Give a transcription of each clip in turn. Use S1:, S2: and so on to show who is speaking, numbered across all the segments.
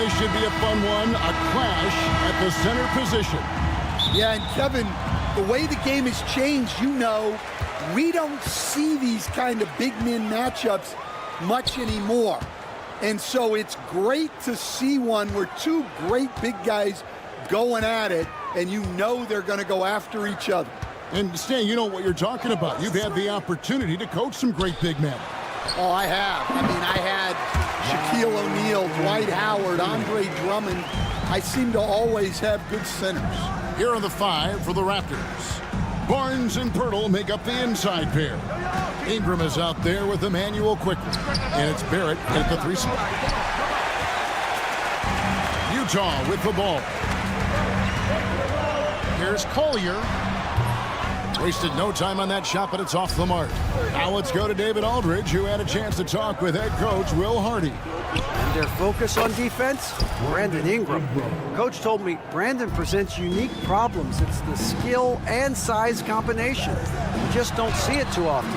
S1: this should be a fun one. A clash at the center position.
S2: Yeah, and Kevin, the way the game has changed, we don't see these kind of big men matchups much anymore. And so it's great to see one where two great big guys going at it, and they're going to go after each other.
S1: And Stan, you know what you're talking about. You've had the opportunity to coach some great big men.
S2: Oh, I have. I had Shaquille O'Neal, Dwight Howard, Andre Drummond. I seem to always have good centers.
S1: Here are the 5 for the Raptors. Barnes and Pirtle make up the inside pair. Ingram is out there with Emmanuel quickly. And it's Barrett at the 3 spot. Utah with the ball. Here's Collier. Wasted no time on that shot, but it's off the mark. Now let's go to David Aldridge, who had a chance to talk with head coach Will Hardy.
S3: And their focus on defense, Brandon Ingram. Coach told me Brandon presents unique problems. It's the skill and size combination. You just don't see it too often.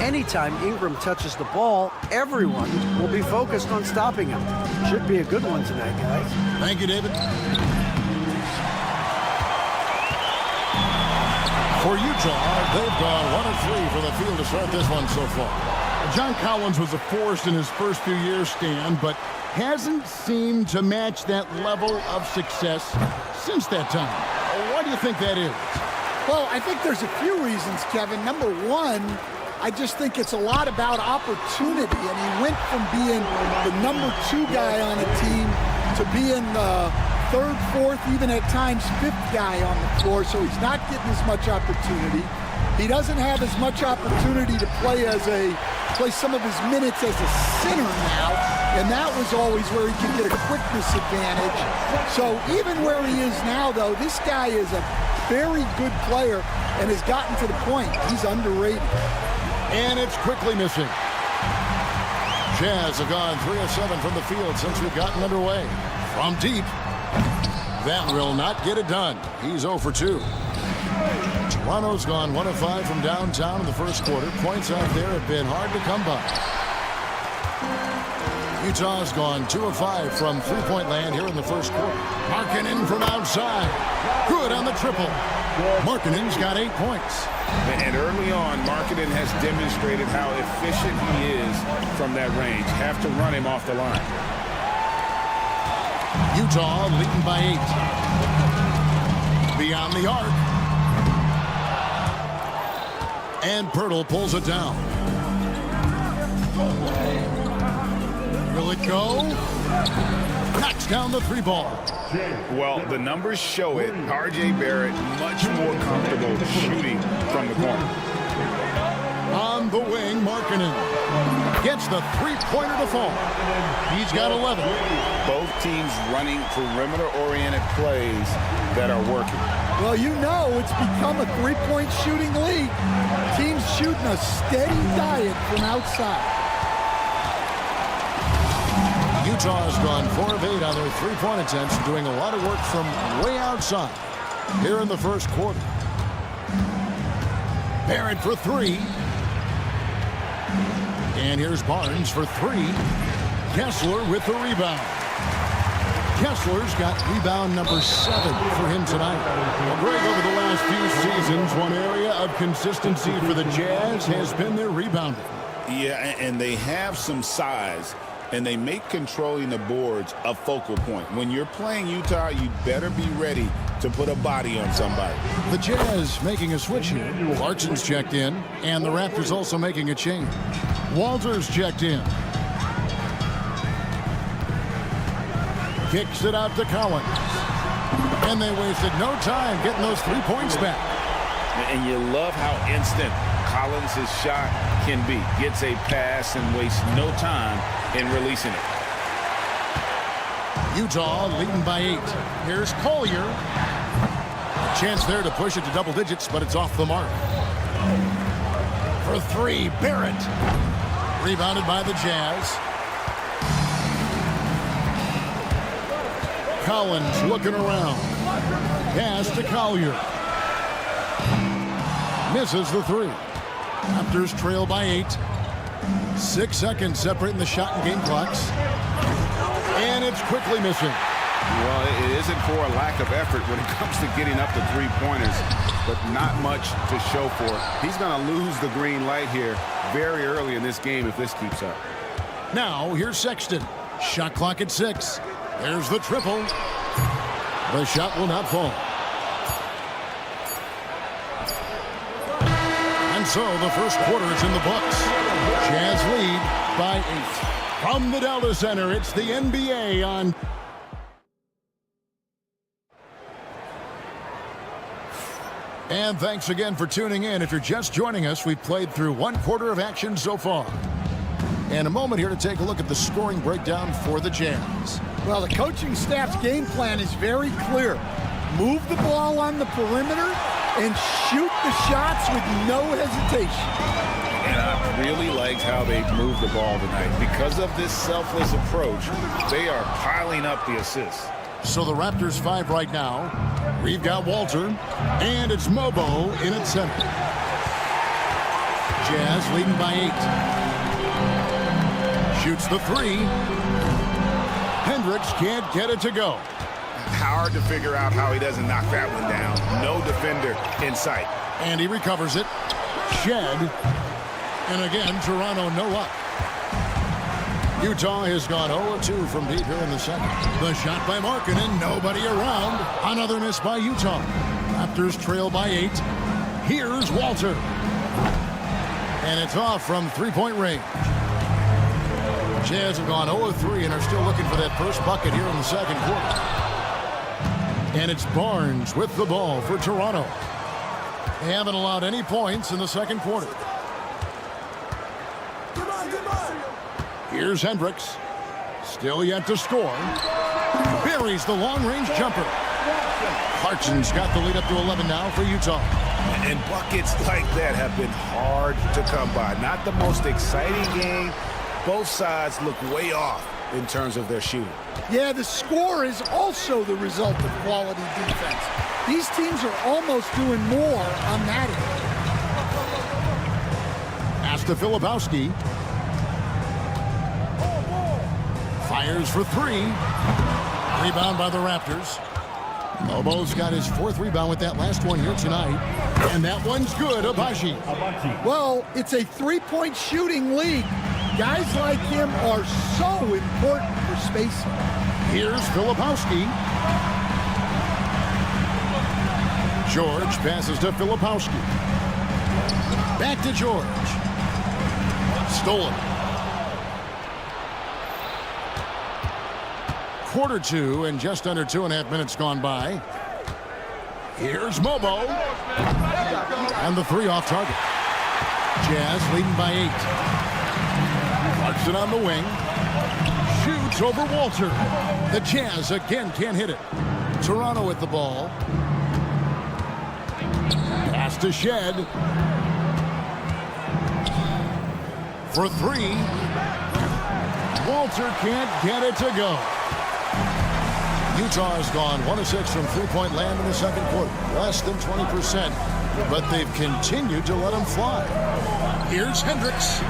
S3: Anytime Ingram touches the ball, everyone will be focused on stopping him. Should be a good one tonight, guys.
S1: Thank you, David. For Utah, they've gone 1 of 3 for the field to start this one so far. John Collins was a force in his first few years, Stan, but hasn't seemed to match that level of success since that time. Why do you think that is?
S2: Well, I think there's a few reasons, Kevin. Number one, I just think it's a lot about opportunity, and he went from being the number 2 guy on a team to being the 3rd, 4th, even at times 5th guy on the floor, so he's not getting as much opportunity. He doesn't have as much opportunity to play some of his minutes as a center now, and that was always where he could get a quickness advantage. So even where he is now, though, this guy is a very good player and has gotten to the point he's underrated.
S1: And it's quickly missing. Jazz have gone 3 of 7 from the field since we've gotten underway. From deep. That will not get it done. He's 0 for 2. Toronto's gone 1 of 5 from downtown in the first quarter. Points out there have been hard to come by. Utah's gone 2 of 5 from three-point land here in the first quarter. Markkanen from outside. Good on the triple. Markkanen's got 8 points.
S4: And early on, Markkanen has demonstrated how efficient he is from that range. Have to run him off the line.
S1: Utah leading by 8. Beyond the arc. And Pirtle pulls it down. Will it go? Knocks down the 3 ball.
S4: Well, the numbers show it. R.J. Barrett much more comfortable shooting from the corner.
S1: On the wing, Markkanen gets the 3-pointer to fall. He's got 11.
S4: Both teams running perimeter-oriented plays that are working.
S2: Well, it's become a 3-point shooting league. Teams shooting a steady diet from outside.
S1: Utah's gone 4 of 8 on their 3-point attempts, doing a lot of work from way outside here in the first quarter. Barrett for 3. And here's Barnes for 3. Kessler with the rebound. Kessler's got rebound number 7 for him tonight. Well, Greg, over the last few seasons, one area of consistency for the Jazz has been their rebounding.
S4: Yeah, and they have some size, and they make controlling the boards a focal point. When you're playing Utah, you better be ready to put a body on somebody.
S1: The Jazz making a switch here. Clarkson's checked in, and the Raptors also making a change. Walters checked in. Kicks it out to Collins. And they wasted no time getting those 3 points back.
S4: And you love how instant Collins' shot can be. Gets a pass and wastes no time in releasing it.
S1: Utah leading by 8. Here's Collier. A chance there to push it to double digits, but it's off the mark. For 3, Barrett. Rebounded by the Jazz. Collins looking around. Pass to Collier. Misses the 3. Raptors trail by 8. 6 seconds separating the shot and game clocks. And it's quickly missing.
S4: Well, it isn't for a lack of effort when it comes to getting up to three-pointers, but not much to show for it. He's going to lose the green light here very early in this game if this keeps up.
S1: Now, here's Sexton. Shot clock at 6. There's the triple. The shot will not fall. And so the first quarter is in the books. Jazz lead by 8. From the Delta Center, it's the NBA on... And thanks again for tuning in. If you're just joining us, we've played through one quarter of action so far. And a moment here to take a look at the scoring breakdown for the Jazz.
S2: Well, the coaching staff's game plan is very clear. Move the ball on the perimeter and shoot the shots with no hesitation.
S4: And I really liked how they moved the ball tonight. Because of this selfless approach, they are piling up the assists.
S1: So the Raptors 5 right now. We've got Walter, and it's Mobo in at center. Jazz leading by 8. Shoots the 3. Hendricks can't get it to go.
S4: Hard to figure out how he doesn't knock that one down. No defender in sight.
S1: And he recovers it. Shed. And again, Toronto no luck. Utah has gone 0-2 from deep here in the second. The shot by Markkanen, nobody around. Another miss by Utah. Raptors trail by 8. Here's Walter. And it's off from three-point range. Jazz have gone 0-3 and are still looking for that first bucket here in the second quarter. And it's Barnes with the ball for Toronto. They haven't allowed any points in the second quarter. Here's Hendricks. Still yet to score. Buries the long-range jumper. Clarkson's got the lead up to 11 now for Utah.
S4: And buckets like that have been hard to come by. Not the most exciting game. Both sides look way off in terms of their shooting.
S2: Yeah, the score is also the result of quality defense. These teams are almost doing more on that end.
S1: Pass to Filipowski. Fires for 3. Rebound by the Raptors. Mobo's got his 4th rebound with that last one here tonight. And that one's good, Abaji.
S2: Well, it's a three-point shooting league. Guys like him are so important for spacing.
S1: Here's Filipowski. George passes to Filipowski. Back to George. Stolen. Quarter 2 and just under 2.5 minutes gone by. Here's Mobo. And the 3 off target. Jazz leading by 8. Clarkson on the wing. Shoots over Walter. The Jazz again can't hit it. Toronto with the ball. Pass to Shed. For 3. Walter can't get it to go. Utah has gone 1-6 from three-point land in the second quarter. Less than 20%, but they've continued to let them fly. Here's Hendricks.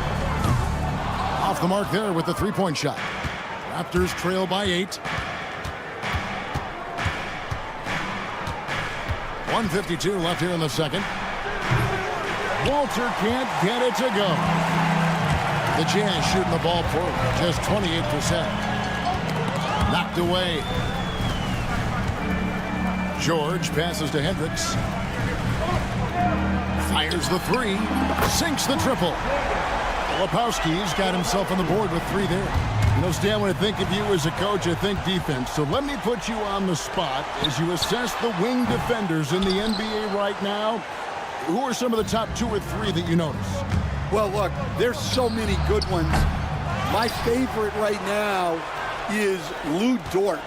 S1: Off the mark there with the three-point shot. Raptors trail by 8. 1:52 left here in the second. Walter can't get it to go. The Jazz shooting the ball forward, just 28%. Knocked away. George passes to Hendricks. Fires the 3. Sinks the triple. Filipowski's got himself on the board with 3 there. You know, Stan, when I think of you as a coach, I think defense. So let me put you on the spot as you assess the wing defenders in the NBA right now. Who are some of the top 2 or 3 that you notice?
S2: Well, look, there's so many good ones. My favorite right now is Lou Dort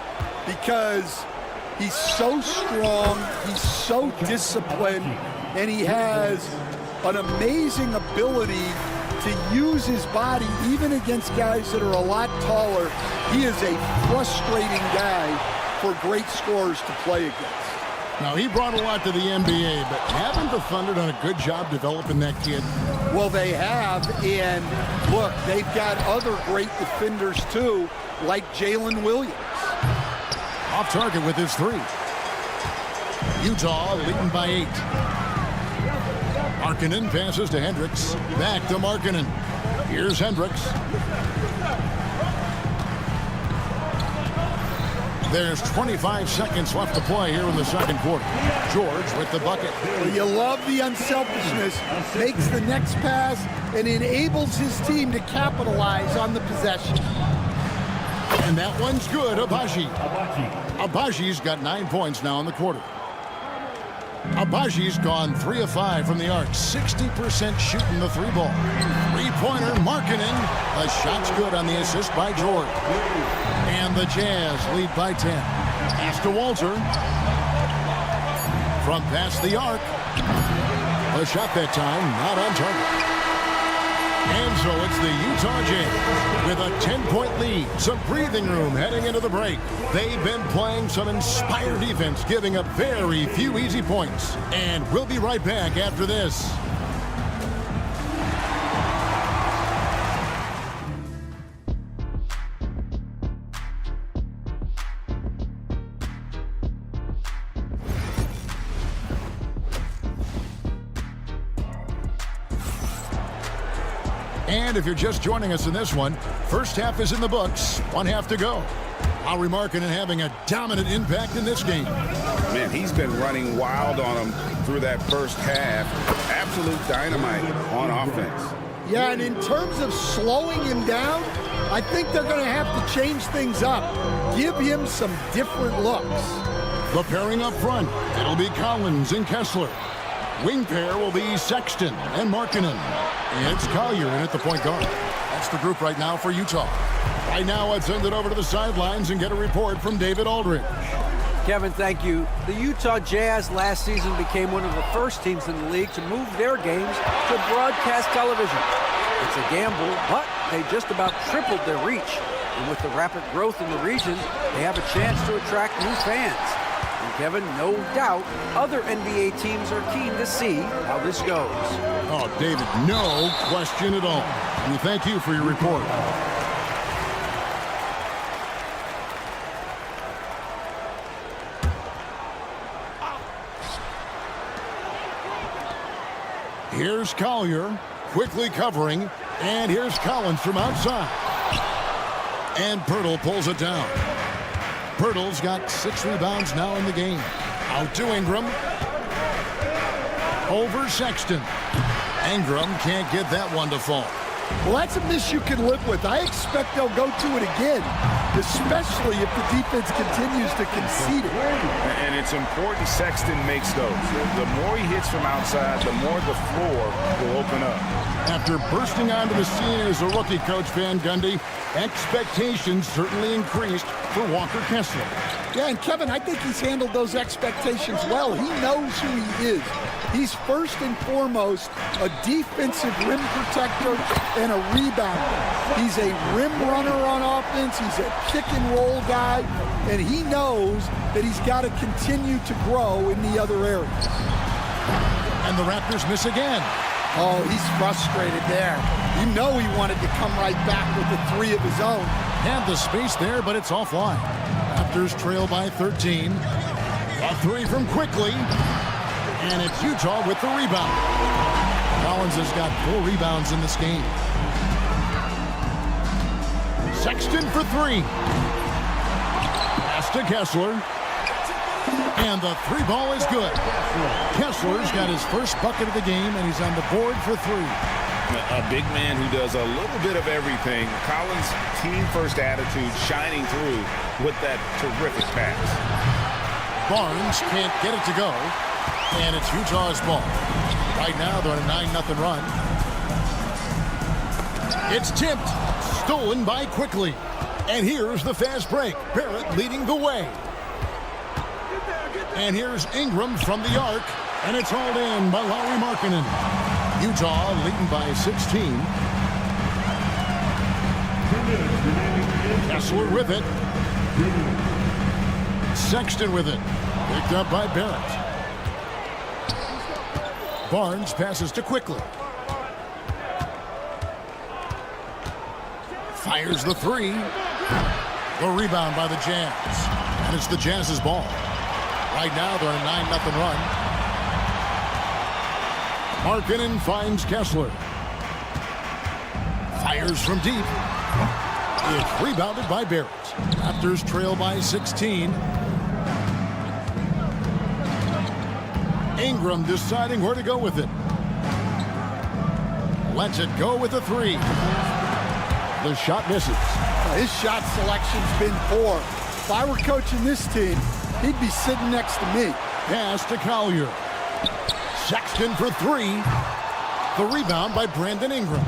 S2: because he's so strong, he's so disciplined, and he has an amazing ability to use his body even against guys that are a lot taller. He is a frustrating guy for great scorers to play against.
S1: Now, he brought a lot to the NBA, but haven't the Thunder done a good job developing that kid?
S2: Well, they have, and look, they've got other great defenders too. like Jalen Williams.
S1: Off target with his 3. Utah leading by 8. Markkanen passes to Hendricks. Back to Markkanen. Here's Hendricks. There's 25 seconds left to play here in the second quarter. George with the bucket.
S2: Well, you love the unselfishness. Makes the next pass and enables his team to capitalize on the possession.
S1: And that one's good. Abaji's got 9 points now in the quarter. Abaji's gone 3 of 5 from the arc. 60% shooting the 3-ball. 3-pointer, Markkanen. The shot's good on the assist by George. And the Jazz lead by 10. Pass to Walter. From past the arc. The shot that time, not on target. And so it's the Utah Jazz with a 10-point lead. Some breathing room heading into the break. They've been playing some inspired defense, giving up very few easy points. And we'll be right back after this. And if you're just joining us in this one, first half is in the books. 1 half to go. Lauri Markkanen having a dominant impact in this game.
S4: Man, he's been running wild on him through that first half. Absolute dynamite on offense.
S2: Yeah, and in terms of slowing him down, I think they're going to have to change things up. Give him some different looks.
S1: The pairing up front, it'll be Collins and Kessler. Wing pair will be Sexton and Markkanen. It's Collier in at the point guard. That's the group right now for Utah. Right now, let's send it over to the sidelines and get a report from David Aldridge.
S3: Kevin, thank you. The Utah Jazz last season became one of the first teams in the league to move their games to broadcast television. It's a gamble, but they just about tripled their reach. And with the rapid growth in the region, they have a chance to attract new fans. And Kevin, no doubt, other NBA teams are keen to see how this goes.
S1: Oh, David, no question at all. And we thank you for your report. Here's Collier, quickly covering, and here's Collins from outside. And Pirtle pulls it down. Pirtle's got 6 rebounds now in the game. Out to Ingram. Over Sexton. Ingram can't get that one to fall.
S2: Well, that's a miss you can live with. I expect they'll go to it again, especially if the defense continues to concede it.
S4: And it's important Sexton makes those. The more he hits from outside, the more the floor will open up.
S1: After bursting onto the scene as a rookie, Coach Van Gundy, expectations certainly increased for Walker Kessler.
S2: Yeah, and Kevin, I think he's handled those expectations well. He knows who he is. He's first and foremost a defensive rim protector and a rebounder. He's a rim runner on offense. He's a pick-and-roll guy, and he knows that he's got to continue to grow in the other areas.
S1: And the Raptors miss again.
S2: Oh, he's frustrated there. You know he wanted to come right back with the 3 of his own.
S1: Had the space there, but it's offline. Raptors trail by 13. A 3 from Quickly. And it's Utah with the rebound. Collins has got 4 rebounds in this game. Sexton for 3. Pass to Kessler. And the 3-ball is good. Kessler's got his first bucket of the game, and he's on the board for 3.
S4: A big man who does a little bit of everything. Collins' team-first attitude shining through with that terrific pass.
S1: Barnes can't get it to go, and it's Utah's ball. Right now, they're on a 9-0 run. It's tipped, stolen by Quickly. And here's the fast break. Barrett leading the way. And here's Ingram from the arc, and it's hauled in by Lauri Markkanen. Utah leading by 16. Kessler with it. Sexton with it. Picked up by Barrett. Barnes passes to Quickly. Fires the 3. The rebound by the Jazz. And it's the Jazz's ball. Right now, they're on a 9-0 run. Markkanen finds Kessler. Fires from deep. It's rebounded by Barrett. Raptors trail by 16. Ingram deciding where to go with it. Lets it go with a 3. The shot misses.
S2: His shot selection's been poor. If I were coaching this team, he'd be sitting next to me.
S1: Pass to Collier. Sexton for 3. The rebound by Brandon Ingram.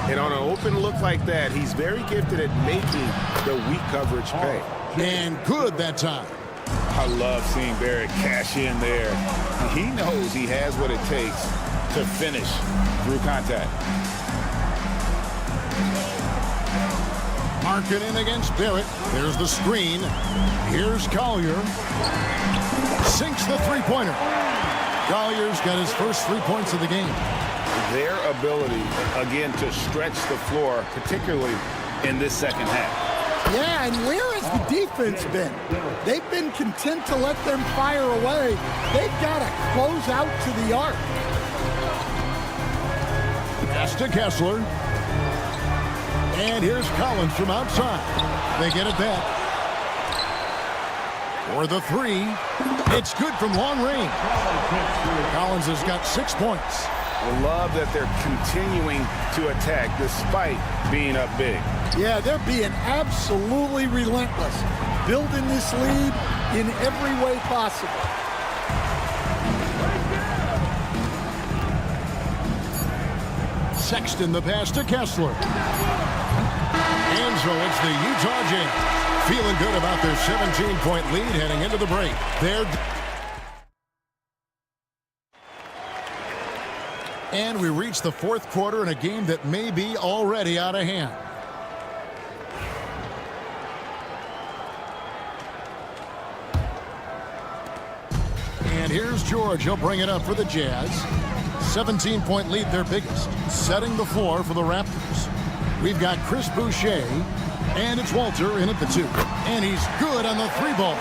S4: And on an open look like that, he's very gifted at making the weak coverage pay.
S1: And good that time.
S4: I love seeing Barrett cash in there. He knows he has what it takes to finish through contact.
S1: Markkanen against Barrett. There's the screen. Here's Collier. Sinks the three-pointer. Collier's got his first 3 points of the game.
S4: Their ability, again, to stretch the floor, particularly in this second half.
S2: Yeah, and where has the defense been? They've been content to let them fire away. They've got to close out to the arc.
S1: Pass to Kessler. And here's Collins from outside. They get it back. For the 3. It's good from long range. Collins has got 6 points.
S4: I love that they're continuing to attack despite being up big.
S2: Yeah, they're being absolutely relentless, building this lead in every way possible.
S1: Sexton the pass to Kessler. And so it's the Utah Jazz feeling good about their 17-point lead heading into the break. And we reach the fourth quarter in a game that may be already out of hand. And here's George. He'll bring it up for the Jazz. 17-point lead, their biggest. Setting the floor for the Raptors. We've got Chris Boucher, and it's Walter in at the 2. And he's good on the 3-ball.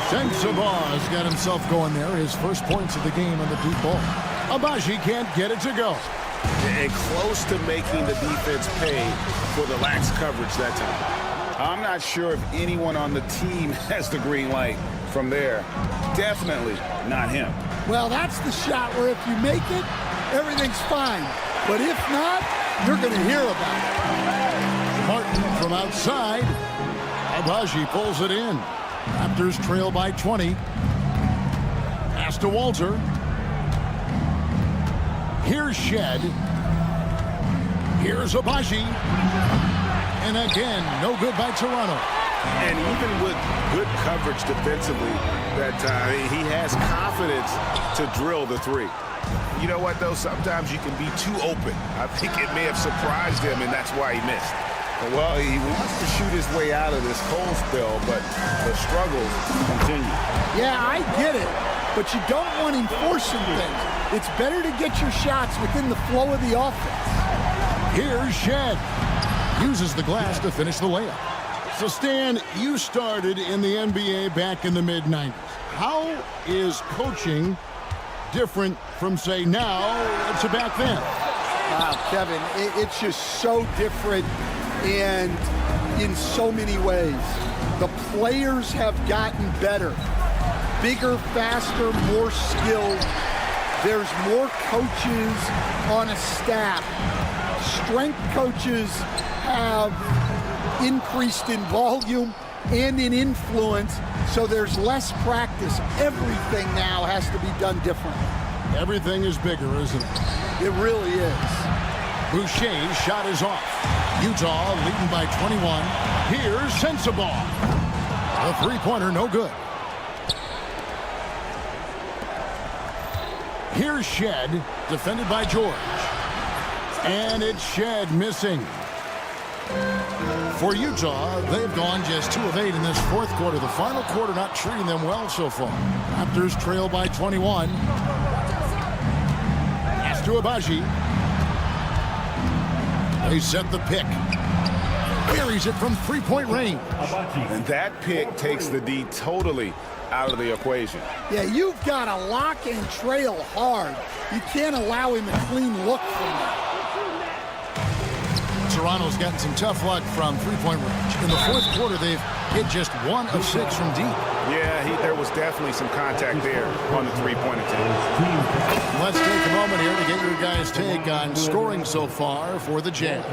S1: Sensabaugh has got himself going there. His first points of the game on the deep ball. Abaji can't get it to go.
S4: And close to making the defense pay for the lax coverage that time. I'm not sure if anyone on the team has the green light from there. Definitely not him.
S2: Well, that's the shot where if you make it, everything's fine. But if not, you're going to hear about it.
S1: Martin from outside. Abaji pulls it in. Raptors trail by 20. Pass to Walter. Here's Shed. Here's Abaji. And again, no good by Toronto.
S4: And even with good coverage defensively that time, he has confidence to drill the 3. You know what, though? Sometimes you can be too open. I think it may have surprised him, and that's why he missed. Well, he wants to shoot his way out of this cold spell, but the struggles continue.
S2: Yeah, I get it, but you don't want him forcing things. It's better to get your shots within the flow of the offense.
S1: Here's Shed. Uses the glass to finish the layup. So, Stan, you started in the NBA back in the mid-90s. How is coaching different from, say, now to back then?
S2: Wow, Kevin, it's just so different and in so many ways. The players have gotten better. Bigger, faster, more skilled. There's more coaches on a staff. Strength coaches have increased in volume and in influence, so there's less practice. Everything now has to be done differently.
S1: Everything is bigger, isn't it?
S2: It really is.
S1: Boucher's shot is off. Utah leading by 21. Here's Sensabaugh. A three-pointer, no good. Here's Shed, defended by George. And it's Shed missing. For Utah, they've gone just 2 of 8 in this fourth quarter. The final quarter not treating them well so far. Raptors trail by 21. Pass to Abaji. They set the pick. buries it from three-point range.
S4: And that pick takes the D totally out of the equation.
S2: Yeah, you've got to lock and trail hard. You can't allow him a clean look from that.
S1: Toronto's gotten some tough luck from three-point range. In the fourth quarter, they've hit just 1 of 6 from deep.
S4: Yeah, there was definitely some contact there on the three-point attempt.
S1: Let's take a moment here to get your guys' take on scoring so far for the Jazz.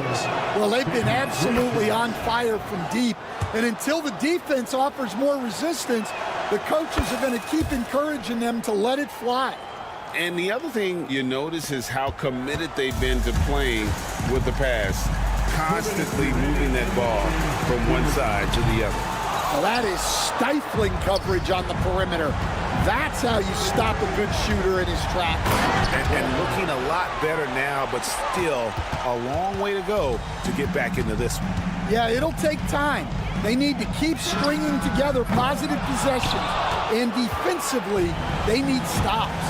S2: Well, they've been absolutely on fire from deep. And until the defense offers more resistance, the coaches are going to keep encouraging them to let it fly.
S4: And the other thing you notice is how committed they've been to playing with the pass, constantly moving that ball from one side to the other.
S2: Well, that is stifling coverage on the perimeter. That's how you stop a good shooter in his tracks.
S4: And looking a lot better now, but still a long way to go to get back into this one.
S2: Yeah, it'll take time. They need to keep stringing together positive possessions, and defensively, they need stops.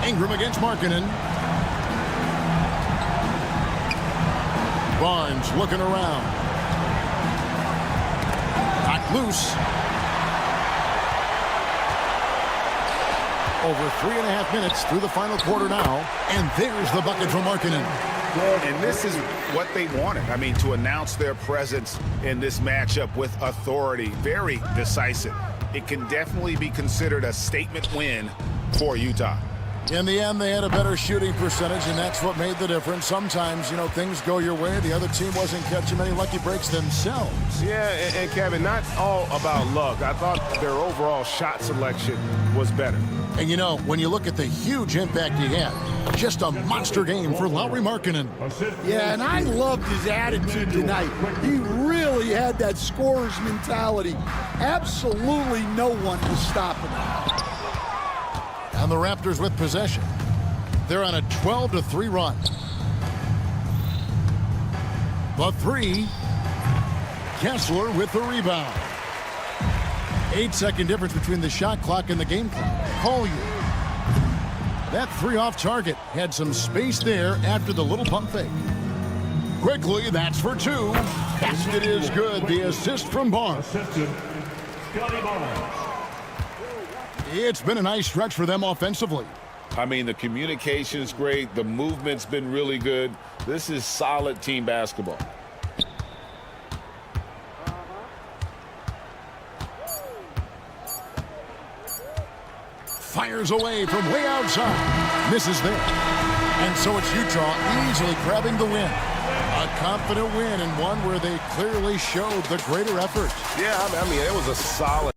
S1: Ingram against Markkanen. Barnes looking around. Knocked loose. Over 3.5 minutes through the final quarter now. And there's the bucket from Markkanen.
S4: And this is what they wanted. I mean, to announce their presence in this matchup with authority. Very decisive. It can definitely be considered a statement win for Utah.
S1: In the end, they had a better shooting percentage, and that's what made the difference. Sometimes, things go your way. The other team wasn't catching many lucky breaks themselves.
S4: Yeah, and Kevin, not all about luck. I thought their overall shot selection was better.
S1: And when you look at the huge impact he had, just a monster game for Lauri Markkanen.
S2: Yeah, and I loved his attitude tonight. He really had that scorer's mentality. Absolutely no one was stopping him.
S1: And the Raptors with possession. They're on a 12-3 run. The three. Kessler with the rebound. 8-second difference between the shot clock and the game clock. Collier. That three off target. Had some space there after the little pump fake. Quickly, that's for 2. Yes, it is good. The assist from Barnes. It's been a nice stretch for them offensively.
S4: I mean, the communication's great. The movement's been really good. This is solid team basketball.
S1: Fires away from way outside. Misses there. And so it's Utah easily grabbing the win. A confident win, and one where they clearly showed the greater effort.
S4: Yeah, I mean, it was a solid.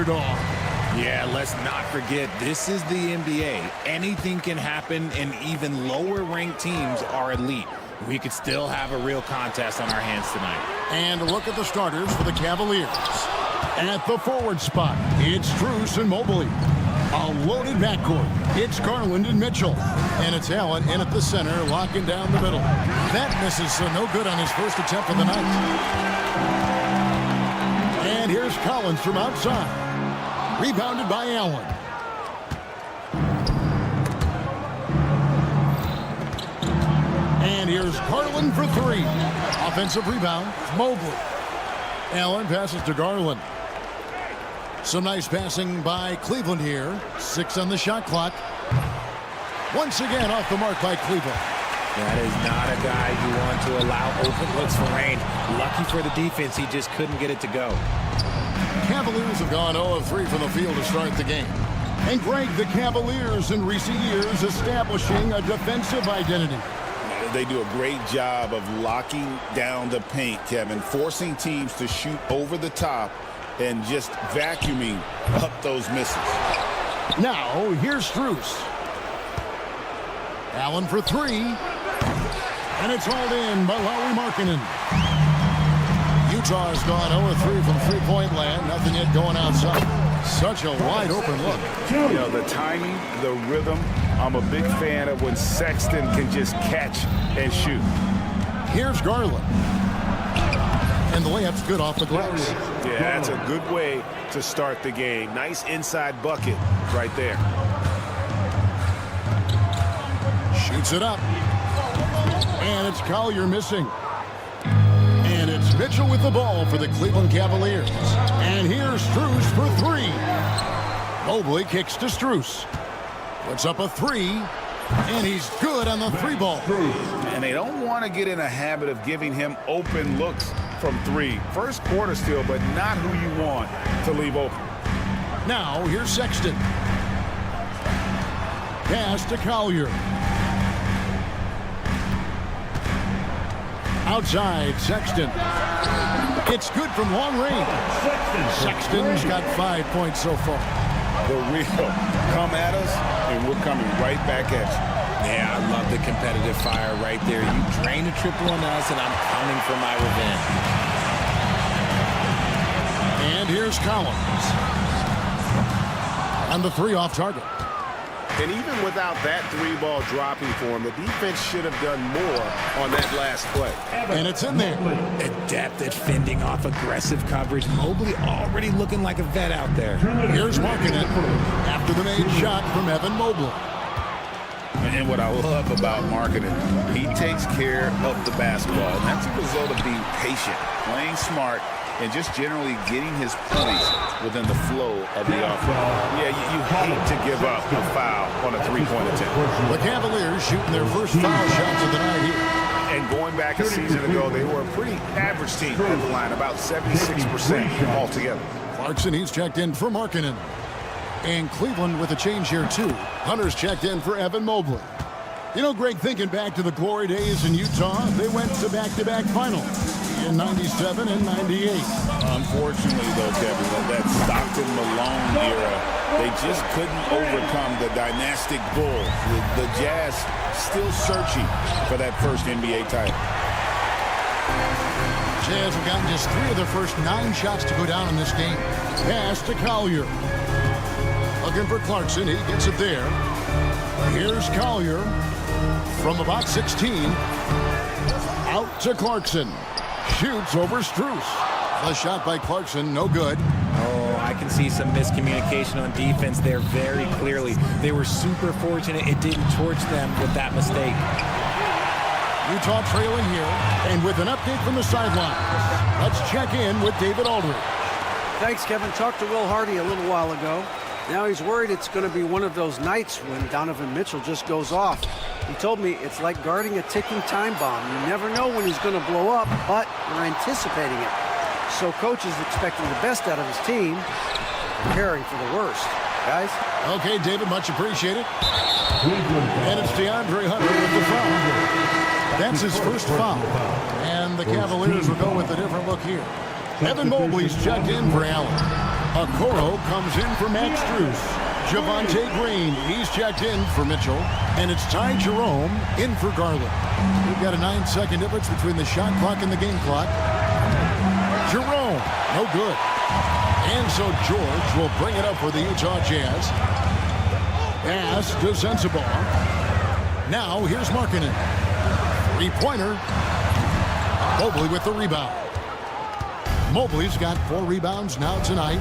S1: underdog.
S5: Yeah, let's not forget, this is the NBA. Anything can happen, and even lower-ranked teams are elite. We could still have a real contest on our hands tonight.
S1: And look at the starters for the Cavaliers. At the forward spot, it's Strus and Mobley. A loaded backcourt. It's Garland and Mitchell. And it's Allen in at the center, locking down the middle. That misses, so no good on his first attempt of the night. And here's Collins from outside. Rebounded by Allen. And here's Garland for three. Offensive rebound, Mobley. Allen passes to Garland. Some nice passing by Cleveland here. 6 on the shot clock. Once again off the mark by Cleveland.
S5: That is not a guy you want to allow open looks for rain. Lucky for the defense, he just couldn't get it to go.
S1: Cavaliers have gone 0 of 3 from the field to start the game. And Greg, the Cavaliers in recent years establishing a defensive identity.
S6: They do a great job of locking down the paint, Kevin, forcing teams to shoot over the top and just vacuuming up those misses.
S1: Now, here's Strus. Allen for three. And it's hauled in by Lauri Markkanen. Utah's gone 0 of 3 from three-point land. Nothing yet going outside. Such a wide open look.
S4: You know, the timing, the rhythm. I'm a big fan of when Sexton can just catch and shoot.
S1: Here's Garland. And the layup's good off the glass.
S6: Yeah, that's a good way to start the game. Nice inside bucket right there.
S1: Shoots it up. And it's Collier missing. And it's Mitchell with the ball for the Cleveland Cavaliers. And here's Strus for three. Mobley kicks to Strus. Puts up a three. And he's good on the three ball.
S4: And they don't want to get in a habit of giving him open looks from three. First quarter still, but not who you want to leave open.
S1: Now, here's Sexton. Pass to Collier. Outside, Sexton. It's good from long range. Sexton's got 5 points so far.
S4: The real come at us, and we're coming right back at you.
S5: Yeah, I love the competitive fire right there. You drain a triple on us, and I'm coming for my revenge.
S1: And here's Collins. On the three off target.
S6: And even without that three ball dropping for him, the defense should have done more on that last play.
S1: And it's in there.
S5: Adept at fending off aggressive coverage. Mobley already looking like a vet out there.
S1: Here's Markkanen after the made shot from Evan Mobley.
S6: And what I love about Markkanen, he takes care of the basketball. And that's a result of being patient, playing smart, and just generally getting his points within the flow of the offense. Yeah, you hate to give up a foul on a three-point attempt.
S1: The Cavaliers shooting their first foul shots of the night here.
S6: And going back a season ago, they were a pretty average team at the line, about 76% altogether.
S1: Clarkson, he's checked in for Markkanen. And Cleveland with a change here, too. Hunter's checked in for Evan Mobley. You know, Greg, thinking back to the glory days in Utah, they went to back-to-back finals in 97 and 98.
S6: Unfortunately, though, Kevin, that Stockton-Malone era, they just couldn't overcome the dynastic Bulls. The Jazz still searching for that first NBA title.
S1: Jazz have gotten just 3 of their first 9 shots to go down in this game. Pass to Collier. Looking for Clarkson. He gets it there. Here's Collier from about 16. Out to Clarkson. Shoots over Strus. The shot by Clarkson, no good.
S5: Oh, I can see some miscommunication on defense there very clearly. They were super fortunate it didn't torch them with that mistake.
S1: Utah trailing here, and with an update from the sideline, let's check in with David Aldridge.
S3: Thanks, Kevin. Talked to Will Hardy a little while ago. Now he's worried it's going to be one of those nights when Donovan Mitchell just goes off. He told me it's like guarding a ticking time bomb. You never know when he's going to blow up, but we're anticipating it. So coach is expecting the best out of his team, preparing for the worst. Guys?
S1: Okay, David, much appreciated. And it's DeAndre Hunter with the foul. That's his first foul. And the Cavaliers will go with a different look here. Evan Mobley's checked in for Allen. Okoro comes in for Max Strus. Javonte Green, he's checked in for Mitchell. And it's Ty Jerome in for Garland. We've got a 9-second difference between the shot clock and the game clock. Jerome, no good. And so George will bring it up for the Utah Jazz. Pass to Sensabaugh. Now here's Markkanen. Three-pointer. Mobley with the rebound. Mobley's got 4 rebounds now tonight.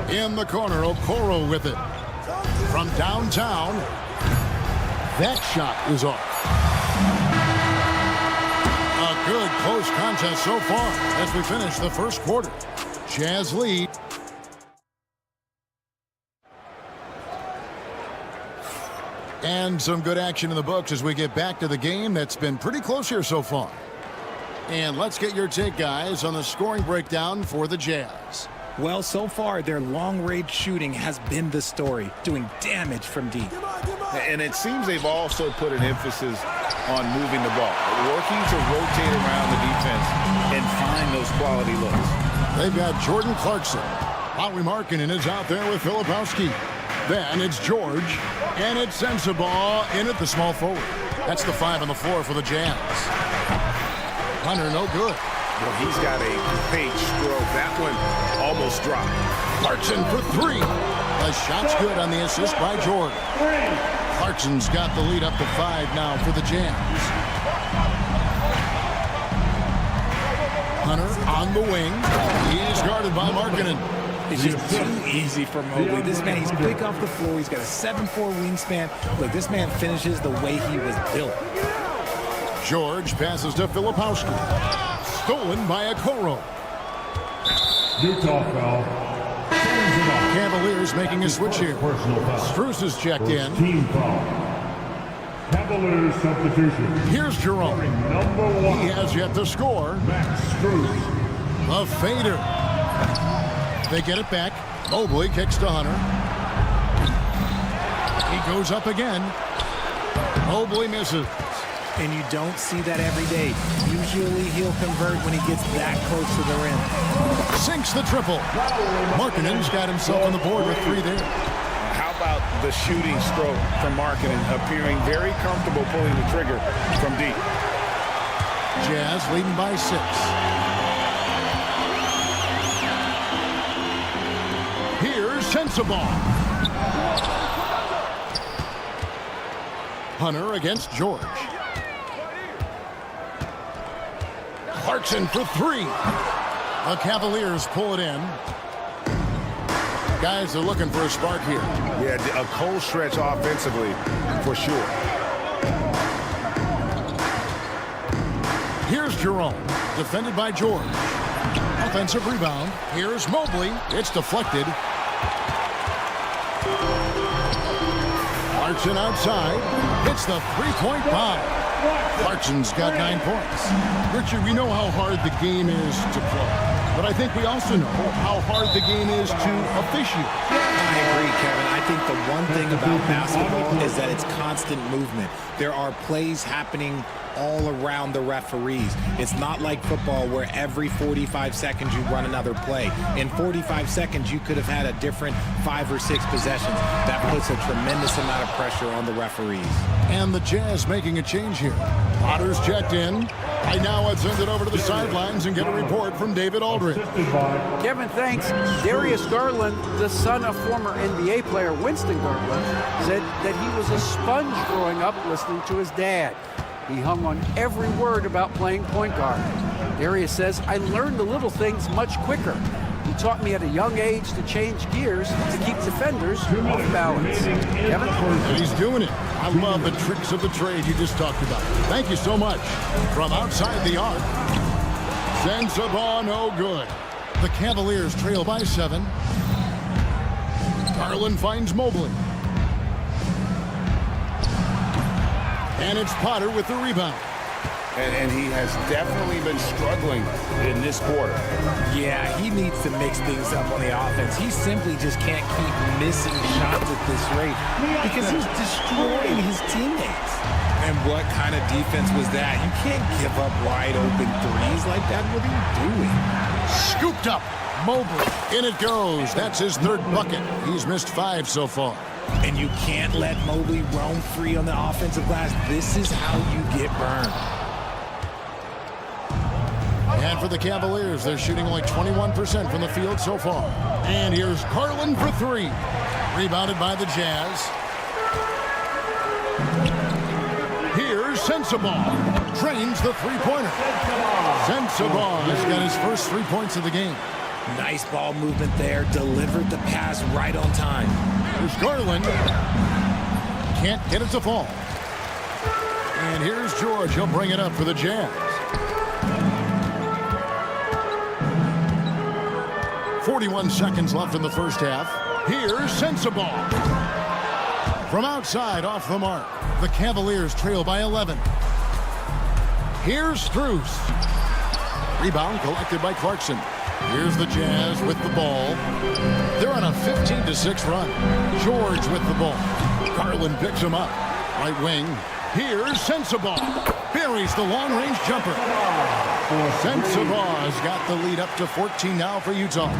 S1: In the corner, Okoro with it. From downtown, that shot is off. A good close contest so far as we finish the first quarter. Jazz lead. And some good action in the books as we get back to the game that's been pretty close here so far. And let's get your take, guys, on the scoring breakdown for the Jazz.
S5: Well, so far, their long-range shooting has been the story, doing damage from deep.
S6: And it seems they've also put an emphasis on moving the ball, working to rotate around the defense and find those quality looks.
S1: They've got Jordan Clarkson. Howie Markkanen is out there with Filipowski. Then it's George, and it's Sensabaugh in at the small forward. That's the 5 on the floor for the Jazz. Hunter, no good.
S6: Well, he's got a page stroke. That one almost dropped.
S1: Clarkson for 3. The shot's good on the assist by George. Clarkson's got the lead up to 5 now for the Jazz. Hunter on the wing. He's guarded by Markkanen.
S5: It's just too easy for Mobley. This man, he's quick off the floor. He's got a 7'4" wingspan. Look, this man finishes the way he was built.
S1: George passes to Filipowski. Stolen by Okoro.
S7: Utah foul.
S1: Cavaliers making a switch here. Strus is checked in.
S7: Team foul. Cavaliers substitution.
S1: Here's Jerome.
S7: Number 1.
S1: He has yet to score.
S7: Max Strus.
S1: A fader. They get it back. Mobley kicks to Hunter. He goes up again. Mobley misses.
S5: And you don't see that every day. Usually he'll convert when he gets that close to the rim.
S1: Sinks the triple. Markkanen's got himself on the board with 3 there.
S6: How about the shooting stroke from Markkanen, appearing very comfortable pulling the trigger from deep.
S1: Jazz leading by 6. Here's Sensabaugh. Hunter against George. Clarkson for 3. The Cavaliers pull it in. Guys are looking for a spark here.
S4: Yeah, a cold stretch offensively for sure.
S1: Here's Jerome, defended by George. Offensive rebound. Here's Mobley. It's deflected. Clarkson outside. Hits the 3-point bomb. Clarkson's got 9 points. Richard, we know how hard the game is to play, but I think we also know how hard the game is to officiate.
S5: I agree, Kevin. I think the one thing about basketball is that it's constant movement. There are plays happening all around the referees. It's not like football where every 45 seconds you run another play. In 45 seconds, you could have had a different 5 or 6 possessions. That puts a tremendous amount of pressure on the referees.
S1: And the Jazz making a change here. Potter's checked in. Right now, let's send it over to the sidelines and get a report from David Aldridge.
S3: Kevin, thanks. Darius Garland, the son of former NBA player Winston Garland, said that he was a sponge growing up listening to his dad. He hung on every word about playing point guard. Darius says, I learned the little things much quicker. He taught me at a young age to change gears to keep defenders off balance. Kevin?
S1: He's doing it. I love the tricks of the trade you just talked about. Thank you so much. From outside the arc, Sensabaugh, no good. The Cavaliers trail by 7. Garland finds Mobley. And it's Potter with the rebound.
S4: And he has definitely been struggling in this quarter.
S5: Yeah, he needs to mix things up on the offense. He simply just can't keep missing shots at this rate because he's destroying his teammates. And what kind of defense was that? You can't give up wide open threes like that. What are you doing?
S1: Scooped up Mobley, in it goes. That's his third bucket. He's missed 5 so far.
S5: And you can't let Mobley roam free on the offensive glass. This is how you get burned.
S1: And for the Cavaliers, they're shooting only 21% from the field so far. And here's Garland for 3. Rebounded by the Jazz. Here's Sensabaugh. Drains the three-pointer. Sensabaugh has got his first 3 points of the game.
S5: Nice ball movement there. Delivered the pass right on time.
S1: Here's Garland. Can't get it to fall. And here's George. He'll bring it up for the Jazz. 41 seconds left in the first half. Here's Sensabaugh. From outside, off the mark. The Cavaliers trail by 11. Here's Strus. Rebound collected by Clarkson. Here's the Jazz with the ball. They're on a 15-6 run. George with the ball. Garland picks him up. Right wing. Here's Sensabaugh. Buries the long-range jumper. Sensabaugh has got the lead up to 14 now for Utah.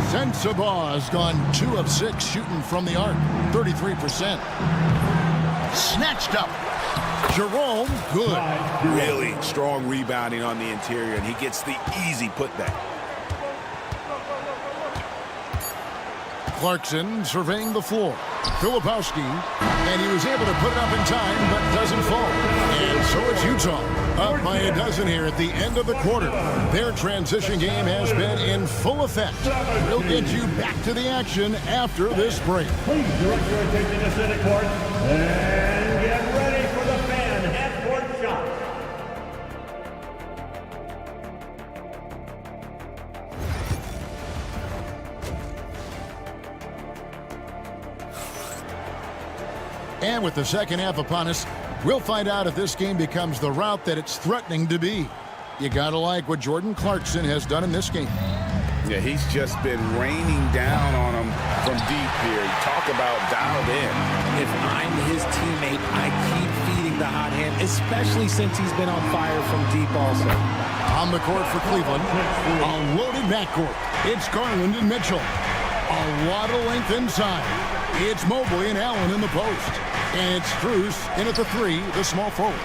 S1: Sensabaugh has gone 2 of 6 shooting from the arc. 33%. Snatched up. Jerome, good.
S6: Really strong rebounding on the interior, and he gets the easy putback.
S1: Clarkson surveying the floor. Filipowski, and he was able to put it up in time, but doesn't fall. And so it's Utah, up by a dozen here at the end of the quarter. Their transition game has been in full effect. We'll get you back to the action after this break.
S7: Please direct your attention to center court and get ready for the fan half-court shot.
S1: And with the second half upon us, we'll find out if this game becomes the route that it's threatening to be. You gotta like what Jordan Clarkson has done in this game.
S6: Yeah, he's just been raining down on him from deep here. Talk about dialed in.
S5: If I'm his teammate, I keep feeding the hot hand, especially since he's been on fire from deep also.
S1: On the court for Cleveland, a loaded backcourt. It's Garland and Mitchell. A lot of length inside. It's Mobley and Allen in the post. And it's Strus in at the 3, the small forward.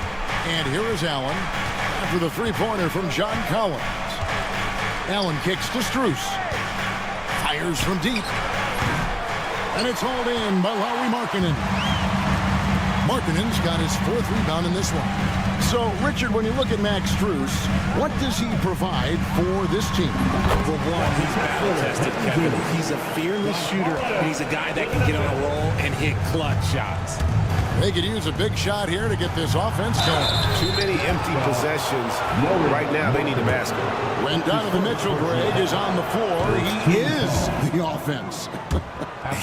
S1: And here is Allen after the three-pointer from John Collins. Allen kicks to Strus. Fires from deep. And it's hauled in by Lauri Markkanen. Markkanen's got his 4th rebound in this one. So, Richard, when you look at Max Strus, what does he provide for this team?
S5: For one, he's battle-tested, Kevin. He's a fearless shooter, and he's a guy that can get on a roll and hit clutch shots.
S1: They could use a big shot here to get this offense going.
S4: Too many empty possessions. Right now, they need a basket.
S1: When Donovan Mitchell, Greg, is on the floor, he is the offense.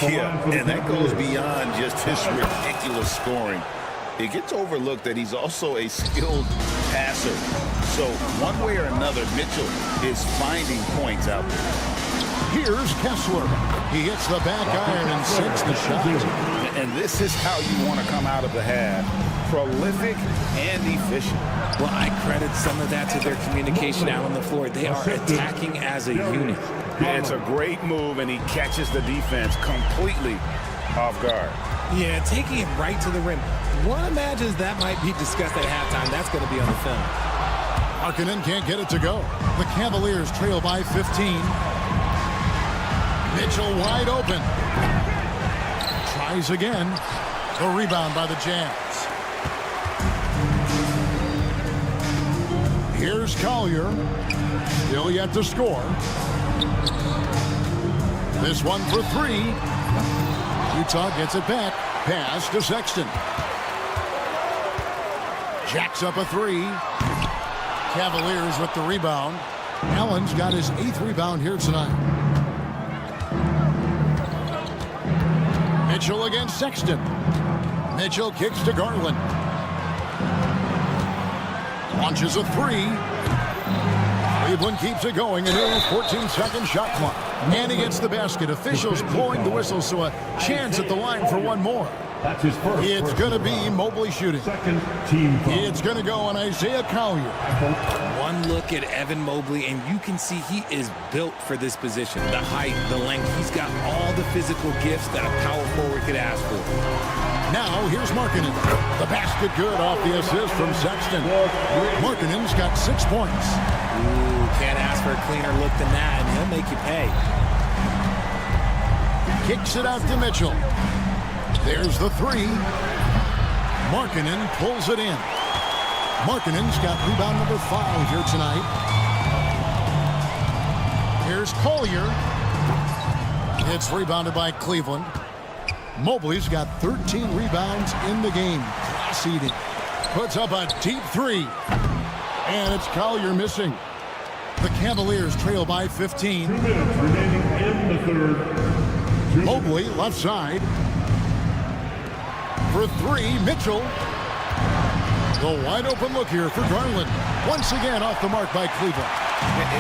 S6: Yeah, and that goes beyond just his ridiculous scoring. It gets overlooked that he's also a skilled passer. So one way or another, Mitchell is finding points out there.
S1: Here's Kessler. He hits the back iron and sinks the shot.
S6: And this is how you want to come out of the half. Prolific and efficient.
S5: Well, I credit some of that to their communication out on the floor. They are attacking as a unit.
S6: It's a great move, and he catches the defense completely off guard.
S5: Yeah, taking it right to the rim. One imagines that might be discussed at halftime. That's going to be on the film.
S1: Markkanen can't get it to go. The Cavaliers trail by 15. Mitchell wide open. Tries again. The rebound by the Jazz. Here's Collier. Still yet to score. This one for 3. Utah gets it back. Pass to Sexton. Jacks up a 3. Cavaliers with the rebound. Allen's got his 8th rebound here tonight. Mitchell against Sexton. Mitchell kicks to Garland. Launches a 3. Cleveland keeps it going. A new 14-second shot clock. And he gets the basket. Officials blowing the whistle, so a chance at the line for one more.
S7: That's his first.
S1: It's going to be Mobley shooting.
S7: Second team foul.
S1: It's going to go on Isaiah Collier.
S5: One look at Evan Mobley, and you can see he is built for this position. The height, the length, he's got all the physical gifts that a power forward could ask for.
S1: Now, here's Markkanen. The basket good off the assist from Sexton. Markkanen's got 6 points.
S5: Ooh, can't ask for a cleaner look than that, and he'll make you pay.
S1: Kicks it out to Mitchell. There's the three. Markkanen pulls it in. Markkanen's got rebound number 5 here tonight. Here's Collier. It's rebounded by Cleveland. Mobley's got 13 rebounds in the game. Class eating. Puts up a deep 3. And it's Collier missing. The Cavaliers trail by 15.
S7: 2 minutes remaining in the third.
S1: Mobley left side. For 3, Mitchell. The wide open look here for Garland. Once again off the mark by Cleveland.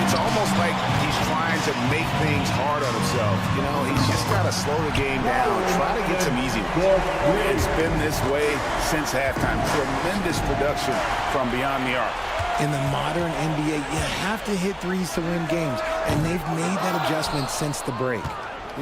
S4: It's almost like he's trying to make things hard on himself. You know, he's just got to slow the game down, try to get some easy ones. It's been this way since halftime. Tremendous production from beyond the arc.
S5: In the modern NBA, you have to hit threes to win games, and they've made that adjustment since the break.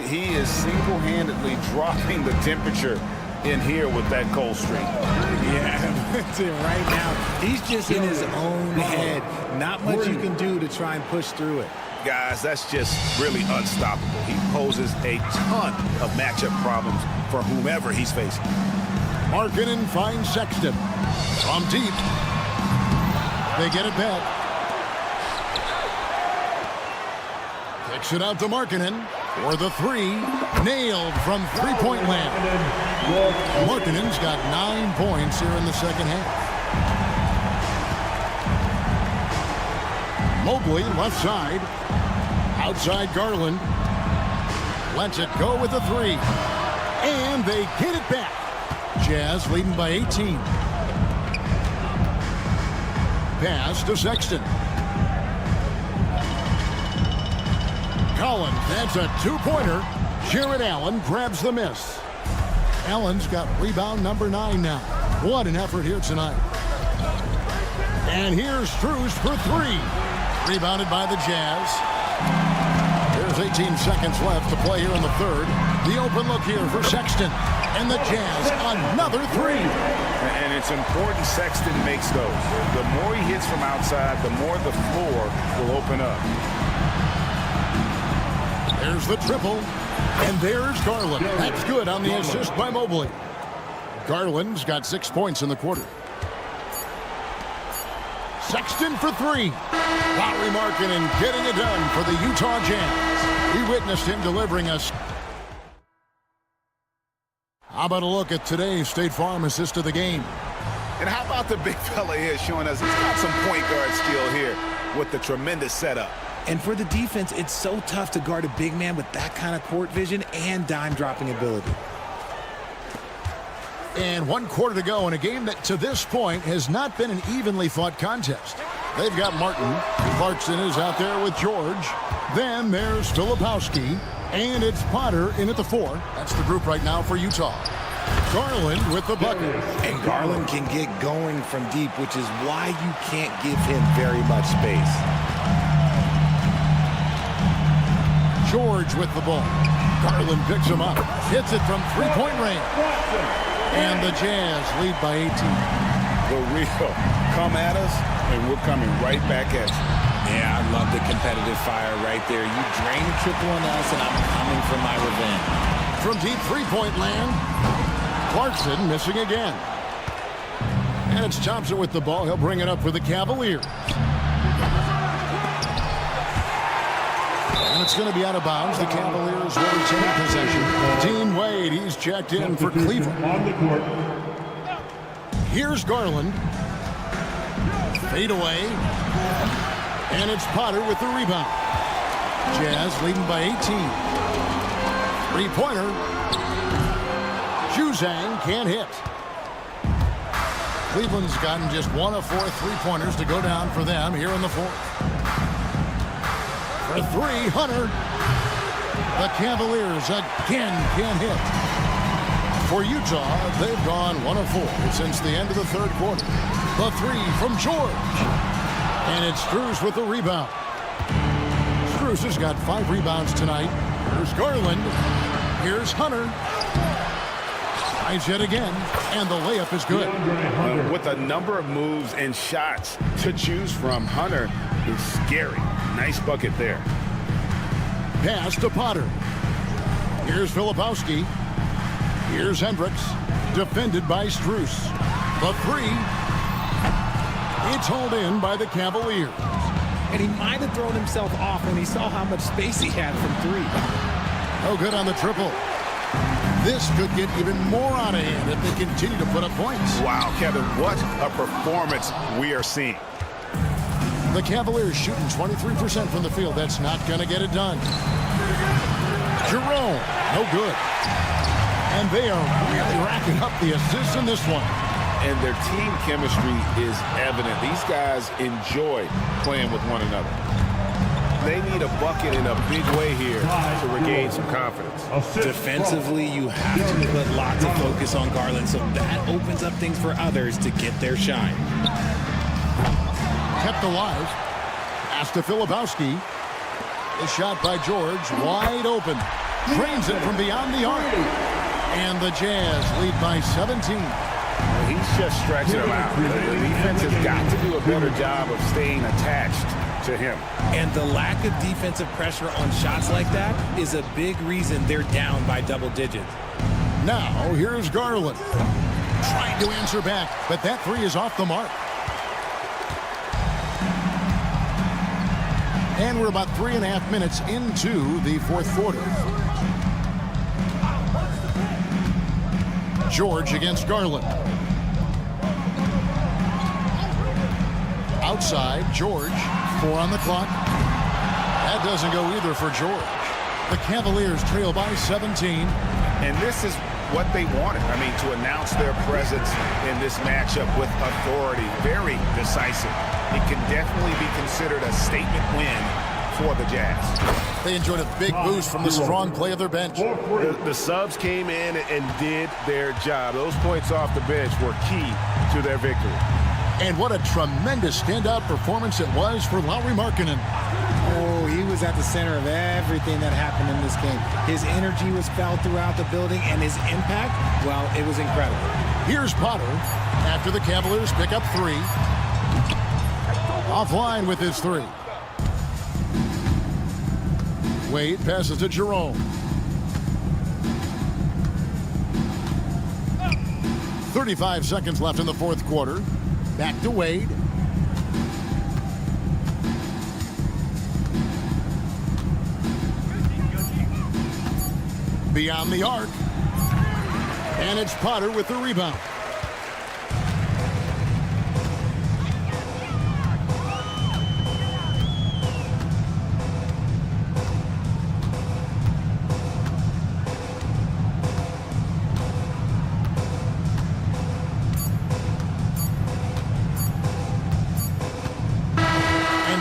S4: He is single-handedly dropping the temperature in here with that cold streak.
S5: Yeah, that's it right now. He's just in his own head. Not much you can do to try and push through it.
S4: Guys, that's just really unstoppable. He poses a ton of matchup problems for whomever he's facing.
S1: Markkanen finds Sexton. From deep. They get it back. Kicks it out to Markkanen. For the 3, nailed from three-point land. Markkanen's got 9 points here in the second half. Mobley left side. Outside Garland. Lets it go with the 3. And they get it back. Jazz leading by 18. Pass to Sexton. Collins, that's a 2-pointer. Jared Allen grabs the miss. Allen's got rebound number 9 now. What an effort here tonight. And here's Strus for 3. Rebounded by the Jazz. There's 18 seconds left to play here in the third. The open look here for Sexton. And the Jazz, another 3.
S4: And it's important Sexton makes those. The more he hits from outside, the more the floor will open up.
S1: There's the triple, and there's Garland. That's good on the assist by Mobley. Garland's got 6 points in the quarter. Sexton for 3. Lauri Markkanen getting it done for the Utah Jazz. We witnessed him delivering us. How about a look at today's State Farm assist of the game?
S4: And how about the big fella here showing us he's got some point guard skill here with the tremendous setup.
S5: And for the defense, it's so tough to guard a big man with that kind of court vision and dime-dropping ability.
S1: And 1 quarter to go in a game that, to this point, has not been an evenly fought contest. They've got Martin. Clarkson is out there with George. Then there's Filipowski. And it's Potter in at the 4. That's the group right now for Utah. Garland with the bucket.
S5: And Garland can get going from deep, which is why you can't give him very much space.
S1: George with the ball. Garland picks him up. Hits it from three-point range. And the Jazz lead by 18.
S4: The real come at us, and we're coming right back at you.
S5: Yeah, I love the competitive fire right there. You drain a triple on us, and I'm coming for my revenge.
S1: From deep three-point land, Clarkson missing again. And it's Thompson with the ball. He'll bring it up for the Cavaliers. And it's going to be out of bounds. The Cavaliers will retain possession. Dean Wade, he's checked in for Cleveland.
S7: On the court.
S1: Here's Garland. Fade away. And it's Potter with the rebound. Jazz leading by 18. Three-pointer. Juzang can't hit. Cleveland's gotten just 1 of 4 three-pointers to go down for them here in the fourth. For 3, Hunter. The Cavaliers again can't hit. For Utah, they've gone 1 of 4 since the end of the third quarter. The three from George. And it's Strus with the rebound. Strus has got 5 rebounds tonight. Here's Garland. Here's Hunter. Tries yet again, and the layup is good.
S4: With a number of moves and shots to choose from, Hunter is scary. Nice bucket there.
S1: Pass to Potter. Here's Filipowski. Here's Hendricks. Defended by Strus. The three. It's hauled in by the Cavaliers.
S5: And he might have thrown himself off when he saw how much space he had from 3.
S1: No good on the triple. This could get even more out of hand if they continue to put up points.
S4: Wow, Kevin, what a performance we are seeing.
S1: The Cavaliers shooting 23% from the field. That's not going to get it done. Jerome, no good. And they are really racking up the assists in this one.
S4: And their team chemistry is evident. These guys enjoy playing with one another. They need a bucket in a big way here to regain some confidence.
S5: Defensively, you have to put lots of focus on Garland, so that opens up things for others to get their shine.
S1: Kept alive. Pass to Filipowski. The shot by George, wide open. Drains it from beyond the arc. And the Jazz lead by 17.
S4: He's just stretching them out. The defense has got to do a better job of staying attached to him.
S5: And the lack of defensive pressure on shots like that is a big reason they're down by double digits.
S1: Now, here's Garland. Trying to answer back, but that three is off the mark. And we're about 3.5 minutes into the fourth quarter. George against Garland. Outside, George. 4 on the clock. That doesn't go either for George. The Cavaliers trail by 17.
S4: And this is what they wanted. I mean, to announce their presence in this matchup with authority. Very decisive. It can definitely be considered a statement win for the Jazz.
S1: They enjoyed a big boost from the strong play of their bench.
S4: The subs came in and did their job. Those points off the bench were key to their victory.
S1: And what a tremendous standout performance it was for Lauri Markkanen.
S5: Oh, he was at the center of everything that happened in this game. His energy was felt throughout the building, and his impact, well, it was incredible.
S1: Here's Potter after the Cavaliers pick up 3. Offline with his 3. Wade passes to Jerome. 35 seconds left in the fourth quarter. Back to Wade. Beyond the arc. And it's Potter with the rebound.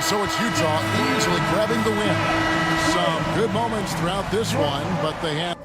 S1: So it's Utah easily grabbing the win. Some good moments throughout this one, but they have...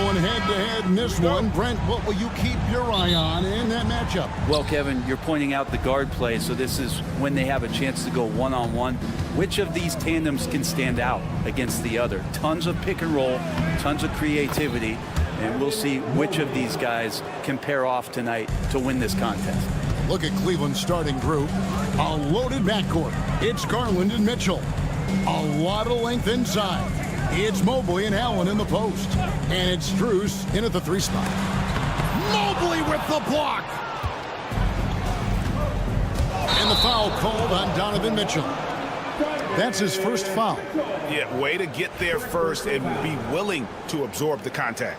S1: going head-to-head in this one. Brent, what will you keep your eye on in that matchup?
S8: Well, Kevin, you're pointing out the guard play, so this is when they have a chance to go one-on-one. Which of these tandems can stand out against the other? Tons of pick and roll, tons of creativity, and we'll see which of these guys can pair off tonight to win this contest.
S1: Look at Cleveland's starting group. A loaded backcourt. It's Garland and Mitchell. A lot of length inside. It's Mobley and Allen in the post. And it's Strus in at the 3 spot. Mobley with the block. And the foul called on Donovan Mitchell. That's his first foul.
S6: Yeah, way to get there first and be willing to absorb the contact.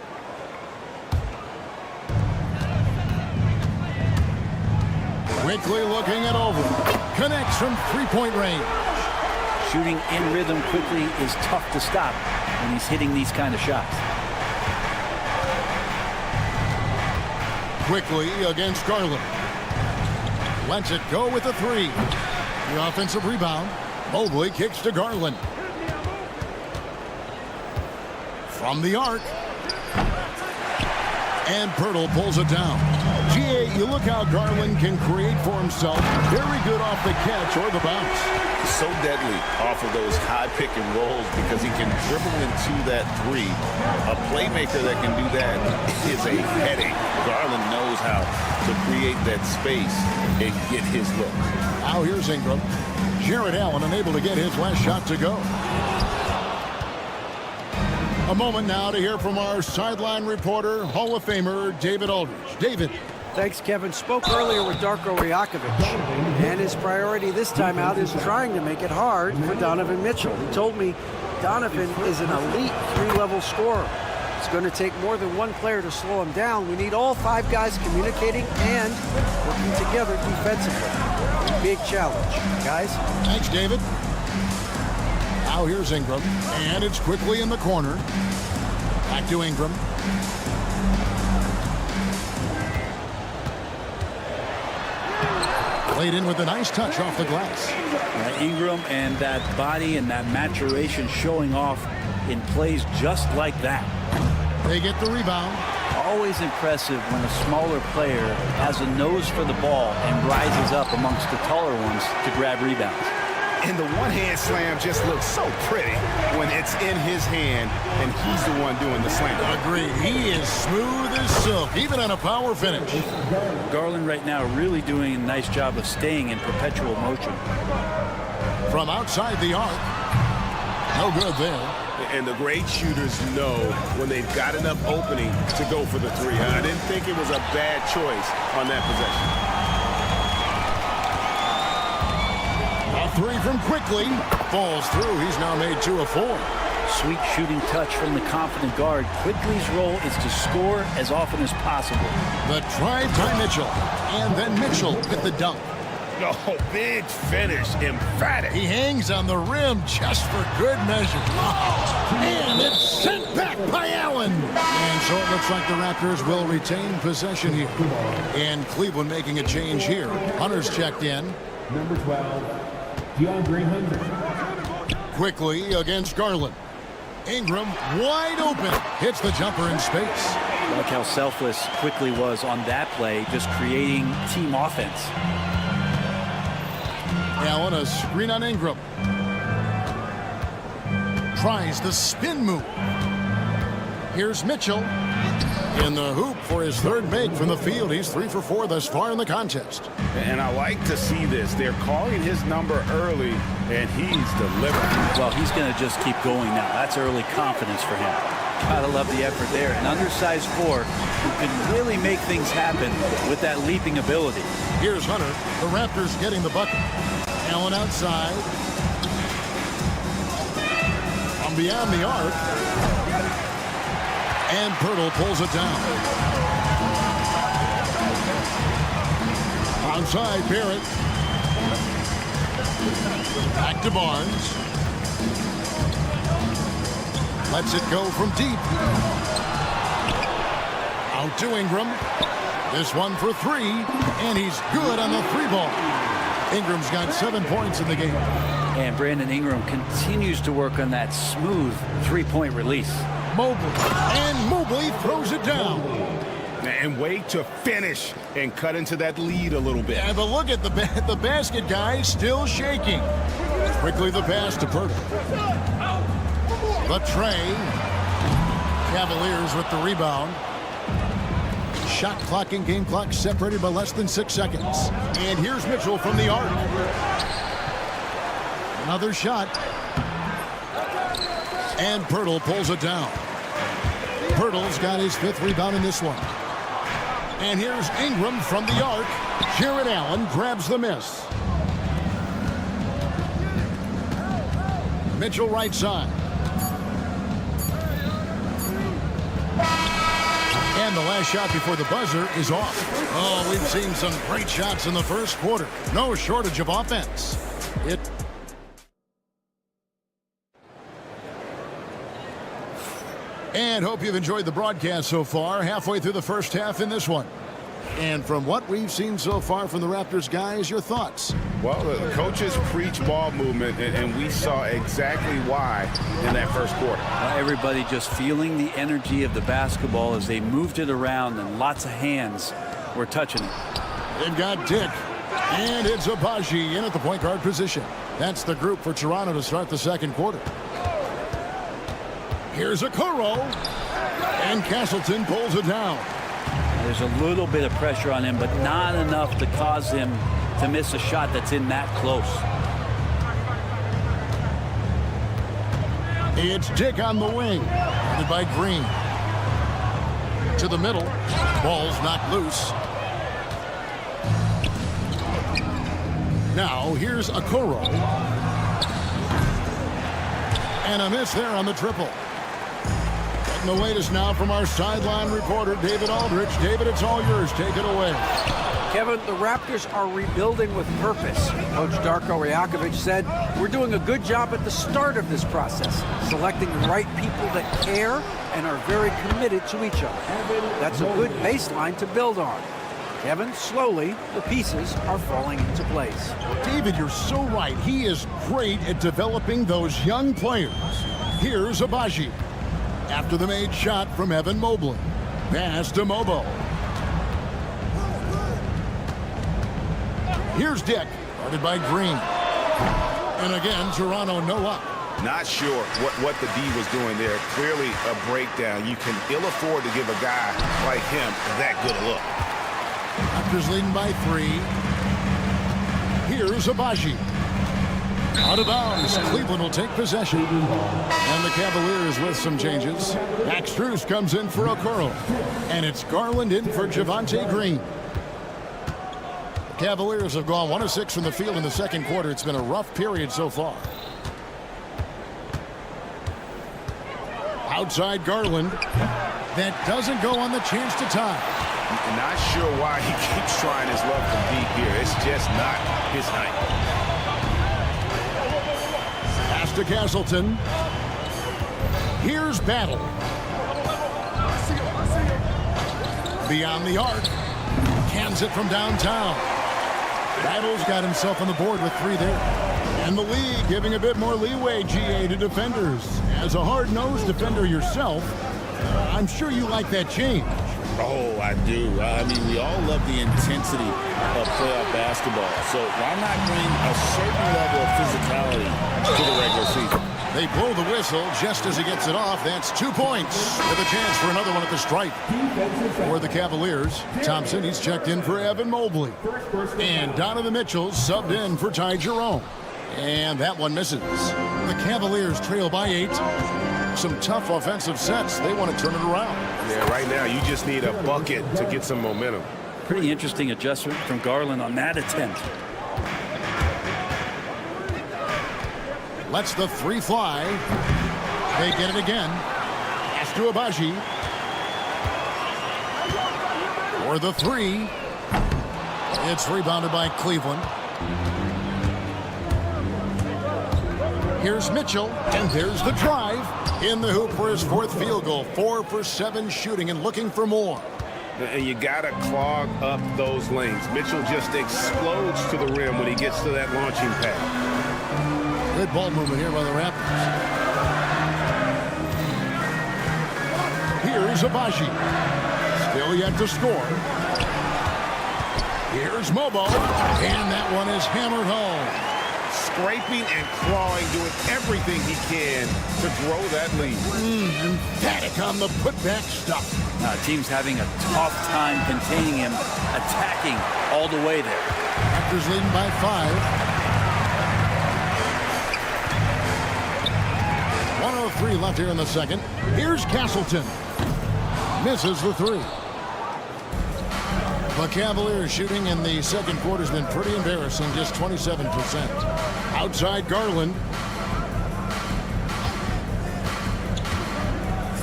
S1: Quickly looking it over. Connects from 3-point range.
S8: Shooting in rhythm quickly is tough to stop when he's hitting these kind of shots.
S1: Quickly against Garland. Lets it go with the 3. The offensive rebound. Mobley kicks to Garland. From the arc. And Pirtle pulls it down. GA, you look how Garland can create for himself. Very good off the catch or the bounce.
S6: So deadly off of those high pick and rolls because he can dribble into that 3. A playmaker that can do that is a headache. Garland knows how to create that space and get his look.
S1: Now here's Ingram. Jared Allen unable to get his last shot to go. A moment now to hear from our sideline reporter, Hall of Famer David Aldridge. David.
S3: Thanks, Kevin. Spoke earlier with Darko Rajakovic, and his priority this time out is trying to make it hard for Donovan Mitchell. He told me Donovan is an elite 3-level scorer. It's going to take more than one player to slow him down. We need all 5 guys communicating and working together defensively. Big challenge, guys.
S1: Thanks, David. Now here's Ingram, and it's quickly in the corner. Back to Ingram. Played in with a nice touch off the glass.
S8: Ingram and that body and that maturation showing off in plays just like that.
S1: They get the rebound.
S8: Always impressive when a smaller player has a nose for the ball and rises up amongst the taller ones to grab rebounds.
S4: And the one-hand slam just looks so pretty when it's in his hand and he's the one doing the slam.
S1: Agreed. He is smooth as silk, even on a power finish.
S8: Garland right now really doing a nice job of staying in perpetual motion.
S1: From outside the arc. No good there.
S4: And the great shooters know when they've got enough opening to go for the 3. I didn't think it was a bad choice on that possession.
S1: 3 from Quickly. Falls through. He's now made 2 of 4.
S8: Sweet shooting touch from the confident guard. Quickly's role is to score as often as possible.
S1: The drive by Mitchell. And then Mitchell hit the dunk.
S6: Oh, big finish. Emphatic.
S1: He hangs on the rim just for good measure. And it's sent back by Allen. And so it looks like the Raptors will retain possession here. And Cleveland making a change here. Hunter's checked in.
S7: Number 12.
S1: Quickly against Garland. Ingram wide open. Hits the jumper in space.
S8: Like how selfless Quickly was on that play, just creating team offense.
S1: Allen a screen on Ingram. Tries the spin move. Here's Mitchell. In the hoop for his 3rd make from the field. He's 3 for 4 thus far in the contest.
S4: And I like to see this. They're calling his number early, and he's delivering.
S8: Well, he's going to just keep going now. That's early confidence for him. Gotta love the effort there. An undersized 4 who can really make things happen with that leaping ability.
S1: Here's Hunter. The Raptors getting the bucket. Allen outside. From beyond the arc. And Pirtle pulls it down. Outside, Barrett. Back to Barnes. Lets it go from deep. Out to Ingram. This one for 3. And he's good on the 3-ball. Ingram's got 7 points in the game.
S8: And Brandon Ingram continues to work on that smooth 3-point release.
S1: Mobley. And Mobley throws it down.
S4: And way to finish and cut into that lead a little bit.
S1: Yeah, but look at the basket guy still shaking. Quickly the pass to Purtle. The tray. Cavaliers with the rebound. Shot clock and game clock separated by less than 6 seconds. And here's Mitchell from the arc. Another shot. And Purtle pulls it down. Purtle's got his 5th rebound in this one. And here's Ingram from the arc. Jared Allen grabs the miss. Mitchell right side. And the last shot before the buzzer is off. Oh, we've seen some great shots in the first quarter. No shortage of offense. And hope you've enjoyed the broadcast so far. Halfway through the first half in this one. And from what we've seen so far from the Raptors guys, your thoughts?
S4: Well, the coaches preach ball movement, and we saw exactly why in that first quarter.
S8: Everybody just feeling the energy of the basketball as they moved it around, and lots of hands were touching it.
S1: They've got Dick, and it's Abaji in at the point guard position. That's the group for Toronto to start the second quarter. Here's Okoro, and Castleton pulls it down.
S8: There's a little bit of pressure on him, but not enough to cause him to miss a shot that's in that close.
S1: It's Dick on the wing, guarded by Green. To the middle, ball's knocked loose. Now here's Okoro. And a miss there on the triple. Getting the latest now from our sideline reporter, David Aldridge. David, it's all yours. Take it away.
S3: Kevin, the Raptors are rebuilding with purpose. Coach Darko Rajakovic said, "We're doing a good job at the start of this process, selecting the right people that care and are very committed to each other. That's a good baseline to build on." Kevin, slowly, the pieces are falling into place.
S1: David, you're so right. He is great at developing those young players. Here's Abaji. After the made shot from Evan Mobley. Pass to Mobo. Here's Dick, guarded by Green. And again, Toronto no up.
S4: Not sure what the D was doing there. Clearly a breakdown. You can ill afford to give a guy like him that good a look.
S1: Raptors leading by 3. Here's Abaji. Out of bounds. Cleveland will take possession. And the Cavaliers with some changes. Max Strus comes in for Okoro. And it's Garland in for Javonte Green. The Cavaliers have gone 1 of 6 from the field in the second quarter. It's been a rough period so far. Outside Garland. That doesn't go on the chance to tie.
S4: Not sure why he keeps trying his luck from deep here. It's just not his night.
S1: Pass to Castleton. Here's Battle. Beyond the arc. Cans it from downtown. Battle's got himself on the board with 3 there. And the league giving a bit more leeway, GA, to defenders. As a hard-nosed defender yourself, I'm sure you like that change.
S6: Oh, I do. I mean, we all love the intensity of playoff basketball. So why not bring a certain level of physicality to the regular season?
S1: They blow the whistle just as he gets it off. That's 2 points with a chance for another one at the stripe. For the Cavaliers, Thompson, he's checked in for Evan Mobley. And Donovan Mitchell subbed in for Ty Jerome. And that one misses. The Cavaliers trail by 8. Some tough offensive sets. They want to turn it around.
S4: Yeah, right now you just need a bucket to get some momentum.
S8: Pretty interesting adjustment from Garland on that attempt.
S1: Lets the 3 fly. They get it again. Pass to Abaji. For the 3. It's rebounded by Cleveland. Here's Mitchell, and there's the drive. In the hoop for his 4th field goal. 4 for 7 shooting and looking for more.
S4: And you got to clog up those lanes. Mitchell just explodes to the rim when he gets to that launching pad.
S1: Good ball movement here by the Raptors. Here's Abaji. Still yet to score. Here's Mobo. And that one is hammered home.
S4: Scraping and clawing, doing everything he can to grow that lead.
S1: Emphatic on the putback stuff.
S8: Team's having a tough time containing him, attacking all the way there.
S1: Raptors leading by 5. 1:03 left here in the second. Here's Castleton. Misses the 3. The Cavaliers shooting in the second quarter has been pretty embarrassing, just 27%. Outside Garland.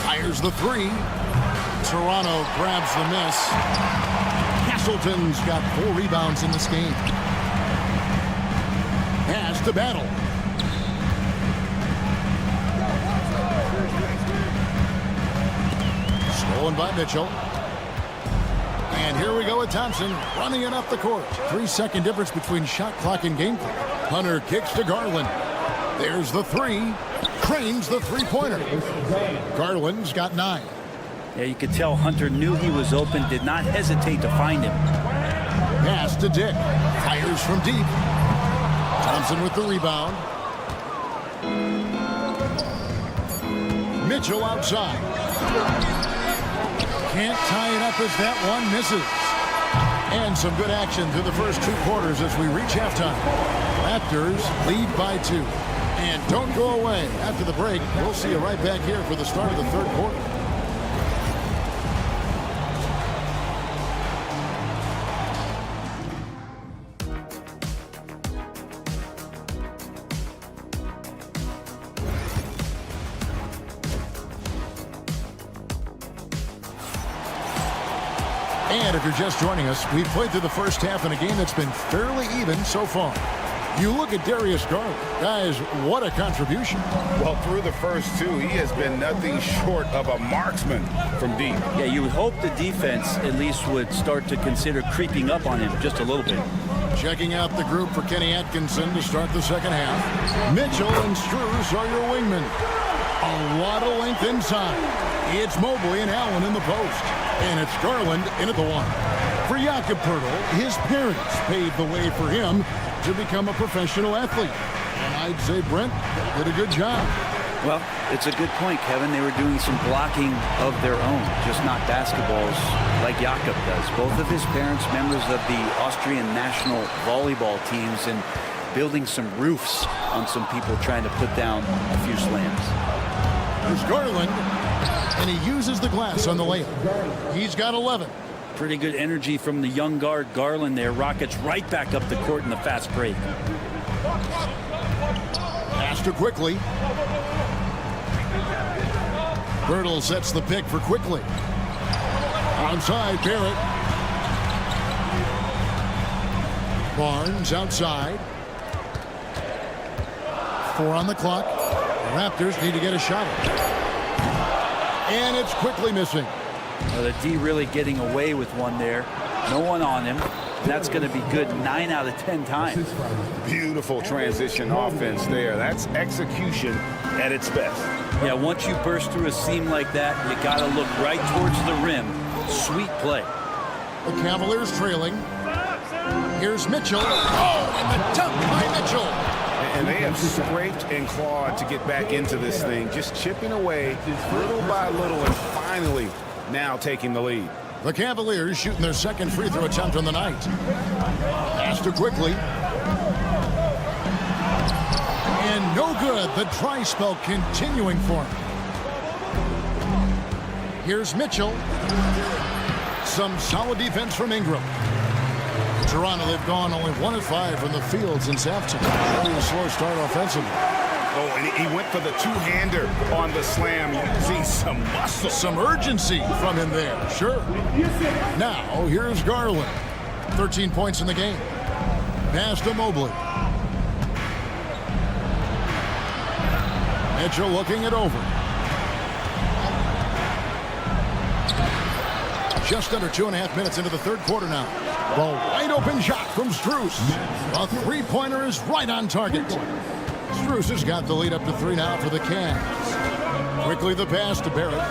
S1: Fires the 3. Toronto grabs the miss. Castleton's got 4 rebounds in this game. Has to battle. Stolen by Mitchell. And here we go with Thompson running it up the court. 3-second difference between shot clock and game clock. Hunter kicks to Garland. There's the 3. Cranes the three-pointer. Garland's got 9.
S8: Yeah, you could tell Hunter knew he was open, did not hesitate to find him.
S1: Pass to Dick. Fires from deep. Thompson with the rebound. Mitchell outside. Can't tie it up as that one misses. And some good action through the first 2 quarters as we reach halftime. Raptors lead by 2. And don't go away. After the break, we'll see you right back here for the start of the third quarter. And if you're just joining us, we've played through the first half in a game that's been fairly even so far. You look at Darius Garland. Guys, what a contribution.
S4: Well, through the first 2, he has been nothing short of a marksman from deep.
S8: Yeah, you would hope the defense at least would start to consider creeping up on him just a little bit.
S1: Checking out the group for Kenny Atkinson to start the second half. Mitchell and Strus are your wingmen. A lot of length inside. It's Mobley and Allen in the post. And it's Garland in at the 1. For Jakob Poeltl, his parents paved the way for him to become a professional athlete. And I'd say Brent did a good job.
S8: Well, it's a good point, Kevin. They were doing some blocking of their own, just not basketballs like Jakob does. Both of his parents members of the Austrian national volleyball teams and building some roofs on some people trying to put down a few slams.
S1: There's Garland. And he uses the glass on the layup. He's got 11.
S8: Pretty good energy from the young guard Garland there. Rockets right back up the court in the fast break.
S1: Pass to Quickly. Poeltl sets the pick for Quickly. Onside, Barrett. Barnes outside. 4 on the clock. The Raptors need to get a shot. And it's Quickly missing.
S8: Well, the D really getting away with one there. No one on him. That's going to be good 9 out of 10 times.
S4: Beautiful transition offense there. That's execution at its best.
S8: Yeah, once you burst through a seam like that, you got to look right towards the rim. Sweet play.
S1: The Cavaliers trailing. Here's Mitchell. Oh, and the dunk by Mitchell.
S4: And they have scraped and clawed to get back into this thing, just chipping away little by little and finally now taking the lead.
S1: The Cavaliers shooting their second free throw attempt on the night. Pass to Quickly. And no good. The dry spell continuing for him. Here's Mitchell. Some solid defense from Ingram. Toronto, they've gone only 1 of 5 from the field since halftime. Really a slow start offensively.
S4: Oh, and he went for the two-hander on the slam. You can see some muscle.
S1: Some urgency from him there, sure. Now, here's Garland. 13 points in the game. Pass to Mobley. Mitchell looking it over. Just under 2.5 minutes into the third quarter now. The wide open shot from Strus. A three-pointer is right on target. Strus has got the lead up to 3 now for the Cavs. Quickly the pass to Barrett.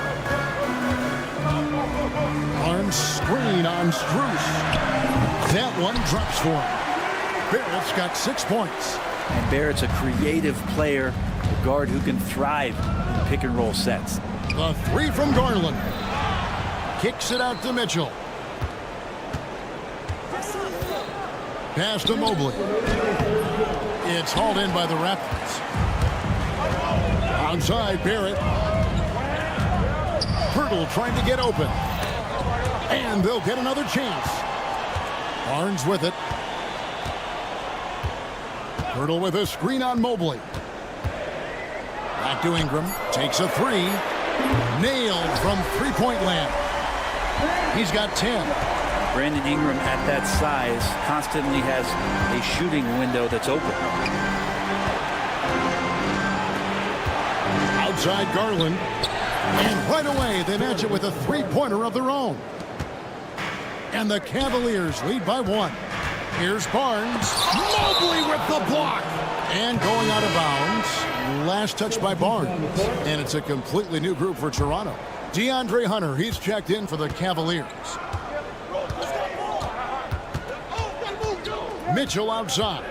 S1: Barnes screen on Struce. That one drops for him. Barrett's got 6 points.
S8: And Barrett's a creative player, a guard who can thrive in pick and roll sets.
S1: The 3 from Garland. Kicks it out to Mitchell. Pass to Mobley. It's hauled in by the Raptors. Outside, Barrett. Hurdle trying to get open. And they'll get another chance. Barnes with it. Hurdle with a screen on Mobley. Back to Ingram. Takes a 3. Nailed from three-point land. He's got 10.
S8: Brandon Ingram at that size constantly has a shooting window that's open.
S1: Outside Garland. And right away they match it with a three-pointer of their own. And the Cavaliers lead by 1. Here's Barnes. Mobley with the block. And going out of bounds. Last touch by Barnes. And it's a completely new group for Toronto. DeAndre Hunter, he's checked in for the Cavaliers. Mitchell outside.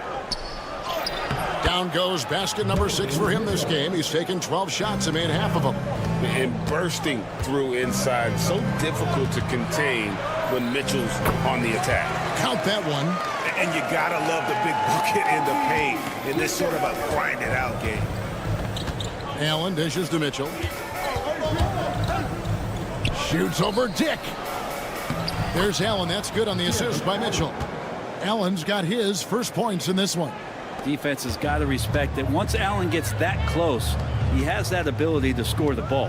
S1: Down goes basket number 6 for him this game. He's taken 12 shots and made half of them.
S4: And bursting through inside. So difficult to contain when Mitchell's on the attack.
S1: Count that one.
S6: And you gotta love the big bucket in the paint in this sort of a grinded out game.
S1: Allen dishes to Mitchell. Shoots over Dick. There's Allen. That's good on the assist by Mitchell. Allen's got his first points in this one.
S8: Defense has got to respect that once Allen gets that close, he has that ability to score the ball.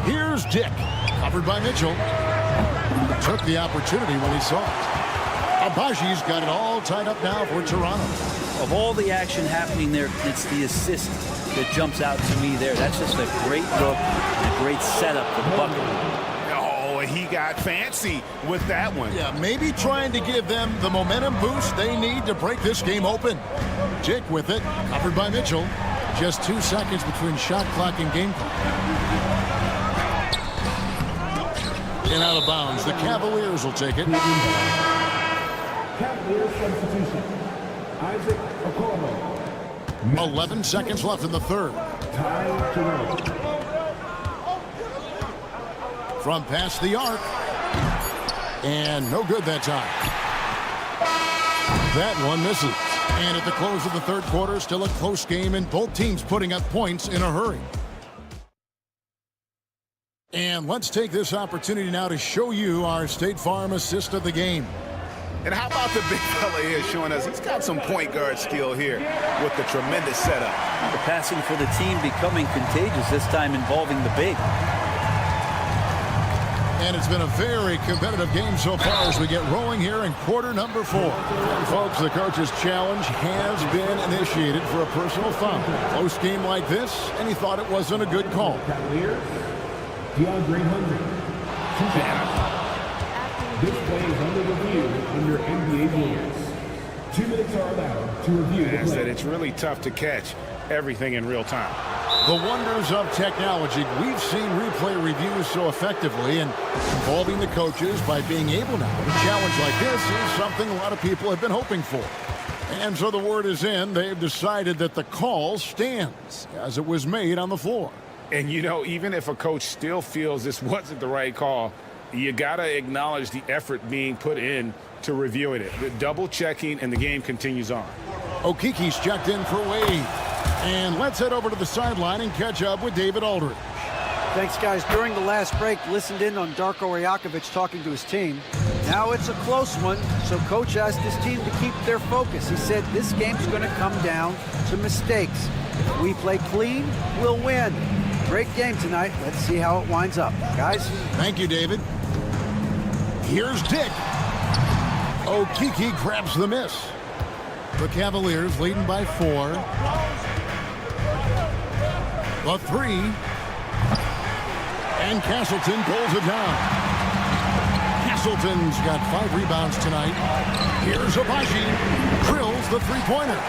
S1: Here's Dick. Covered by Mitchell. Took the opportunity when he saw it. Abaji's got it all tied up now for Toronto.
S8: Of all the action happening there, it's the assist that jumps out to me there. That's just a great look and a great setup for the bucket.
S6: Oh, he got fancy with that one.
S1: Yeah, maybe trying to give them the momentum boost they need to break this game open. Dick with it, covered by Mitchell. Just 2 seconds between shot clock and game clock. And out of bounds, the Cavaliers will take it.
S7: Cavaliers substitution. Isaac Okoro.
S1: 11 seconds left in the third. From past the arc. And no good that time. That one misses. And at the close of the third quarter, still a close game and both teams putting up points in a hurry. And let's take this opportunity now to show you our State Farm assist of the game.
S6: And how about the big fella here showing us he's got some point guard skill here with the tremendous setup.
S8: The passing for the team becoming contagious, this time involving the big.
S1: And it's been a very competitive game so far as we get rolling here in quarter number 4. And folks, the coach's challenge has been initiated for a personal foul. Close game like this, and he thought it wasn't a good call.
S7: DeAndre Hunter. This play is under review under NBA rules. 2 minutes are allowed to review the play.
S4: That it's really tough to catch everything in real time.
S1: The wonders of technology. We've seen replay reviews so effectively, and involving the coaches by being able now. A challenge like this is something a lot of people have been hoping for. And so the word is in. They've decided that the call stands as it was made on the floor.
S4: And, you know, even if a coach still feels this wasn't the right call, you got to acknowledge the effort being put in to reviewing it. The double checking, and the game continues on.
S1: Okiki's checked in for Wade. And let's head over to the sideline and catch up with David Aldridge.
S3: Thanks, guys. During the last break, listened in on Darko Rajakovic talking to his team. Now it's a close one, so Coach asked his team to keep their focus. He said this game's going to come down to mistakes. If we play clean, we'll win. Great game tonight. Let's see how it winds up. Guys?
S1: Thank you, David. Here's Dick. Okiki grabs the miss. The Cavaliers leading by 4. The 3. And Castleton pulls it down. Castleton's got 5 rebounds tonight. Here's Abaji. Drills the three-pointer.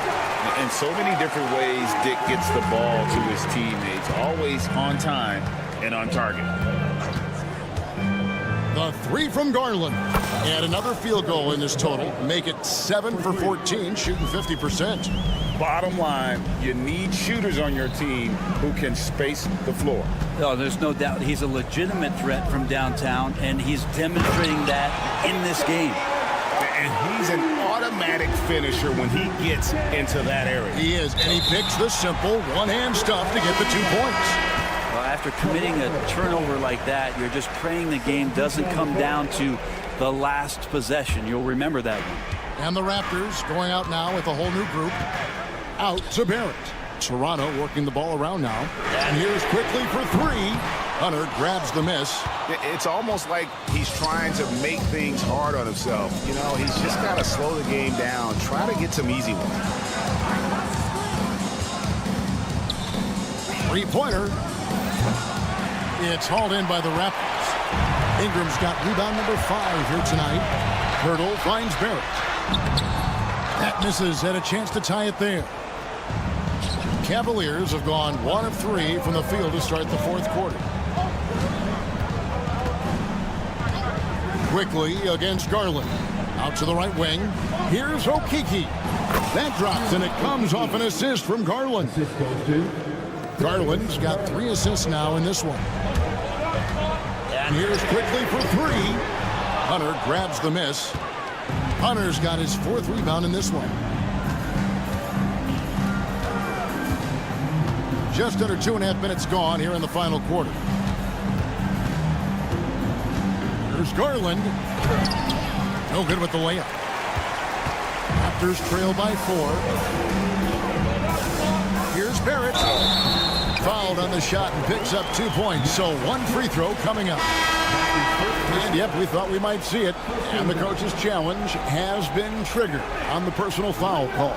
S6: In so many different ways, Dick gets the ball to his teammates. Always on time and on target.
S1: The three from Garland. And another field goal in this total. Make it 7 for 14, shooting 50%.
S6: Bottom line, you need shooters on your team who can space the floor.
S8: Oh, there's no doubt he's a legitimate threat from downtown, and he's demonstrating that in this game.
S6: And he's an automatic finisher when he gets into that area.
S1: He is, and he picks the simple one-hand stuff to get the 2 points.
S8: Well, after committing a turnover like that, you're just praying the game doesn't come down to the last possession. You'll remember that one.
S1: And the Raptors going out now with a whole new group. Out to Barrett. Toronto working the ball around now. And here's quickly for 3. Hunter grabs the miss.
S6: It's almost like he's trying to make things hard on himself. You know, he's just got to slow the game down, try to get some easy ones.
S1: 3-pointer. It's hauled in by the Raptors. Ingram's got rebound number 5 here tonight. Hurdle finds Barrett. That misses, had a chance to tie it there. Cavaliers have gone 1 of 3 from the field to start the 4th quarter. Quickly against Garland. Out to the right wing. Here's Okiki. That drops, and it comes off an assist from Garland. Garland's got 3 assists now in this one. And here's quickly for 3. Hunter grabs the miss. Hunter's got his 4th rebound in this one. Just under 2.5 minutes gone here in the final quarter. Here's Garland. No good with the layup. Raptors trail by 4. Here's Barrett. Fouled on the shot and picks up 2 points. So 1 free throw coming up. And yep, we thought we might see it. And the coach's challenge has been triggered on the personal foul call.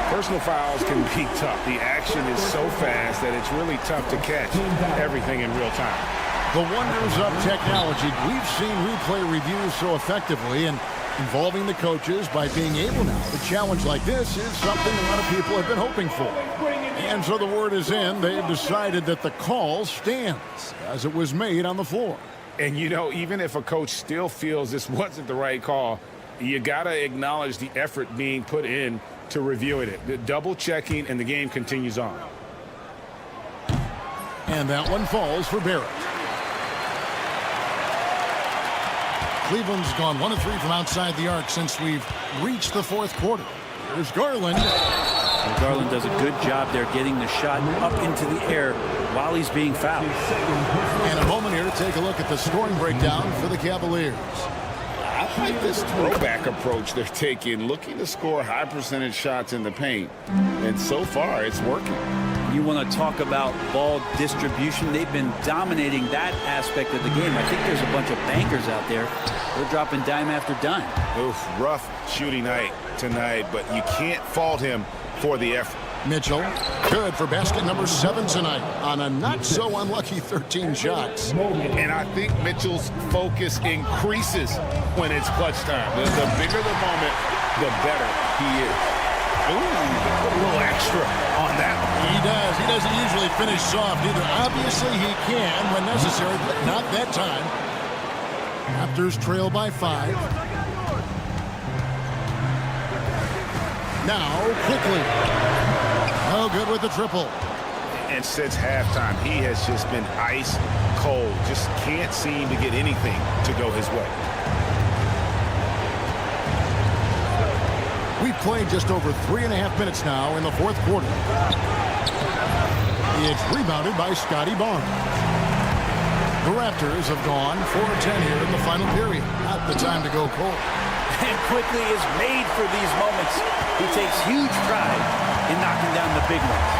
S6: Personal fouls can be tough. The action is so fast that it's really tough to catch everything in real time.
S1: The wonders of technology. We've seen replay reviews so effectively, and involving the coaches by being able now to challenge like this is something a lot of people have been hoping for. And so the word is in. They've decided that the call stands as it was made on the floor.
S6: And, you know, even if a coach still feels this wasn't the right call, you got to acknowledge the effort being put in to reviewing it. The double checking, and the game continues on.
S1: And that one falls for Barrett. Cleveland's gone 1 of 3 from outside the arc since we've reached the 4th quarter. Here's Garland.
S8: And Garland does a good job there getting the shot up into the air while he's being fouled.
S1: And a moment here to take a look at the scoring breakdown for the Cavaliers.
S6: I like this throwback approach they're taking, looking to score high percentage shots in the paint. And so far, it's working.
S8: You want to talk about ball distribution. They've been dominating that aspect of the game. I think there's a bunch of bankers out there. They're dropping dime after dime.
S6: Oof, rough shooting night tonight, but you can't fault him for the effort.
S1: Mitchell, good for basket number 7 tonight on a not-so-unlucky 13 shots.
S6: And I think Mitchell's focus increases when it's clutch time. The bigger the moment, the better he is. Ooh, a little extra on that one.
S1: He does. He doesn't usually finish soft either. Obviously, he can when necessary, but not that time. Raptors trail by 5. Now, quickly. No good with the triple.
S6: And since halftime, he has just been ice cold. Just can't seem to get anything to go his way.
S1: We've played just over 3.5 minutes now in the 4th quarter. It's rebounded by Scotty Barnes. The Raptors have gone 4 of 10 here in the final period. Not the time to go cold.
S8: And quickly is made for these moments. He takes huge pride in knocking down the big ones.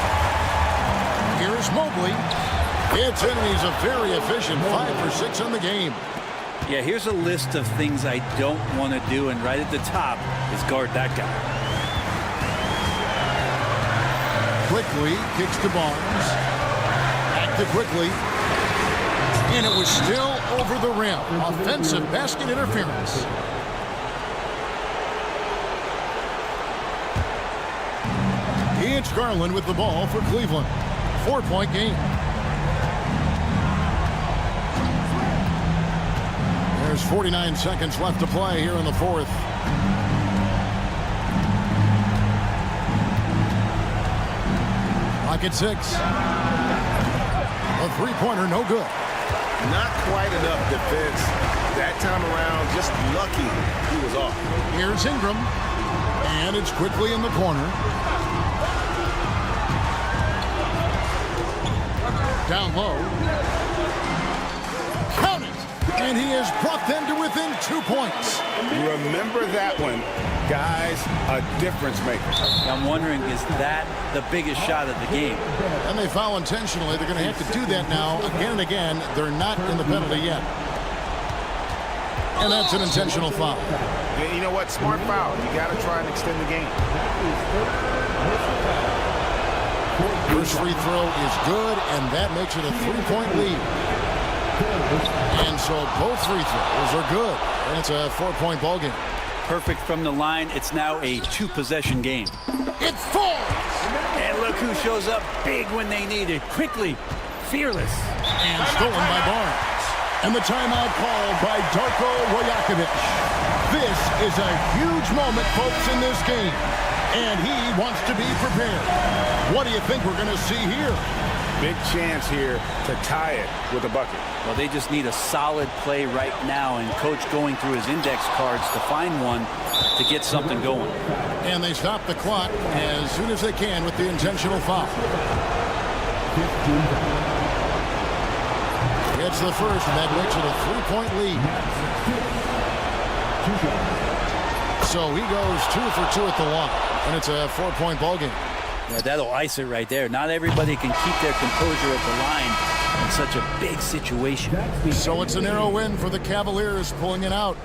S1: Here's Mobley. It's in, and he's a very efficient 5 for 6 on the game.
S8: Yeah, here's a list of things I don't want to do, and right at the top is guard that guy.
S1: Quickly kicks to Barnes. Back to Quickly. And it was still over the rim. Offensive basket interference. It's Garland with the ball for Cleveland. 4-point game. There's 49 seconds left to play here in the fourth. Clock at 6. A three-pointer, no good.
S9: Not quite enough defense that time around. Just lucky he was off.
S1: Here's Ingram. And it's quickly in the corner. Down low. Count it! And he has brought them to within 2 points.
S4: Remember that one. Guys, a difference maker.
S8: I'm wondering, is that the biggest shot of the game?
S1: And they foul intentionally. They're going to have to do that now again and again. They're not in the penalty yet. And that's an intentional foul.
S4: Yeah, you know what? Smart foul. You got to try and extend the game.
S1: First free throw is good, and that makes it a 3-point lead. And so both free throws are good. And it's a 4-point ball game.
S8: Perfect from the line. It's now a 2-possession game.
S1: It falls!
S8: And look who shows up big when they need it. Quickly, fearless.
S1: And stolen by Barnes. And the timeout called by Darko Rajakovic. This is a huge moment, folks, in this game. And he wants to be prepared. What do you think we're going to see here?
S4: Big chance here to tie it with a bucket.
S8: Well, they just need a solid play right now, and Coach going through his index cards to find one to get something going.
S1: And they stop the clock as soon as they can with the intentional foul. It's the first, and that makes it a 3-point lead. So he goes 2 for 2 at the line, and it's a 4-point ball game.
S8: Yeah, that'll ice it right there. Not everybody can keep their composure at the line in such a big situation.
S1: So it's a narrow win for the Cavaliers, pulling it out.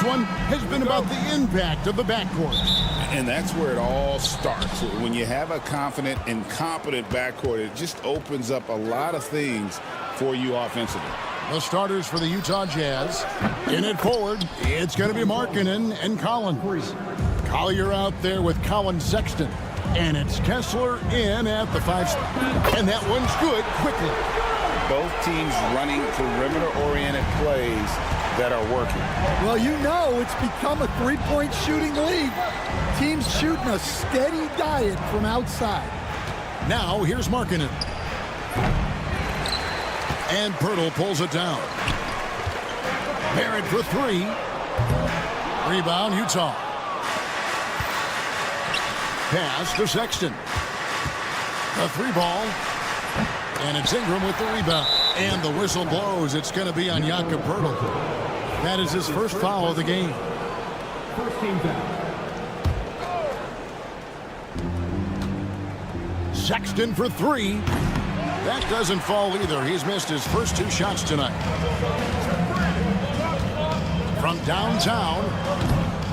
S1: one has been about the impact of the backcourt.
S6: And that's where it all starts. When you have a confident and competent backcourt, it just opens up a lot of things for you offensively.
S1: The starters for the Utah Jazz. In it forward, it's going to be Markkanen and Collins. Collier out there with Colin Sexton. And it's Kessler in at the 5 spot. And that one's good quickly.
S6: Both teams running perimeter-oriented plays that are working.
S2: Well, you know it's become a three-point shooting league. Teams shooting a steady diet from outside.
S1: Now here's Markkanen. And Pirtle pulls it down. Barrett for 3. Rebound, Utah. Pass to Sexton. A 3 ball. And it's Ingram with the rebound. And the whistle blows. It's going to be on Jakob Pirtle. That is his first foul of the game.
S7: First team foul.
S1: Sexton for 3. That doesn't fall either. He's missed his first 2 shots tonight. From downtown.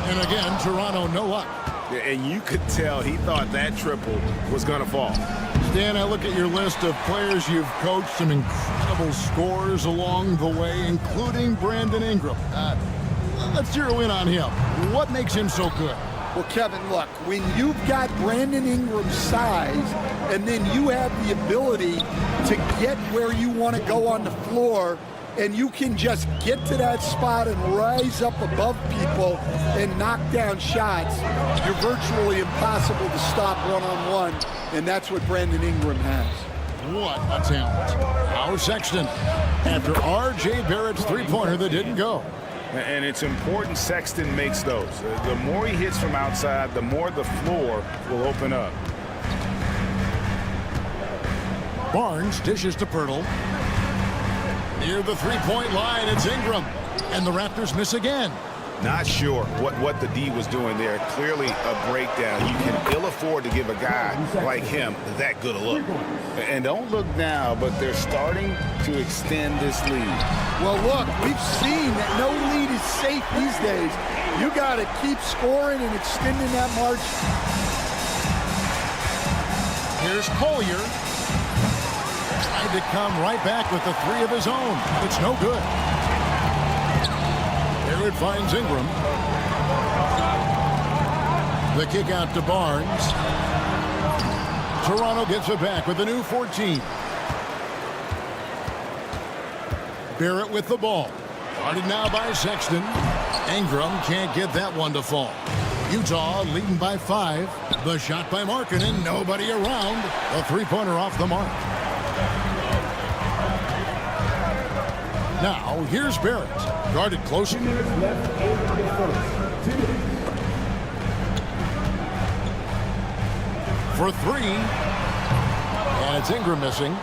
S1: And again, Toronto no luck.
S9: And you could tell he thought that triple was going to fall.
S1: Stan, I look at your list of players you've coached, some incredible scores along the way, including Brandon Ingram. Let's zero in on him. What makes him so good?
S2: Well, Kevin, look, when you've got Brandon Ingram's size and then you have the ability to get where you want to go on the floor, and you can just get to that spot and rise up above people and knock down shots, you're virtually impossible to stop one-on-one, and that's what Brandon Ingram has.
S1: What a talent. Now Sexton after R.J. Barrett's three-pointer that didn't go.
S6: And it's important Sexton makes those. The more he hits from outside, the more the floor will open up.
S1: Barnes dishes to Pirtle. Near the three-point line, it's Ingram. And the Raptors miss again.
S6: Not sure what the D was doing there. Clearly a breakdown. You can ill afford to give a guy like him that good a look. And don't look now, but they're starting to extend this lead.
S2: Well, look, we've seen that no lead is safe these days. You got to keep scoring and extending that margin.
S1: Here's Collier. Tried to come right back with the 3 of his own. It's no good. There it finds Ingram. The kick out to Barnes. Toronto gets it back with a new 14. Barrett with the ball. Guarded now by Sexton. Ingram can't get that one to fall. Utah leading by 5. The shot by Markkanen. Nobody around. A three-pointer off the mark. Now, here's Barrett. Guarded closer. For 3. And it's Ingram missing.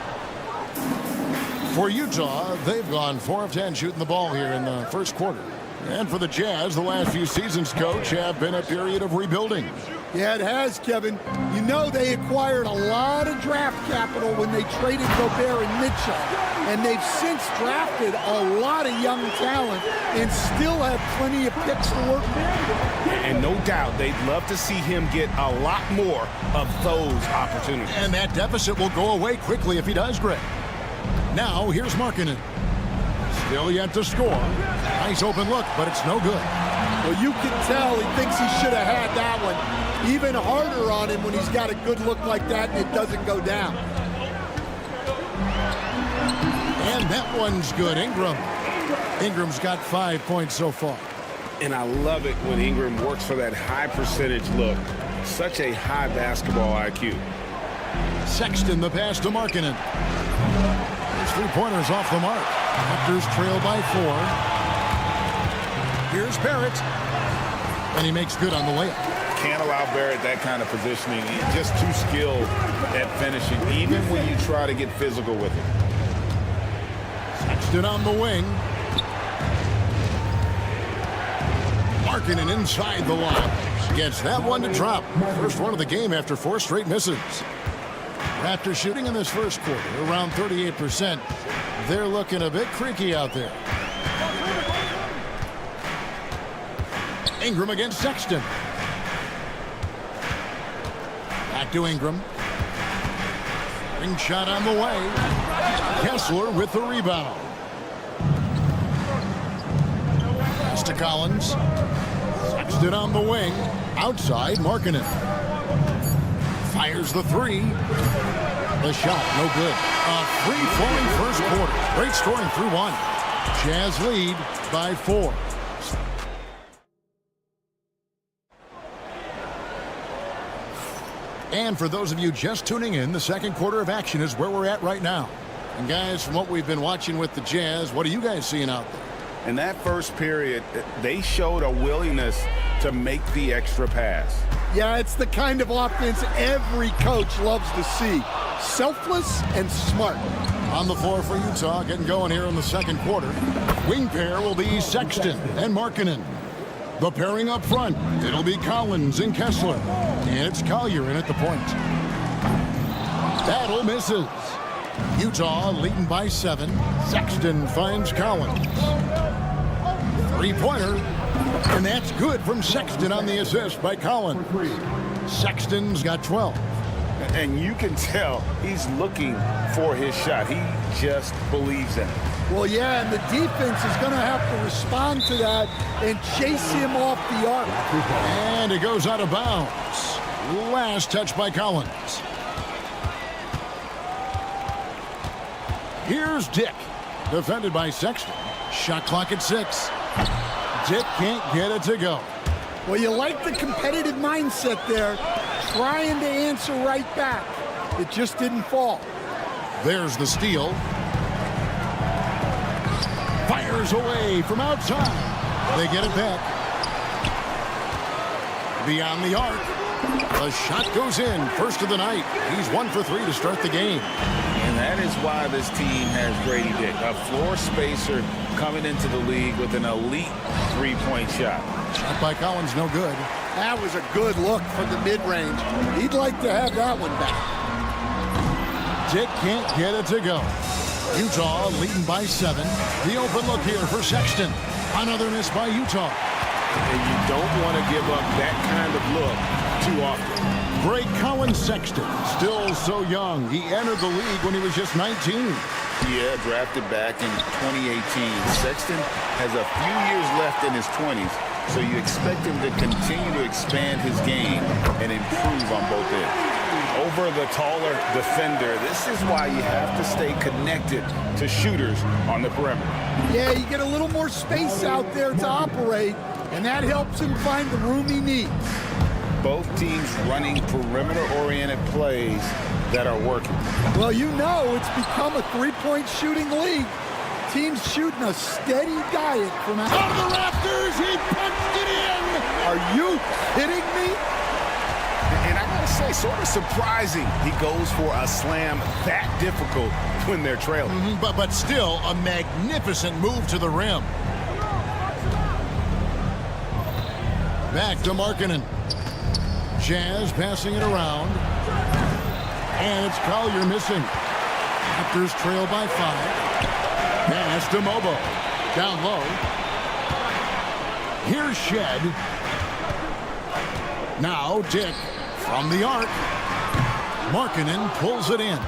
S1: For Utah, they've gone 4 of 10 shooting the ball here in the first quarter. And for the Jazz, the last few seasons, Coach, have been a period of rebuilding.
S2: Yeah, it has, Kevin. You know they acquired a lot of draft capital when they traded Gobert and Mitchell. And they've since drafted a lot of young talent and still have plenty of picks to work with.
S9: And no doubt they'd love to see him get a lot more of those opportunities.
S1: And that deficit will go away quickly if he does, Greg. Now, here's Markkanen. Still yet to score. Nice open look, but it's no good.
S2: Well, you can tell he thinks he should have had that one. Even harder on him when he's got a good look like that and it doesn't go down.
S1: And that one's good. Ingram's got 5 points so far.
S6: And I love it when Ingram works for that high percentage look. Such a high basketball IQ.
S1: Sexton the pass to Markkanen. His three-pointers off the mark. Raptors trail by 4. Here's Barrett. And he makes good on the layup.
S6: Can't allow Barrett that kind of positioning. He's just too skilled at finishing, even when you try to get physical with him.
S1: Sexton on the wing. Markkanen inside the line. Gets that one to drop. First one of the game after 4 straight misses. Raptors shooting in this first quarter around 38%. They're looking a bit creaky out there. Ingram against Sexton. Back to Ingram. Ring shot on the way. Kessler with the rebound. Pass to Collins. Sexton on the wing. Outside, Markkanen. Fires the three. The shot, no good. A free-flowing first quarter. Great scoring through one. Jazz lead by 4. And for those of you just tuning in, the second quarter of action is where we're at right now. And guys, from what we've been watching with the Jazz, what are you guys seeing out there?
S4: In that first period, they showed a willingness to make the extra pass.
S2: Yeah, it's the kind of offense every coach loves to see. Selfless and smart.
S1: On the floor for Utah, getting going here in the second quarter. Wing pair will be Sexton and Markkanen. The pairing up front, it'll be Collins and Kessler. And it's Collier in at the point. Battle misses. Utah leading by 7. Sexton finds Collins. Three-pointer. And that's good from Sexton on the assist by Collins. Sexton's got 12.
S4: And you can tell he's looking for his shot. He just believes in it.
S2: Well, yeah, and the defense is going to have to respond to that and chase him off the arc.
S1: And it goes out of bounds. Last touch by Collins. Here's Dick. Defended by Sexton. Shot clock at 6. Dick can't get it to go.
S2: Well, you like the competitive mindset there, trying to answer right back. It just didn't fall.
S1: There's the steal. Fires away from outside. They get it back. Beyond the arc. The shot goes in. First of the night. He's 1 for 3 to start the game.
S6: And that is why this team has Grady Dick, a floor spacer coming into the league with an elite three-point shot.
S1: Shot by Collins, no good.
S2: That was a good look from the mid-range. He'd like to have that one back.
S1: Dick can't get it to go. Utah leading by 7. The open look here for Sexton. Another miss by Utah.
S4: And you don't want to give up that kind of look too often.
S1: Great Colin Sexton, still so young. He entered the league when he was just 19.
S6: Yeah, drafted back in 2018. Sexton has a few years left in his 20s, so you expect him to continue to expand his game and improve on both ends. Over the taller defender, this is why you have to stay connected to shooters on the perimeter.
S2: Yeah, you get a little more space out there to operate, and that helps him find the room he needs.
S4: Both teams running perimeter-oriented plays that are working.
S2: Well, you know it's become a three-point shooting league. Teams shooting a steady diet from out
S1: Out of the Raptors, he punched it in!
S2: Are you kidding me?
S4: And I gotta say, sort of surprising he goes for a slam that difficult when they're trailing.
S1: But still, a magnificent move to the rim. Back to Markkanen. Jazz passing it around. And it's Collier missing. Raptors trail by 5. Pass to Mobo. Down low. Here's Shed. Now Dick from the arc. Markkanen pulls it in.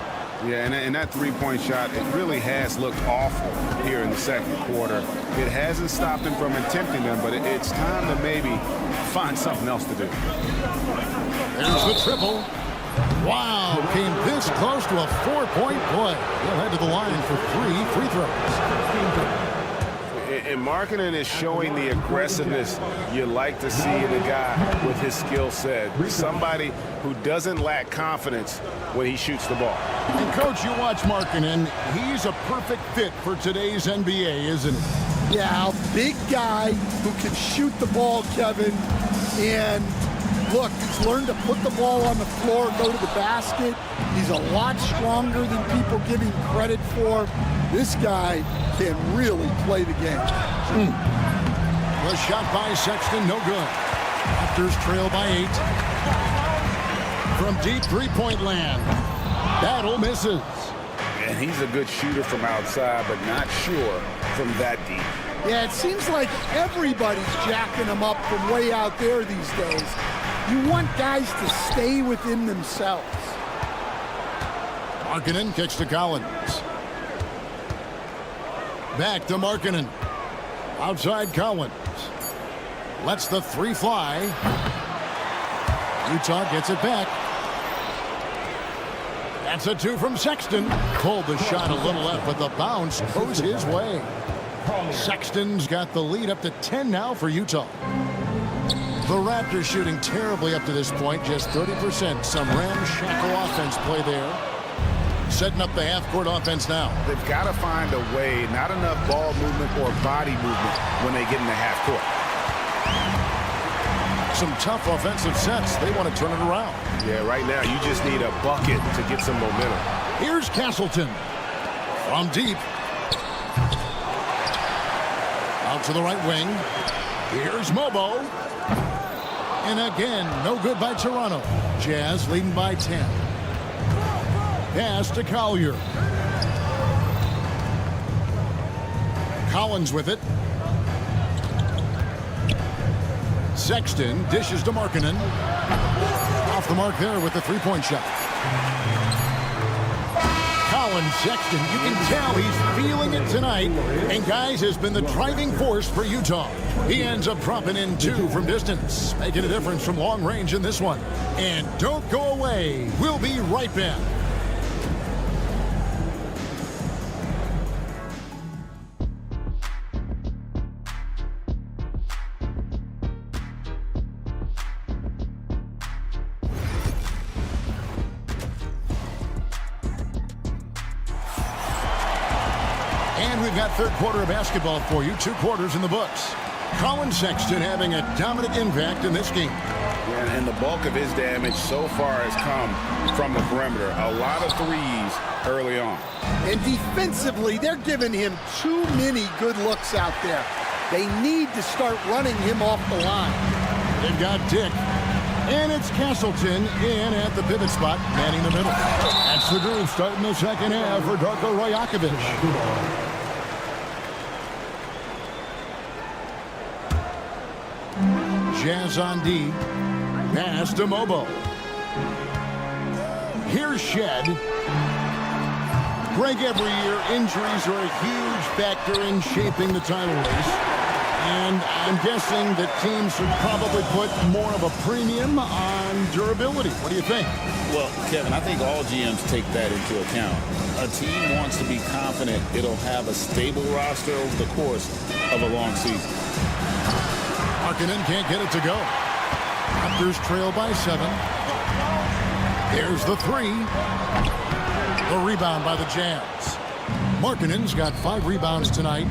S4: Yeah, and that three-point shot, it really has looked awful here in the second quarter. It hasn't stopped him from attempting them, but it's time to maybe find something else to do.
S1: There's the triple. Wow, came this close to a 4-point play. He'll head to the line for 3 free throws.
S4: And Markkanen is showing the aggressiveness you like to see in a guy with his skill set. Somebody who doesn't lack confidence when he shoots the ball.
S1: And, Coach, you watch Markkanen. He's a perfect fit for today's NBA, isn't he?
S2: Yeah, a big guy who can shoot the ball, Kevin. And look, he's learned to put the ball on the floor and go to the basket. He's a lot stronger than people give him credit for. This guy can really play the game.
S1: The shot by Sexton, no good. Raptors trail by 8. From deep three-point land. Battle misses.
S6: And he's a good shooter from outside, but not sure from that deep.
S2: Yeah, it seems like everybody's jacking them up from way out there these days. You want guys to stay within themselves.
S1: Markkanen kicks to Collins. Back to Markkanen. Outside Collins. Lets the three fly. Utah gets it back. That's a 2 from Sexton. Pulled the shot a little left, but the bounce goes his way. Sexton's got the lead up to 10 now for Utah. The Raptors shooting terribly up to this point, just 30%. Some ramshackle offense play there. Setting up the half-court offense now.
S4: They've got to find a way, not enough ball movement or body movement when they get in the half-court.
S1: Some tough offensive sets. They want to turn it around.
S9: Yeah, right now you just need a bucket to get some momentum.
S1: Here's Castleton. From deep. Out to the right wing. Here's Mobo. And again, no good by Toronto. Jazz leading by 10. Pass to Collier. Collins with it. Sexton dishes to Markkanen. Off the mark there with the three-point shot. Collins, Sexton, you can tell he's feeling it tonight. And, guys, has been the driving force for Utah. He ends up dropping in 2 from distance, making a difference from long range in this one. And don't go away. We'll be right back. We've got third quarter of basketball for you. 2 quarters in the books. Colin Sexton having a dominant impact in this game.
S6: Yeah, and the bulk of his damage so far has come from the perimeter. A lot of threes early on.
S2: And defensively, they're giving him too many good looks out there. They need to start running him off the line.
S1: They've got Dick. And it's Castleton in at the pivot spot, manning the middle. That's the groove starting the second half for Darko Rajakovic. Jazz on D. Pass to Mobo. Here's Shed. Greg, every year, injuries are a huge factor in shaping the title race. And I'm guessing that teams should probably put more of a premium on durability. What do you think?
S6: Well, Kevin, I think all GMs take that into account. A team wants to be confident it'll have a stable roster over the course of a long season.
S1: Markkanen can't get it to go. Raptors trail by 7. There's the 3. The rebound by the Jazz. Markkanen's got 5 rebounds tonight.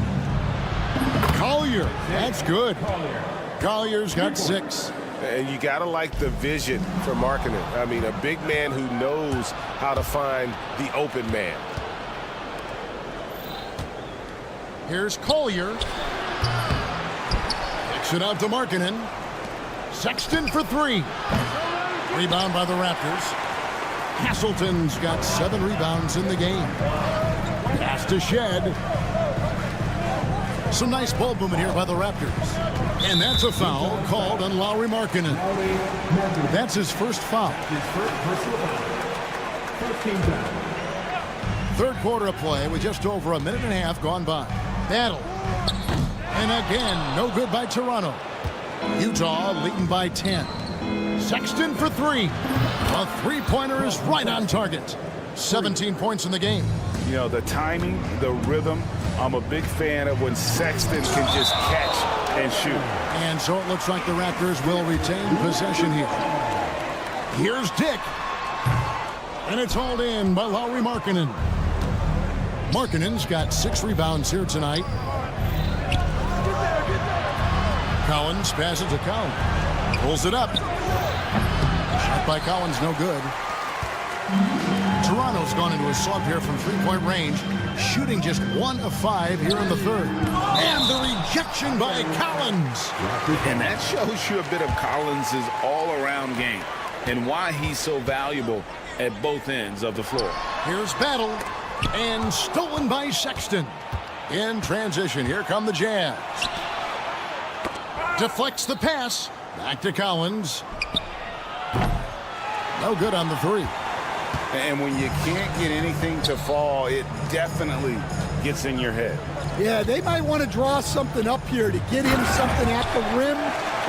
S1: Collier, that's good. Collier's got 6.
S9: And you got to like the vision for Markkanen. I mean, a big man who knows how to find the open man.
S1: Here's Collier. Kicks it out to Markkanen. Sexton for 3. Rebound by the Raptors. Castleton's got 7 rebounds in the game. Pass to Shed. Some nice ball movement here by the Raptors. And that's a foul called on Lauri Markkanen. That's his first foul. Third quarter of play with just over a minute and a half gone by. Battle. And again, no good by Toronto. Utah leading by 10. Sexton for 3. A three-pointer is right on target. 17 points in the game.
S4: You know, the timing, the rhythm, I'm a big fan of when Sexton can just catch and shoot.
S1: And so it looks like the Raptors will retain possession here. Here's Dick. And it's hauled in by Lauri Markkanen. Markkanen's got 6 rebounds here tonight. Collins passes to Collins. Pulls it up. Shot by Collins, no good. Toronto's gone into a slump here from three-point range, shooting just 1 of 5 here in the third. And the rejection by Collins.
S6: And that shows you a bit of Collins' all-around game and why he's so valuable at both ends of the floor.
S1: Here's Battle. And stolen by Sexton. In transition, here come the Jazz. Deflects the pass. Back to Collins. No good on the three.
S4: And when you can't get anything to fall, it definitely gets in your head.
S2: Yeah, they might want to draw something up here to get him something at the rim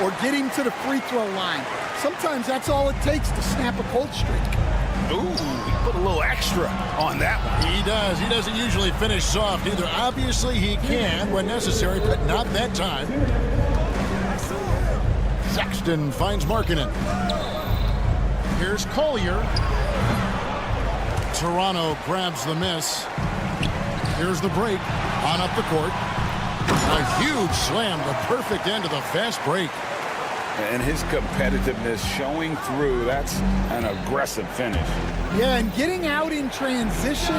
S2: or get him to the free throw line. Sometimes that's all it takes to snap a cold streak.
S4: Ooh, he put a little extra on that one.
S1: He does. He doesn't usually finish soft either. Obviously, he can when necessary, but not that time. Sexton finds Markkanen. Here's Collier. Toronto grabs the miss. Here's the break. On up the court. A huge slam, the perfect end of the fast break.
S4: And his competitiveness showing through. That's an aggressive finish.
S2: Yeah, and getting out in transition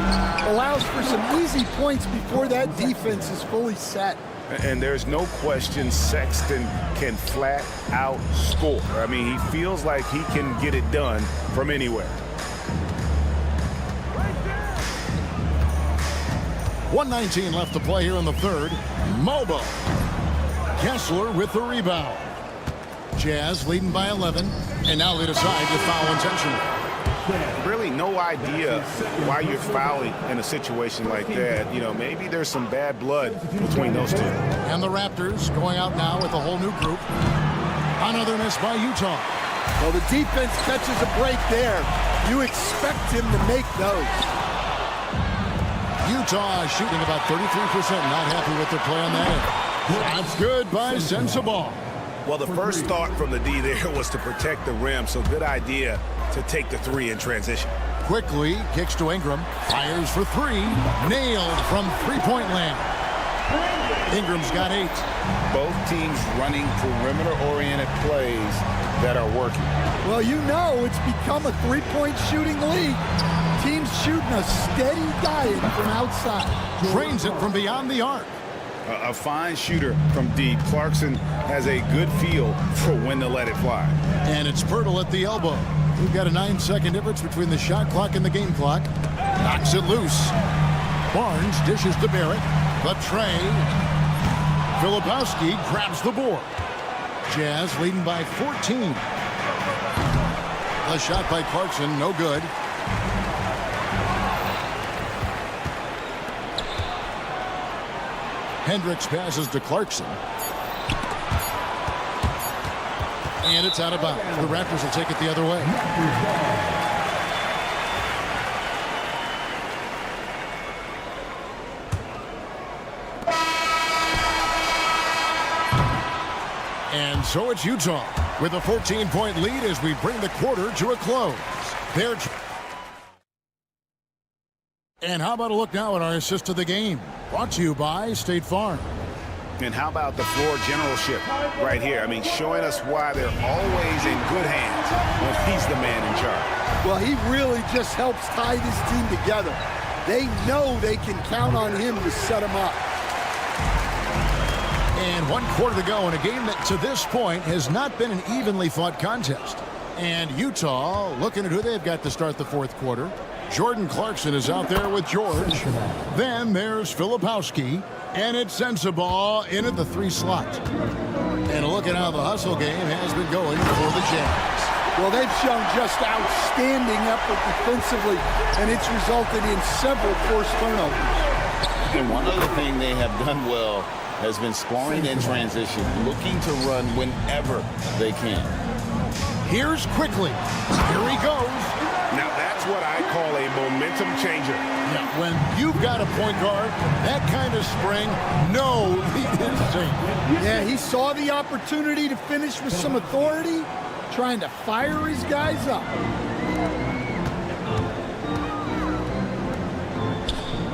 S2: allows for some easy points before that defense is fully set.
S4: And there's no question Sexton can flat out score. I mean, he feels like he can get it done from anywhere.
S1: 1:19 left to play here in the third. Mobo. Kessler with the rebound. Jazz leading by 11, and now they decide to foul intentionally.
S4: Really no idea why you're fouling in a situation like that. You know, maybe there's some bad blood between those two.
S1: And the Raptors going out now with a whole new group. Another miss by Utah.
S2: Well, the defense catches a break there. You expect him to make those.
S1: Utah shooting about 33%, not happy with their play on that end. That's good by Sensabaugh.
S9: Well, the first thought from the D there was to protect the rim, so good idea to take the three in transition.
S1: Quickly kicks to Ingram, fires for three, nailed from three-point land. Ingram's got 8.
S4: Both teams running perimeter-oriented plays that are working.
S2: Well, you know it's become a three-point shooting league. Teams shooting a steady diet from outside.
S1: Trains it from beyond the arc.
S4: A fine shooter from deep. Clarkson has a good feel for when to let it fly.
S1: And it's Pirtle at the elbow. We've got a 9-second difference between the shot clock and the game clock. Knocks it loose. Barnes dishes to Barrett. The tray. Filipowski grabs the board. Jazz leading by 14. The shot by Clarkson, no good. Hendricks passes to Clarkson. And it's out of bounds. The Raptors will take it the other way. And so it's Utah with a 14-point lead as we bring the quarter to a close. And how about a look now at our assist of the game? Brought to you by State Farm.
S4: And how about the floor generalship right here? I mean, showing us why they're always in good hands when he's the man in charge.
S2: Well, he really just helps tie this team together. They know they can count on him to set them up.
S1: And 1 quarter to go in a game that to this point has not been an evenly fought contest. And Utah looking at who they've got to start the fourth quarter. Jordan Clarkson is out there with George. Then there's Filipowski. And it's Sensabaugh in at the 3 slot. And a look at how the hustle game has been going for the Jazz.
S2: Well, they've shown just outstanding effort defensively, and it's resulted in several forced turnovers.
S4: And one other thing they have done well has been scoring in transition, looking to run whenever they can.
S1: Here's Quickly. Here he goes.
S9: Now that's what I call a momentum changer.
S1: Yeah, when you've got a point guard, that kind of spring, no lead is safe.
S2: Yeah, he saw the opportunity to finish with some authority, trying to fire his guys up.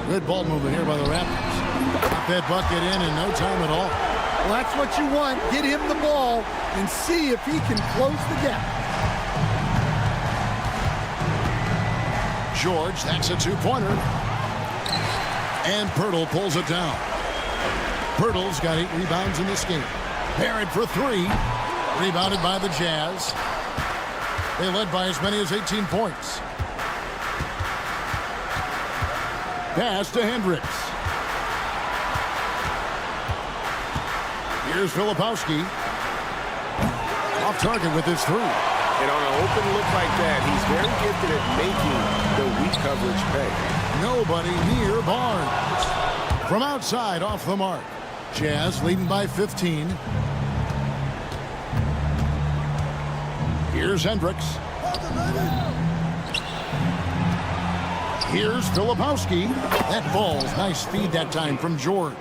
S1: Good ball movement here by the Raptors. Got that bucket in no time at all.
S2: Well, that's what you want. Get him the ball and see if he can close the gap.
S1: George, that's a 2-pointer. And Pirtle pulls it down. Pirtle's got 8 rebounds in this game. Barrett for 3. Rebounded by the Jazz. They led by as many as 18 points. Pass to Hendricks. Here's Filipowski. Off target with his 3.
S9: And on an open look like that, he's very gifted at making the weak coverage pay.
S1: Nobody near Barnes. From outside, off the mark. Jazz leading by 15. Here's Hendricks. Here's Filipowski. That ball's nice speed that time from George.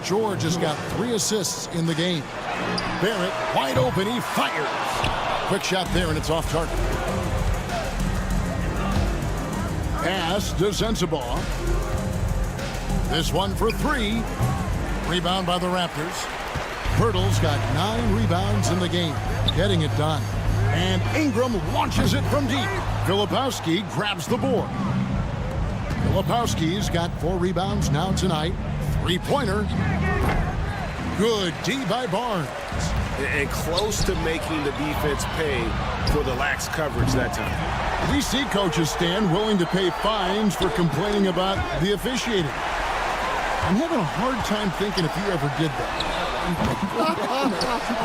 S1: George has got 3 assists in the game. Barrett wide open. He fires. Quick shot there, and it's off target. Pass to Sensabaugh. This one for 3. Rebound by the Raptors. Pirtle's got 9 rebounds in the game, getting it done. And Ingram launches it from deep. Filipowski grabs the board. Filipowski's got 4 rebounds now tonight. 3-pointer. Good D by Barnes.
S9: And close to making the defense pay for the lax coverage that time.
S1: DC coaches stand willing to pay fines for complaining about the officiating. I'm having a hard time thinking if you ever did that.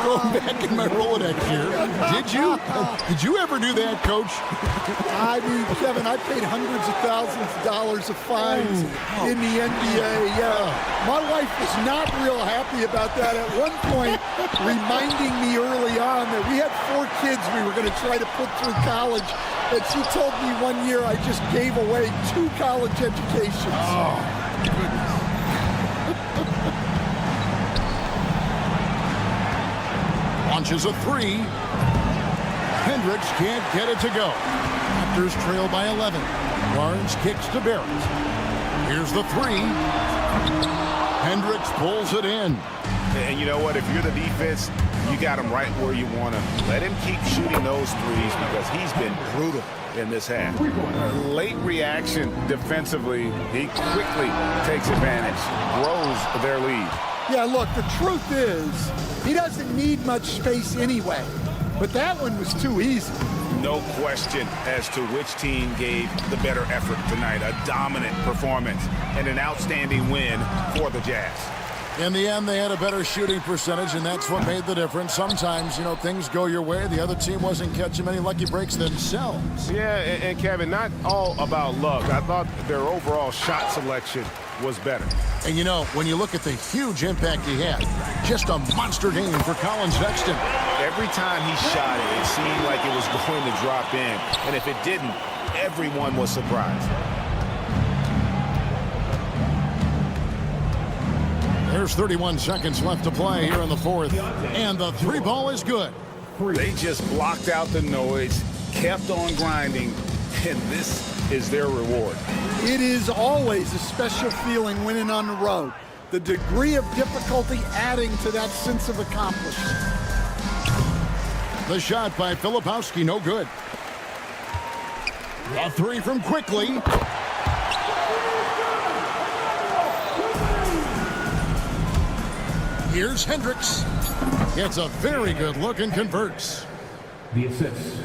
S1: Going back in my Rolodex here. Did you? Did you ever do that, Coach?
S2: I mean, Kevin, I paid hundreds of thousands of dollars of fines in the NBA. Yeah, my wife was not real happy about that. At one point, reminding me early on that we had 4 kids we were going to try to put through college. And she told me one year I just gave away 2 college educations.
S1: Oh, goodness. Launches a 3. Hendricks can't get it to go. Raptors trail by 11. Barnes kicks to Barrett. Here's the 3. Hendricks pulls it in.
S9: And you know what? If you're the defense, you got him right where you want him. Let him keep shooting those threes because he's been brutal in this half.
S4: Late reaction defensively. He quickly takes advantage, grows their lead.
S2: Yeah, look, the truth is, he doesn't need much space anyway. But that one was too easy.
S4: No question as to which team gave the better effort tonight. A dominant performance and an outstanding win for the Jazz.
S1: In the end, they had a better shooting percentage, and that's what made the difference. Sometimes, things go your way. The other team wasn't catching many lucky breaks themselves.
S9: Yeah, and Kevin, not all about luck. I thought their overall shot selection was better.
S1: And when you look at the huge impact he had, just a monster game for Colin Sexton.
S4: Every time he shot it, it seemed like it was going to drop in. And if it didn't, everyone was surprised.
S1: There's 31 seconds left to play here in the 4th. And the 3 ball is good.
S4: They just blocked out the noise, kept on grinding, and this is their reward.
S2: It is always a special feeling winning on the road. The degree of difficulty adding to that sense of accomplishment.
S1: The shot by Filipowski, no good. A 3 from Quickly. Here's Hendricks. It's a very good look and converts.
S7: The assist,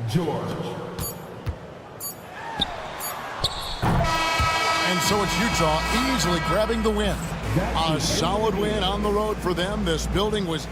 S7: George.
S1: And so it's Utah easily grabbing the win. A solid win on the road for them. This building was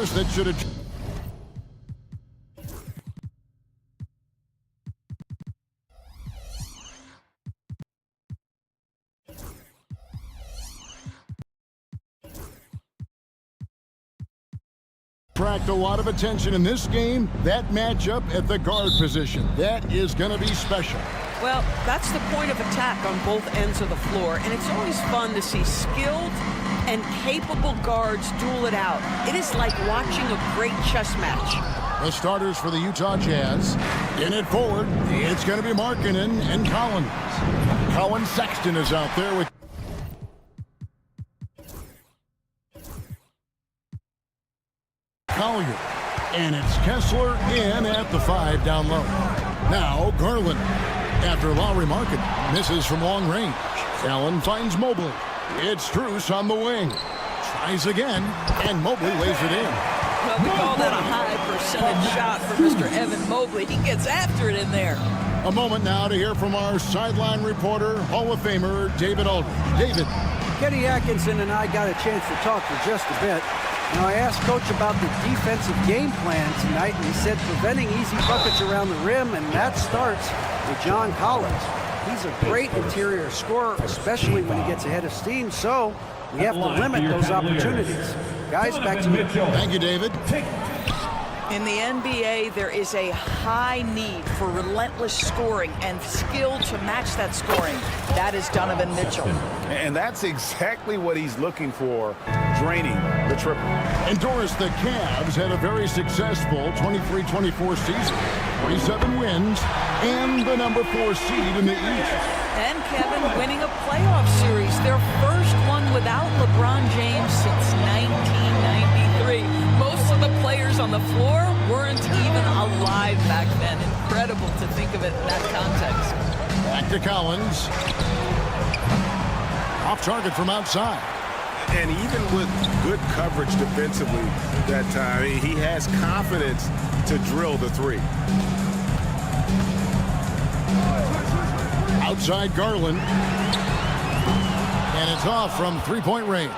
S1: force that should have... attract a lot of attention in this game. That matchup at the guard position, that is going to be special.
S10: Well, that's the point of attack on both ends of the floor, and it's always fun to see skilled and capable guards duel it out. It is like watching a great chess match.
S1: The starters for the Utah Jazz. In it forward, it's going to be Markkanen and Collins. Colin Sexton is out there with... Collier. And it's Kessler in at the 5 down low. Now Garland. After Lowry Markkanen misses from long range. Allen finds Mobley. It's Strus on the wing. Tries again, and Mobley lays it in.
S10: Well, we call that a high percentage shot for Mr. Evan Mobley. He gets after it in there.
S1: A moment now to hear from our sideline reporter, Hall of Famer David Aldridge. David.
S3: Kenny Atkinson and I got a chance to talk for just a bit. Now, I asked Coach about the defensive game plan tonight, and he said preventing easy buckets around the rim, and that starts with John Collins. He's a great interior scorer, especially when he gets ahead of steam, so we have to limit those opportunities. Guys, back to you.
S1: Thank you, David.
S10: In the NBA, there is a high need for relentless scoring and skill to match that scoring. That is Donovan Mitchell.
S4: And that's exactly what he's looking for, draining the triple.
S1: And Doris, the Cavs had a very successful 23-24 season. 27 wins and the number 4 seed in the East.
S10: And Kevin winning a playoff series, their first one without LeBron James since 1993. Most of the players on the floor weren't even alive back then. Incredible to think of it in that context.
S1: Back to Collins. Off target from outside.
S9: And even with good coverage defensively that time, he has confidence to drill the 3.
S1: Outside Garland. And it's off from three-point range.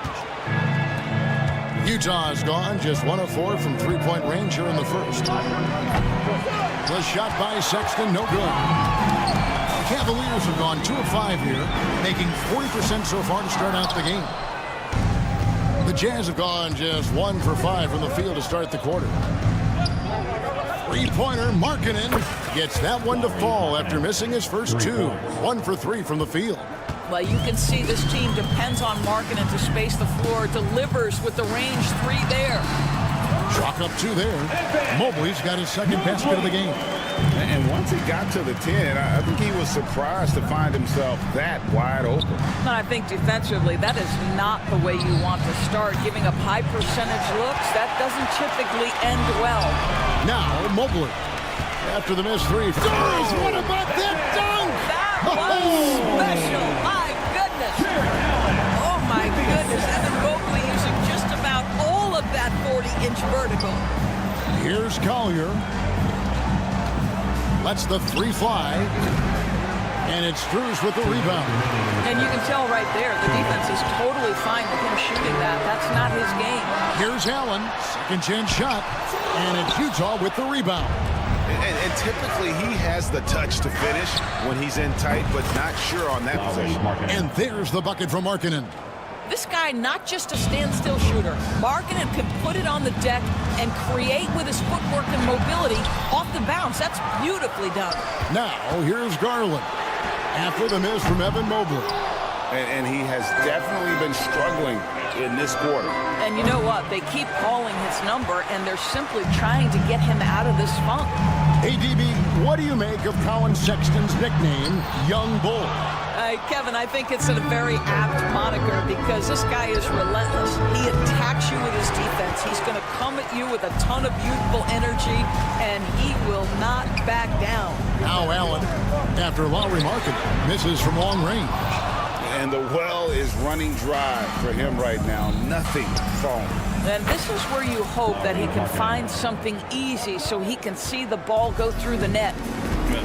S1: Utah is gone, just 1 of 4 from three-point range here in the first. The shot by Sexton, no good. Cavaliers have gone 2 of 5 here, making 40% so far to start out the game. The Jazz have gone just 1 for 5 from the field to start the quarter. Three-pointer, Markkanen gets that one to fall after missing his first 2. 1 for 3 from the field.
S10: Well, you can see this team depends on Markkanen to space the floor, delivers with the range 3 there.
S1: Chalk up 2 there. Mobley's got his second basket of the game.
S4: And once he got to the 10, I think he was surprised to find himself that wide open.
S10: And I think defensively, that is not the way you want to start. Giving up high percentage looks, that doesn't typically end well.
S1: Now, Mobley. After the missed 3. What about that dunk?
S10: That was special. My goodness. Oh, my goodness. Evan Mobley using just about all of that 40-inch vertical.
S1: Here's Collier. Lets the 3 fly. And it's Strus with the rebound.
S10: And you can tell right there, the defense is totally fine with him shooting that. That's not his game.
S1: Here's Allen. Second chance shot. And it's Utah with the rebound.
S9: And typically he has the touch to finish when he's in tight, but not sure on that position.
S1: And there's the bucket from Markkanen.
S10: This guy, not just a standstill shooter. Markkanen can put it on the deck and create with his footwork and mobility off the bounce. That's beautifully done.
S1: Now, here's Garland. After the miss from Evan Mobley.
S4: And he has definitely been struggling in this quarter.
S10: And you know what? They keep calling his number, and they're simply trying to get him out of this funk.
S1: Hey, DB, what do you make of Colin Sexton's nickname, Young Bull?
S10: Kevin, I think it's a very apt moniker because this guy is relentless. He attacks you with his defense. He's going to come at you with a ton of youthful energy, and he will not back down.
S1: Now Allen, after Lowry Markkanen misses from long range.
S4: And the well is running dry for him right now. Nothing falling.
S10: And this is where you hope that he can find something easy so he can see the ball go through the net.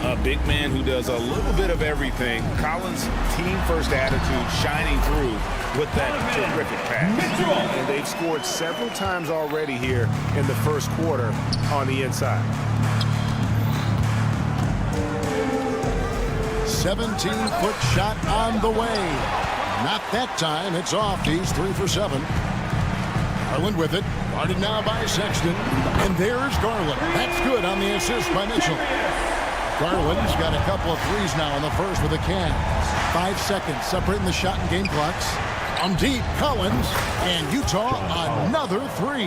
S9: A big man who does a little bit of everything. Collins' team-first attitude shining through with that terrific pass. And they've scored several times already here in the first quarter on the inside.
S1: 17-foot shot on the way. Not that time. It's off. He's 3 for 7. Garland with it. Guarded now by Sexton. And there's Garland. That's good on the assist by Mitchell. Garland's got a couple of threes now in the first with the Cavs. 5 seconds separating the shot and game clocks. Deep, Collins, and Utah another 3.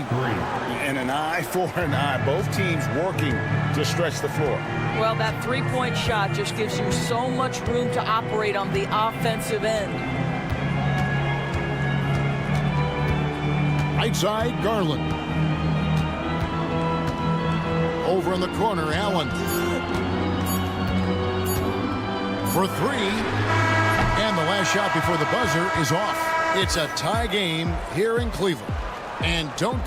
S9: And an eye for an eye. Both teams working to stretch the floor.
S10: Well, that three-point shot just gives you so much room to operate on the offensive end.
S1: Right side, Garland. Over in the corner, Allen. For 3. And the last shot before the buzzer is off. It's a tie game here in Cleveland. And don't...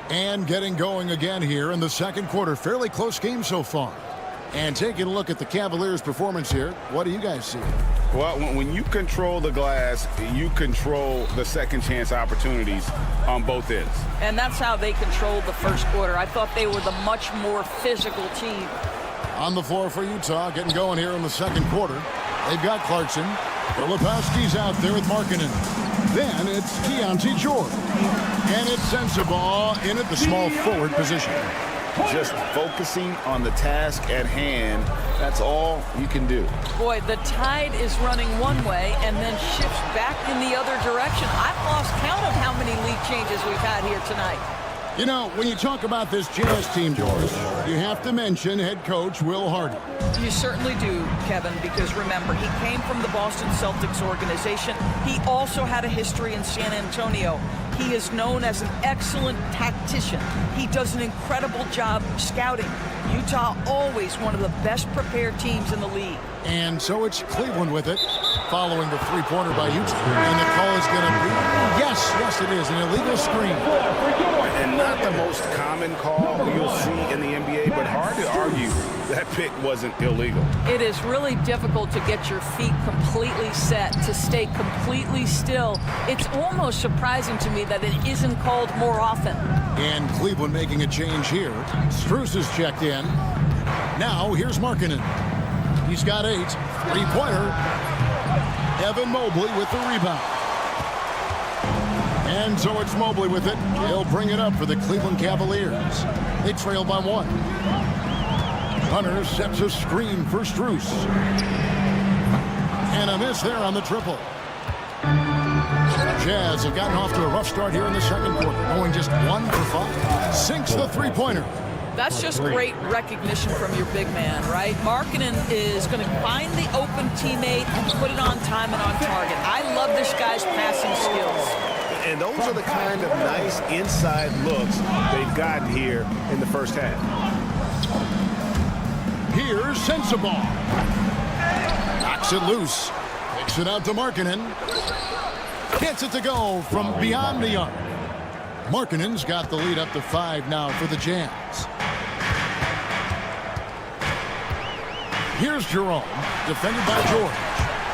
S1: And getting going again here in the second quarter. Fairly close game so far. And taking a look at the Cavaliers' performance here, what do you guys see?
S4: Well, when you control the glass, you control the second chance opportunities on both ends.
S10: And that's how they controlled the first quarter. I thought they were the much more physical team.
S1: On the floor for Utah, getting going here in the second quarter. They've got Clarkson. Filipowski's out there with Markkanen. Then it's Keontae George. And it's Sensabaugh in at the small forward position.
S4: Just focusing on the task at hand, that's all you can do.
S10: Boy, the tide is running one way and then shifts back in the other direction. I've lost count of how many lead changes we've had here tonight.
S1: You know, when you talk about this Jazz team, George, you have to mention head coach Will Hardy.
S10: You certainly do, Kevin, because remember, he came from the Boston Celtics organization. He also had a history in San Antonio. He is known as an excellent tactician. He does an incredible job scouting. Utah always one of the best prepared teams in the league.
S1: And so it's Cleveland with it, following the three-pointer by Utah. And the call is going to be, yes, it is, an illegal screen.
S4: And not the most common call you'll see in the NBA, but hard to argue that pick wasn't illegal.
S10: It is really difficult to get your feet completely set, to stay completely still. It's almost surprising to me that it isn't called more often.
S1: And Cleveland making a change here. Strus is checked in. Now here's Markkanen. He's got 8. Three-pointer. Evan Mobley with the rebound. And so it's Mobley with it. He'll bring it up for the Cleveland Cavaliers. They trail by 1. Hunter sets a screen for Strus. And a miss there on the triple. Jazz have gotten off to a rough start here in the second quarter, going just 1 for 5. Sinks the three-pointer.
S10: That's just great recognition from your big man, right? Markkanen is going to find the open teammate and put it on time and on target. I love this guy's passing skills.
S9: And those are the kind of nice inside looks they've gotten here in the first half.
S1: Here's Sensabaugh. Knocks it loose. Kicks it out to Markkanen. Gets it to go from beyond the arc. Markkanen's got the lead up to 5 now for the Jazz. Here's Jerome, defended by George.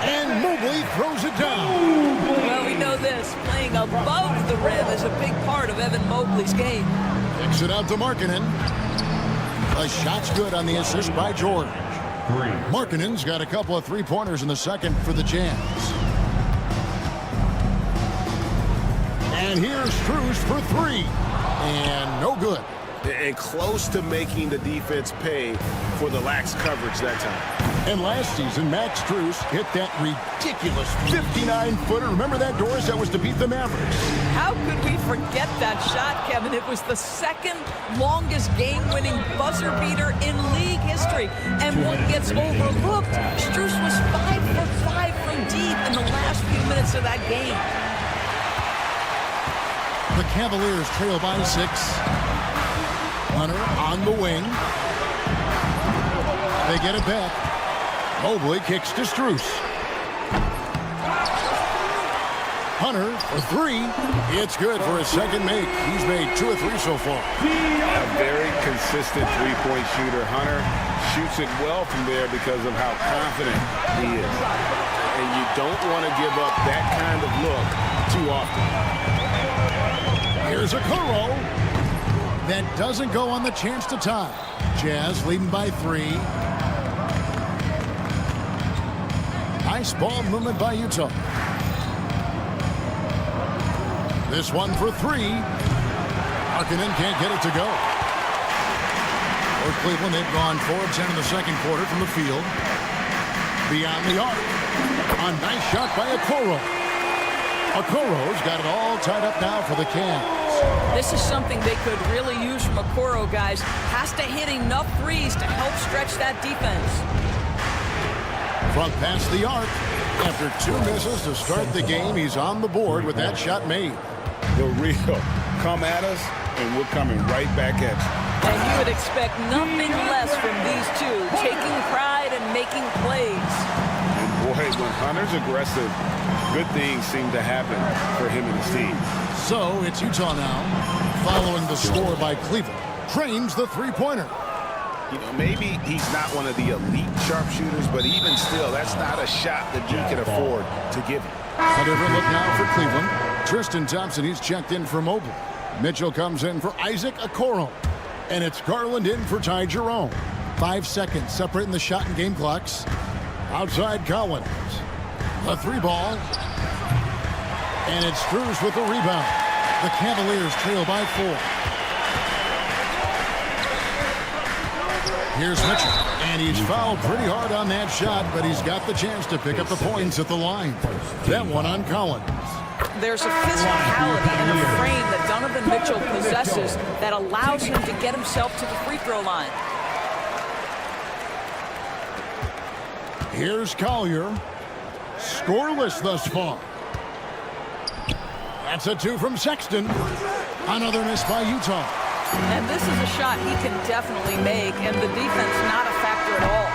S1: And Mobley throws it down.
S10: Well, we know this. Playing above the rim is a big part of Evan Mobley's game.
S1: Kicks it out to Markkanen. The shot's good on the assist by George. Markkanen's got a couple of three-pointers in the second for the Jazz. And here's Strus for 3. And no good.
S9: And close to making the defense pay for the lax coverage that time.
S1: And last season, Max Strus hit that ridiculous 59-footer. Remember that, Doris? That was to beat the Mavericks.
S10: How could we forget that shot, Kevin? It was the second longest game-winning buzzer beater in league history. And what gets overlooked, Strus was 5 for 5 from deep in the last few minutes of that game.
S1: The Cavaliers trail by 6. Hunter on the wing. They get it back. Mobley kicks to Strus. Hunter for three. It's good for his second make. He's made 2 of 3 so far.
S4: A very consistent three-point shooter. Hunter shoots it well from there because of how confident he is. And you don't want to give up that kind of look too often.
S1: Here's a Okoro. That doesn't go on the chance to tie. Jazz leading by 3. Nice ball movement by Utah. This one for 3. Markkanen can't get it to go. For Cleveland, they've gone 4 of 10 in the second quarter from the field. Beyond the arc. A nice shot by Okoro. Okoro's got it all tied up now for the Cavs.
S10: This is something they could really use from Okoro, guys. Has to hit enough threes to help stretch that defense.
S1: From past the arc. After 2 misses to start the game, he's on the board with that shot made.
S4: The real come at us, and we're coming right back at you.
S10: And you would expect nothing less from these two, taking pride and making plays.
S4: And boy, when Hunter's aggressive, good things seem to happen for him and his team.
S1: So it's Utah now, following the score by Cleveland. Trains the three-pointer.
S4: You know, maybe he's not one of the elite sharpshooters, but even still, that's not a shot that you can afford to give him.
S1: A different look now for Cleveland. Tristan Thompson, he's checked in for Mobley. Mitchell comes in for Isaac Okoro. And it's Garland in for Ty Jerome. 5 seconds separating the shot and game clocks. Outside Collins. A 3-ball. And it's Strus with the rebound. The Cavaliers trail by 4. Here's Mitchell, and he's fouled pretty hard on that shot, but he's got the chance to pick up the points at the line. That one on Collins.
S10: There's a physicality and a frame that Donovan Mitchell possesses that allows him to get himself to the free throw line.
S1: Here's Collier. Scoreless thus far. That's a 2 from Sexton. Another miss by Utah.
S10: And this is a shot he can definitely make, and the defense not a factor at all.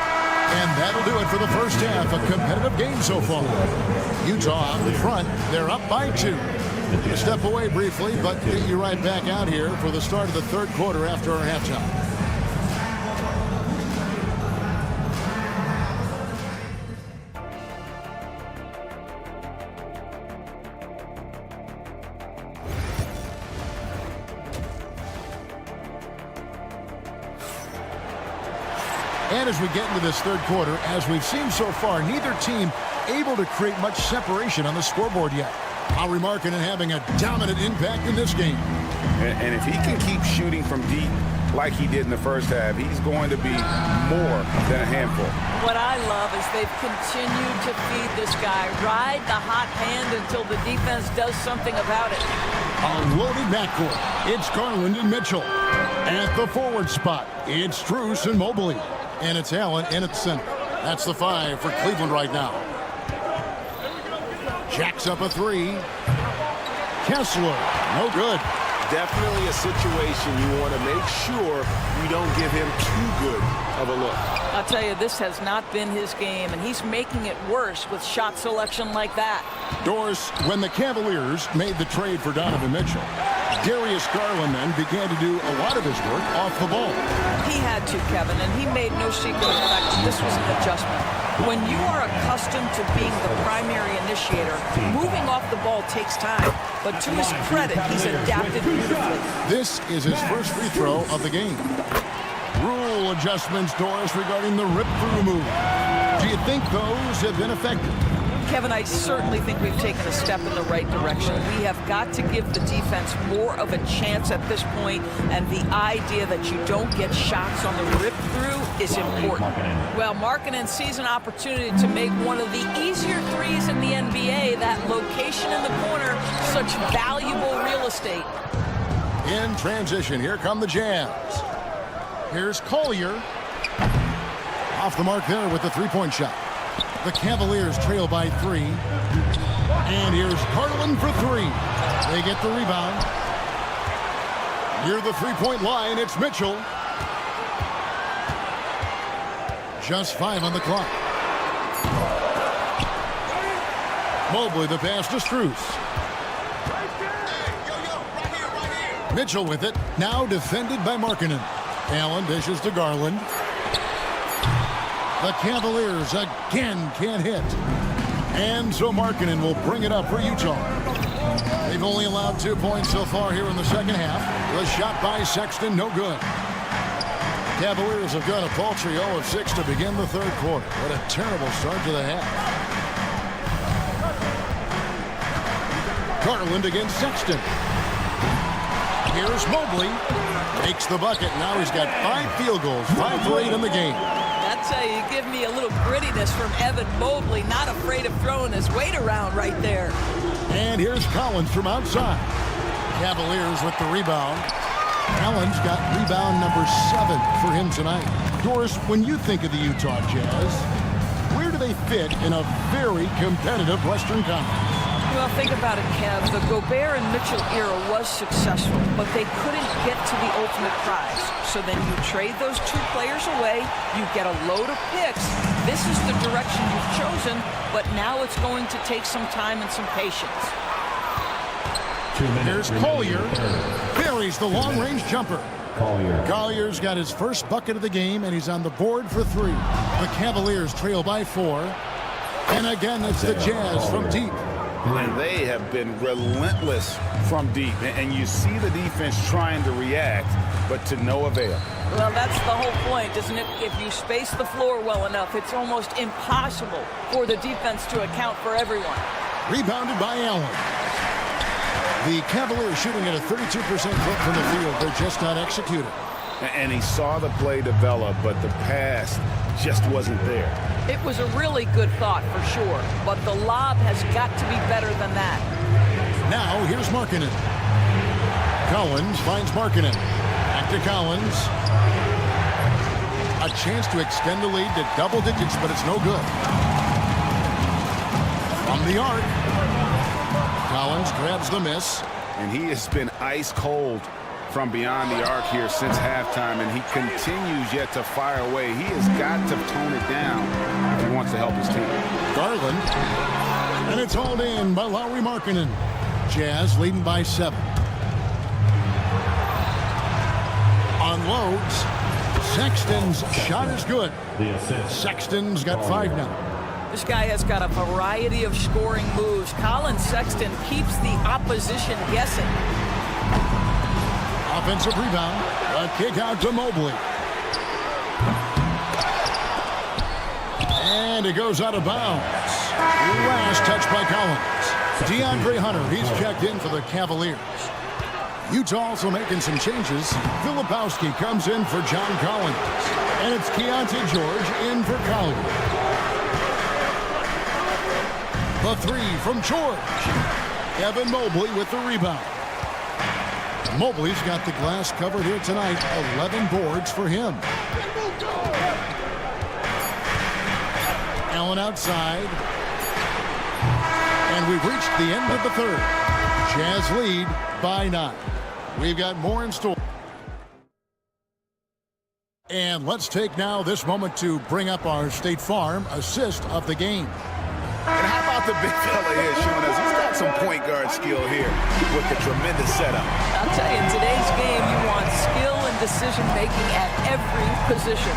S1: And that'll do it for the first half. A competitive game so far. Utah out in front. They're up by 2. Step away briefly, but get you right back out here for the start of the third quarter after our halftime. And as we get into this third quarter, as we've seen so far, neither team able to create much separation on the scoreboard yet. Lauri Markkanen having a dominant impact in this game.
S4: And if he can keep shooting from deep like he did in the first half, he's going to be more than a handful.
S10: What I love is they've continued to feed this guy. Ride the hot hand until the defense does something about it.
S1: A loaded backcourt. It's Garland and Mitchell. At the forward spot, it's Strus and Mobley. And it's Allen in at the center. That's the 5 for Cleveland right now. Jacks up a 3. Kessler, no good.
S4: Definitely a situation you want to make sure you don't give him too good of a look.
S10: I'll tell you, this has not been his game, and he's making it worse with shot selection like that.
S1: Doris, when the Cavaliers made the trade for Donovan Mitchell, Darius Garland then began to do a lot of his work off the ball.
S10: He had to, Kevin, and he made no secret of the fact that this was an adjustment. When you are accustomed to being the primary initiator, moving off the ball takes time. But to his credit, he's adapted beautifully.
S1: This is his first free throw of the game. Rule adjustments, Doris, regarding the rip-through move. Do you think those have been effective?
S10: Kevin, I certainly think we've taken a step in the right direction. We have got to give the defense more of a chance at this point, and the idea that you don't get shots on the rip-through is important. Well, Markkanen sees an opportunity to make one of the easier threes in the NBA. That location in the corner, such valuable real estate.
S1: In transition, here come the Jazz. Here's Collier. Off the mark there with the three-point shot. The Cavaliers trail by 3. And here's Garland for 3. They get the rebound. Near the three-point line, it's Mitchell. Just 5 on the clock. Mobley the pass to Strus. Mitchell with it. Now defended by Markkanen. Allen dishes to Garland. The Cavaliers again can't hit. And so Markkanen will bring it up for Utah. They've only allowed 2 points so far here in the second half. The shot by Sexton, no good. Cavaliers have got a paltry 0 of 6 to begin the third quarter. What a terrible start to the half. Garland against Sexton. Here's Mobley. Makes the bucket. Now he's got 5 field goals, 5 for 8 in the game.
S10: That's how you give me a little grittiness from Evan Mobley. Not afraid of throwing his weight around right there.
S1: And here's Collins from outside. Cavaliers with the rebound. Allen's got rebound number 7 for him tonight. Doris, when you think of the Utah Jazz, where do they fit in a very competitive Western Conference?
S10: Well, think about it, Kev. The Gobert and Mitchell era was successful, but they couldn't get to the ultimate prize. So then you trade those 2 players away, you get a load of picks. This is the direction you've chosen, but now it's going to take some time and some patience.
S1: Here's Collier. Buries the long-range jumper. Collier's got his first bucket of the game, and he's on the board for 3. The Cavaliers trail by 4. And again, it's the Jazz from deep.
S4: And they have been relentless from deep. And you see the defense trying to react, but to no avail.
S10: Well, that's the whole point, isn't it? If you space the floor well enough, it's almost impossible for the defense to account for everyone.
S1: Rebounded by Allen. The Cavaliers shooting at a 32% clip from the field. They're just not executed.
S4: And he saw the play develop, but the pass just wasn't there.
S10: It was a really good thought for sure, but the lob has got to be better than that.
S1: Now here's Markkanen. Collins finds Markkanen. Back to Collins. A chance to extend the lead to double digits, but it's no good. From the arc. Collins grabs the miss.
S4: And he has been ice cold from beyond the arc here since halftime, and he continues yet to fire away. He has got to tone it down if he wants to help his team.
S1: Garland. And it's hauled in by Lauri Markkanen. Jazz leading by 7. Unloads. Sexton's shot is good. Sexton's got 5 now.
S10: This guy has got a variety of scoring moves. Colin Sexton keeps the opposition guessing.
S1: Offensive rebound. A kick out to Mobley. And it goes out of bounds. Last touch by Collins. DeAndre Hunter, he's checked in for the Cavaliers. Utah also making some changes. Filipowski comes in for John Collins. And it's Keontae George in for Collier. The 3 from George. Evan Mobley with the rebound. Mobley's got the glass covered here tonight. 11 boards for him. Allen outside. And we've reached the end of the third. Jazz lead by 9. We've got more in store. And let's take now this moment to bring up our State Farm assist of the game.
S4: And how about the big fella here showing us he's got some point guard skill here with the tremendous setup.
S10: I'll tell you, in today's game, you want skill and decision-making at every position.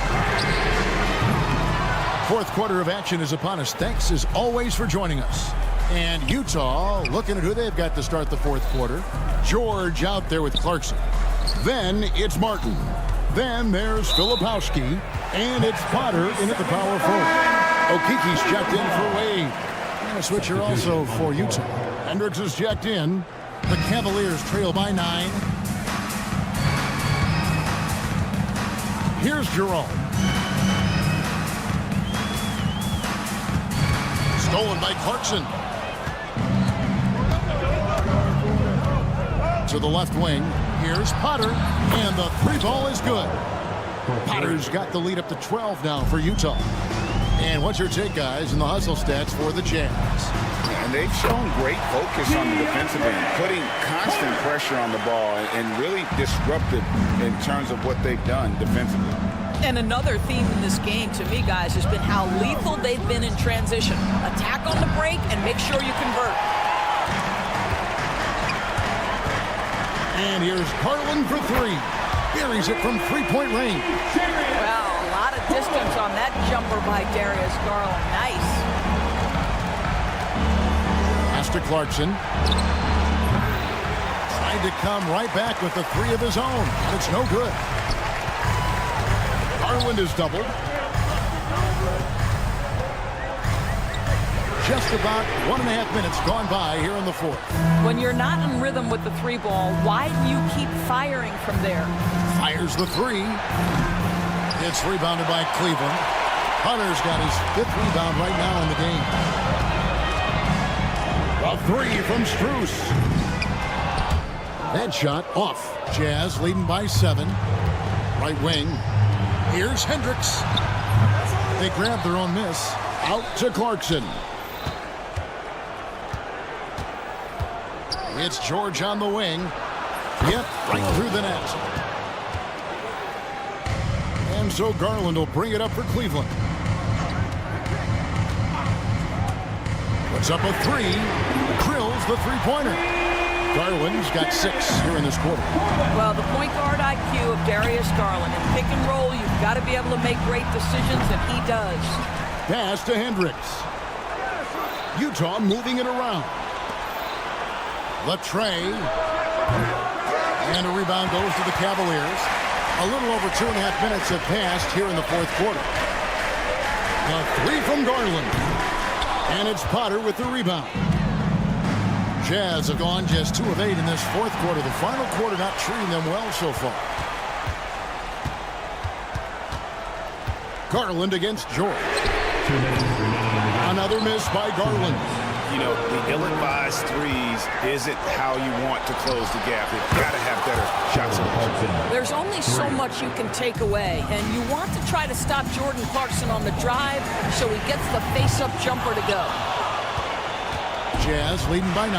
S1: Fourth quarter of action is upon us. Thanks, as always, for joining us. And Utah looking at who they've got to start the fourth quarter. George out there with Clarkson. Then it's Martin. Then there's Filipowski. And it's Potter in at the power forward. Okiki's checked in for Wade. And a switcher also for Utah. Hendricks is checked in. The Cavaliers trail by 9. Here's Jerome. Stolen by Clarkson. To the left wing. Here's Potter. And the 3 ball is good. Potter's got the lead up to 12 now for Utah. And what's your take, guys, in the hustle stats for the Jazz?
S4: And they've shown great focus on the defensive end, putting constant pressure on the ball and really disruptive in terms of what they've done defensively.
S10: And another theme in this game to me, guys, has been how lethal they've been in transition. Attack on the break and make sure you convert.
S1: And here's Garland for three. Buries it from three-point range.
S10: Well, a lot of distance on that jumper by Darius Garland. Nice.
S1: Pass to Clarkson. Tried to come right back with the three of his own, and it's no good. Garland is doubled. Just about 1.5 minutes gone by here in the fourth.
S10: When you're not in rhythm with the three ball, why do you keep firing from there?
S1: Fires the three. It's rebounded by Cleveland. Hunter's got his 5th rebound right now in the game. A three from Strus. That shot off. Jazz leading by 7. Right wing. Here's Hendricks. They grab their own miss. Out to Clarkson. It's George on the wing. Yep, right through the net. And so Garland will bring it up for Cleveland. Puts up a three. Drills the three-pointer. Garland's got 6 here in this quarter.
S10: Well, the point guard IQ of Darius Garland. In pick and roll, you've got to be able to make great decisions, and he does.
S1: Pass to Hendricks. Utah moving it around. Latre. And a rebound goes to the Cavaliers. A little over 2.5 minutes have passed here in the fourth quarter. A three from Garland. And it's Potter with the rebound. Jazz have gone just 2 of 8 in this fourth quarter. The final quarter not treating them well so far. Garland against George. Another miss by Garland.
S9: You know, the ill-advised threes isn't how you want to close the gap. You've got to have better shot selection.
S10: There's only so much you can take away, and you want to try to stop Jordan Clarkson on the drive so he gets the face-up jumper to go.
S1: Jazz leading by 9.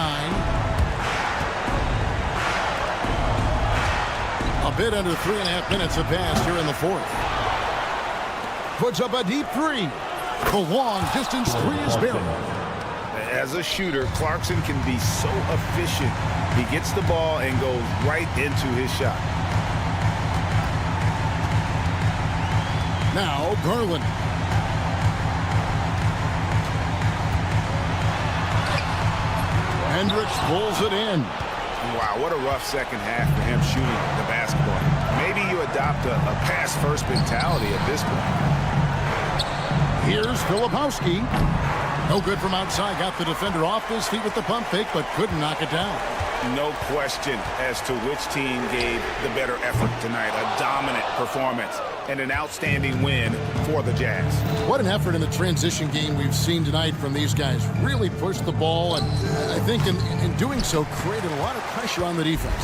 S1: A bit under 3.5 minutes have passed here in the fourth. Puts up a deep three. The long distance three is buried.
S9: As a shooter, Clarkson can be so efficient. He gets the ball and goes right into his shot.
S1: Now Garland. Hendricks pulls it in.
S9: Wow, what a rough second half for him shooting the basketball. Maybe you adopt a pass-first mentality at this point.
S1: Here's Filipowski. No good from outside. Got the defender off his feet with the pump fake, but couldn't knock it down.
S9: No question as to which team gave the better effort tonight. A dominant performance and an outstanding win for the Jazz.
S1: What an effort in the transition game we've seen tonight from these guys. Really pushed the ball, and I think in doing so created a lot of pressure on the defense.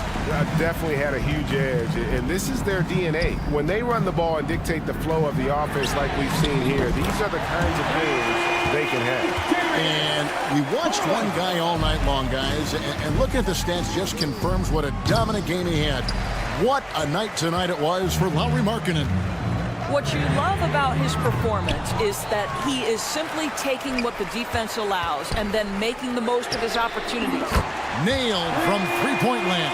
S9: Definitely had a huge edge, and this is their DNA. When they run the ball and dictate the flow of the offense like we've seen here, these are the kinds of things they can have.
S1: And we watched one guy all night long, guys, and looking at the stats just confirms what a dominant game he had. What a night tonight it was for Lauri Markkanen.
S10: What you love about his performance is that he is simply taking what the defense allows and then making the most of his opportunities.
S1: Nailed from three-point land.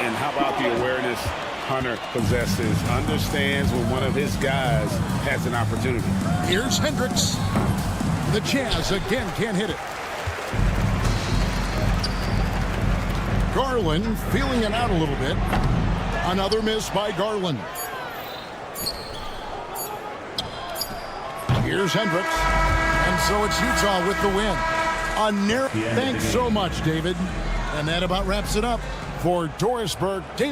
S9: And how about the awareness Hunter possesses? Understands when one of his guys has an opportunity.
S1: Here's Hendricks. The Jazz again can't hit it. Garland feeling it out a little bit. Another miss by Garland. Here's Hendricks. And so it's Utah with the win. Thanks so much, David. And that about wraps it up for Dorisburg. David.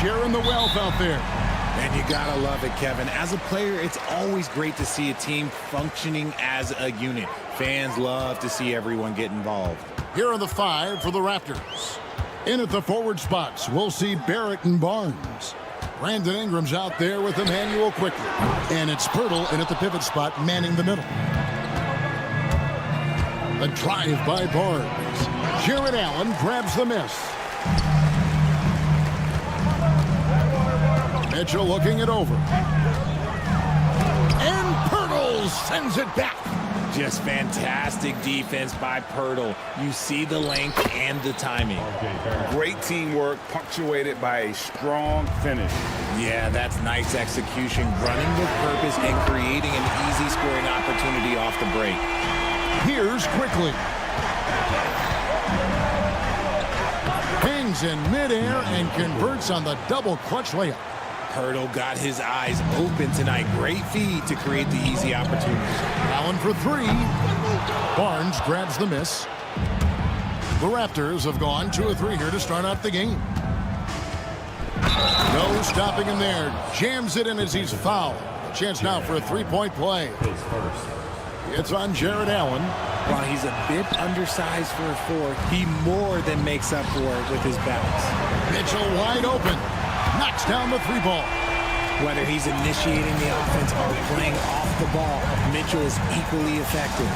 S1: sharing the wealth out there.
S5: And you gotta love it, Kevin. As a player, it's always great to see a team functioning as a unit. Fans love to see everyone get involved.
S1: Here are the 5 for the Raptors. In at the forward spots, we'll see Barrett and Barnes. Brandon Ingram's out there with Emmanuel quickly. And it's Pirtle in at the pivot spot, manning the middle. A drive by Barnes. Jared Allen grabs the miss. Mitchell looking it over. And Pirtle sends it back.
S5: Just fantastic defense by Pirtle. You see the length and the timing.
S4: Great teamwork punctuated by a strong finish.
S5: Yeah, that's nice execution. Running with purpose and creating an easy scoring opportunity off the break.
S1: Here's Quickly. Hangs in midair and converts on the double clutch layup.
S5: Pirtle got his eyes open tonight. Great feed to create the easy opportunity.
S1: Allen for 3. Barnes grabs the miss. The Raptors have gone 2 of 3 here to start out the game. No stopping him there. Jams it in as he's fouled. A chance now for a 3-point play. It's on Jared Allen.
S5: While he's a bit undersized for a 4, he more than makes up for it with his bounce.
S1: Mitchell wide open. Knocks down the 3 ball.
S5: Whether he's initiating the offense or playing off the ball, Mitchell is equally effective.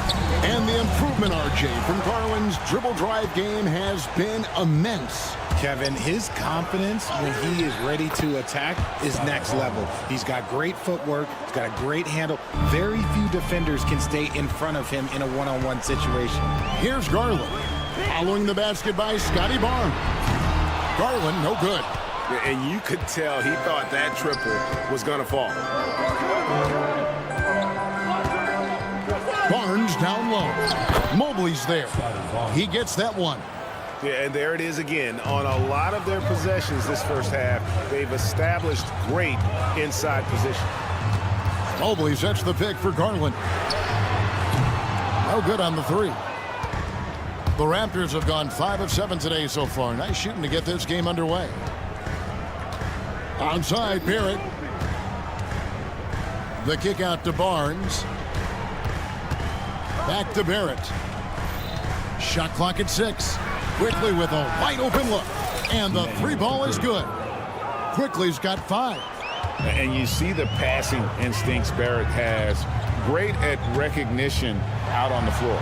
S1: And the improvement, RJ, from Garland's dribble drive game has been immense.
S5: Kevin, his confidence when he is ready to attack is next level. He's got great footwork. He's got a great handle. Very few defenders can stay in front of him in a one-on-one situation.
S1: Here's Garland. Following the basket by Scotty Barnes. Garland, no good.
S4: And you could tell he thought that triple was going to fall.
S1: Barnes down low. Mobley's there. He gets that one.
S4: Yeah, and there it is again. On a lot of their possessions this first half, they've established great inside position.
S1: Mobley sets the pick for Garland. No good on the 3. The Raptors have gone 5 of 7 today so far. Nice shooting to get this game underway. Onside, Barrett. The kick out to Barnes. Back to Barrett. Shot clock at 6. Quickly with a wide open look. And the 3 ball is good. Quickly's got 5.
S4: And you see the passing instincts Barrett has. Great at recognition out on the floor.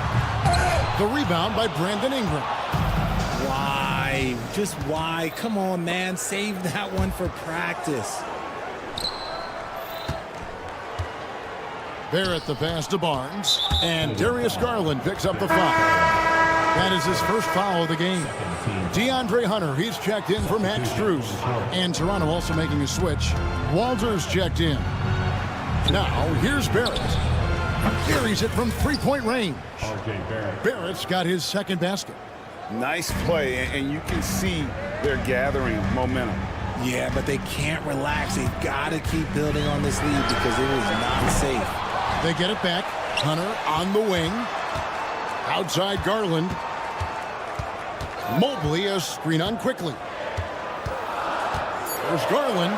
S1: The rebound by Brandon Ingram.
S5: Why? Just why? Come on, man. Save that one for practice.
S1: Barrett the pass to Barnes. And Darius Garland picks up the foul. That is his first foul of the game. DeAndre Hunter, he's checked in for Max Strus. And Toronto also making a switch. Walters checked in. Now, here's Barrett. Carries it from 3-point range. Barrett's got his second basket.
S4: Nice play, and you can see they're gathering momentum.
S5: Yeah, but they can't relax. They've got to keep building on this lead because it is not safe.
S1: They get it back. Hunter on the wing. Outside Garland. Mobley a screen on Quickly. There's Garland.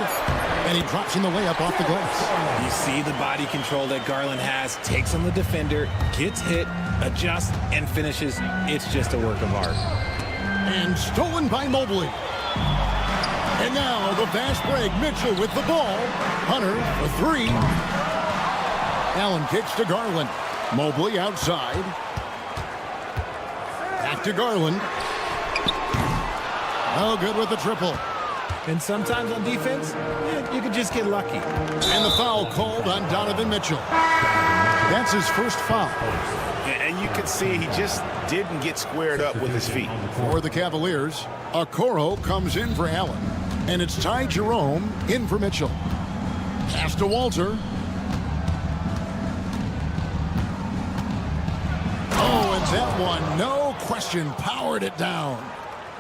S1: And he drops in the layup off the glass.
S5: You see the body control that Garland has. Takes on the defender. Gets hit. Adjusts and finishes. It's just a work of art.
S1: And stolen by Mobley. And now the fast break. Mitchell with the ball. Hunter for 3. Allen kicks to Garland. Mobley outside. Back to Garland. Oh, good with the triple.
S5: And sometimes on defense, you can just get lucky.
S1: And the foul called on Donovan Mitchell. That's his first foul.
S4: And you can see he just didn't get squared up with his feet.
S1: For the Cavaliers, Okoro comes in for Allen. And it's Ty Jerome in for Mitchell. Pass to Walter. Oh, and that one, no question, powered it down.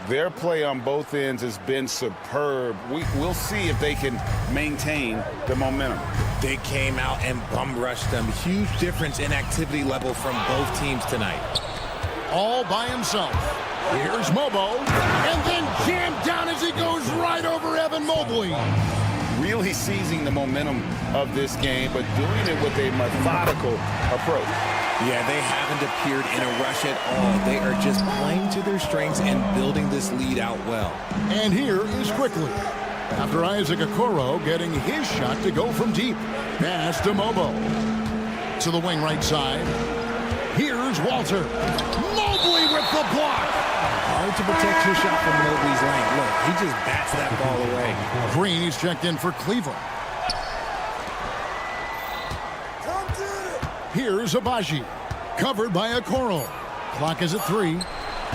S4: Their play on both ends has been superb. We'll see if they can maintain the momentum.
S5: They came out and bum rushed them. Huge difference in activity level from both teams tonight.
S1: All by himself. Here's Mobo. And then jammed down as he goes right over Evan Mobley.
S6: Really seizing the momentum of this game, but doing it with a methodical approach.
S5: Yeah, they haven't appeared in a rush at all. They are just playing to their strengths and building this lead out well.
S1: And here is quickly, after Isaac Okoro getting his shot to go from deep. Pass to Mobo. To the wing right side. Here's Walter. Mobley with the block.
S5: Hard to protect your shot from Mobley's length. Look, he just bats that ball away.
S1: Green, he's checked in for Cleveland. Here's Abaji. Covered by Okoro. Clock is at 3.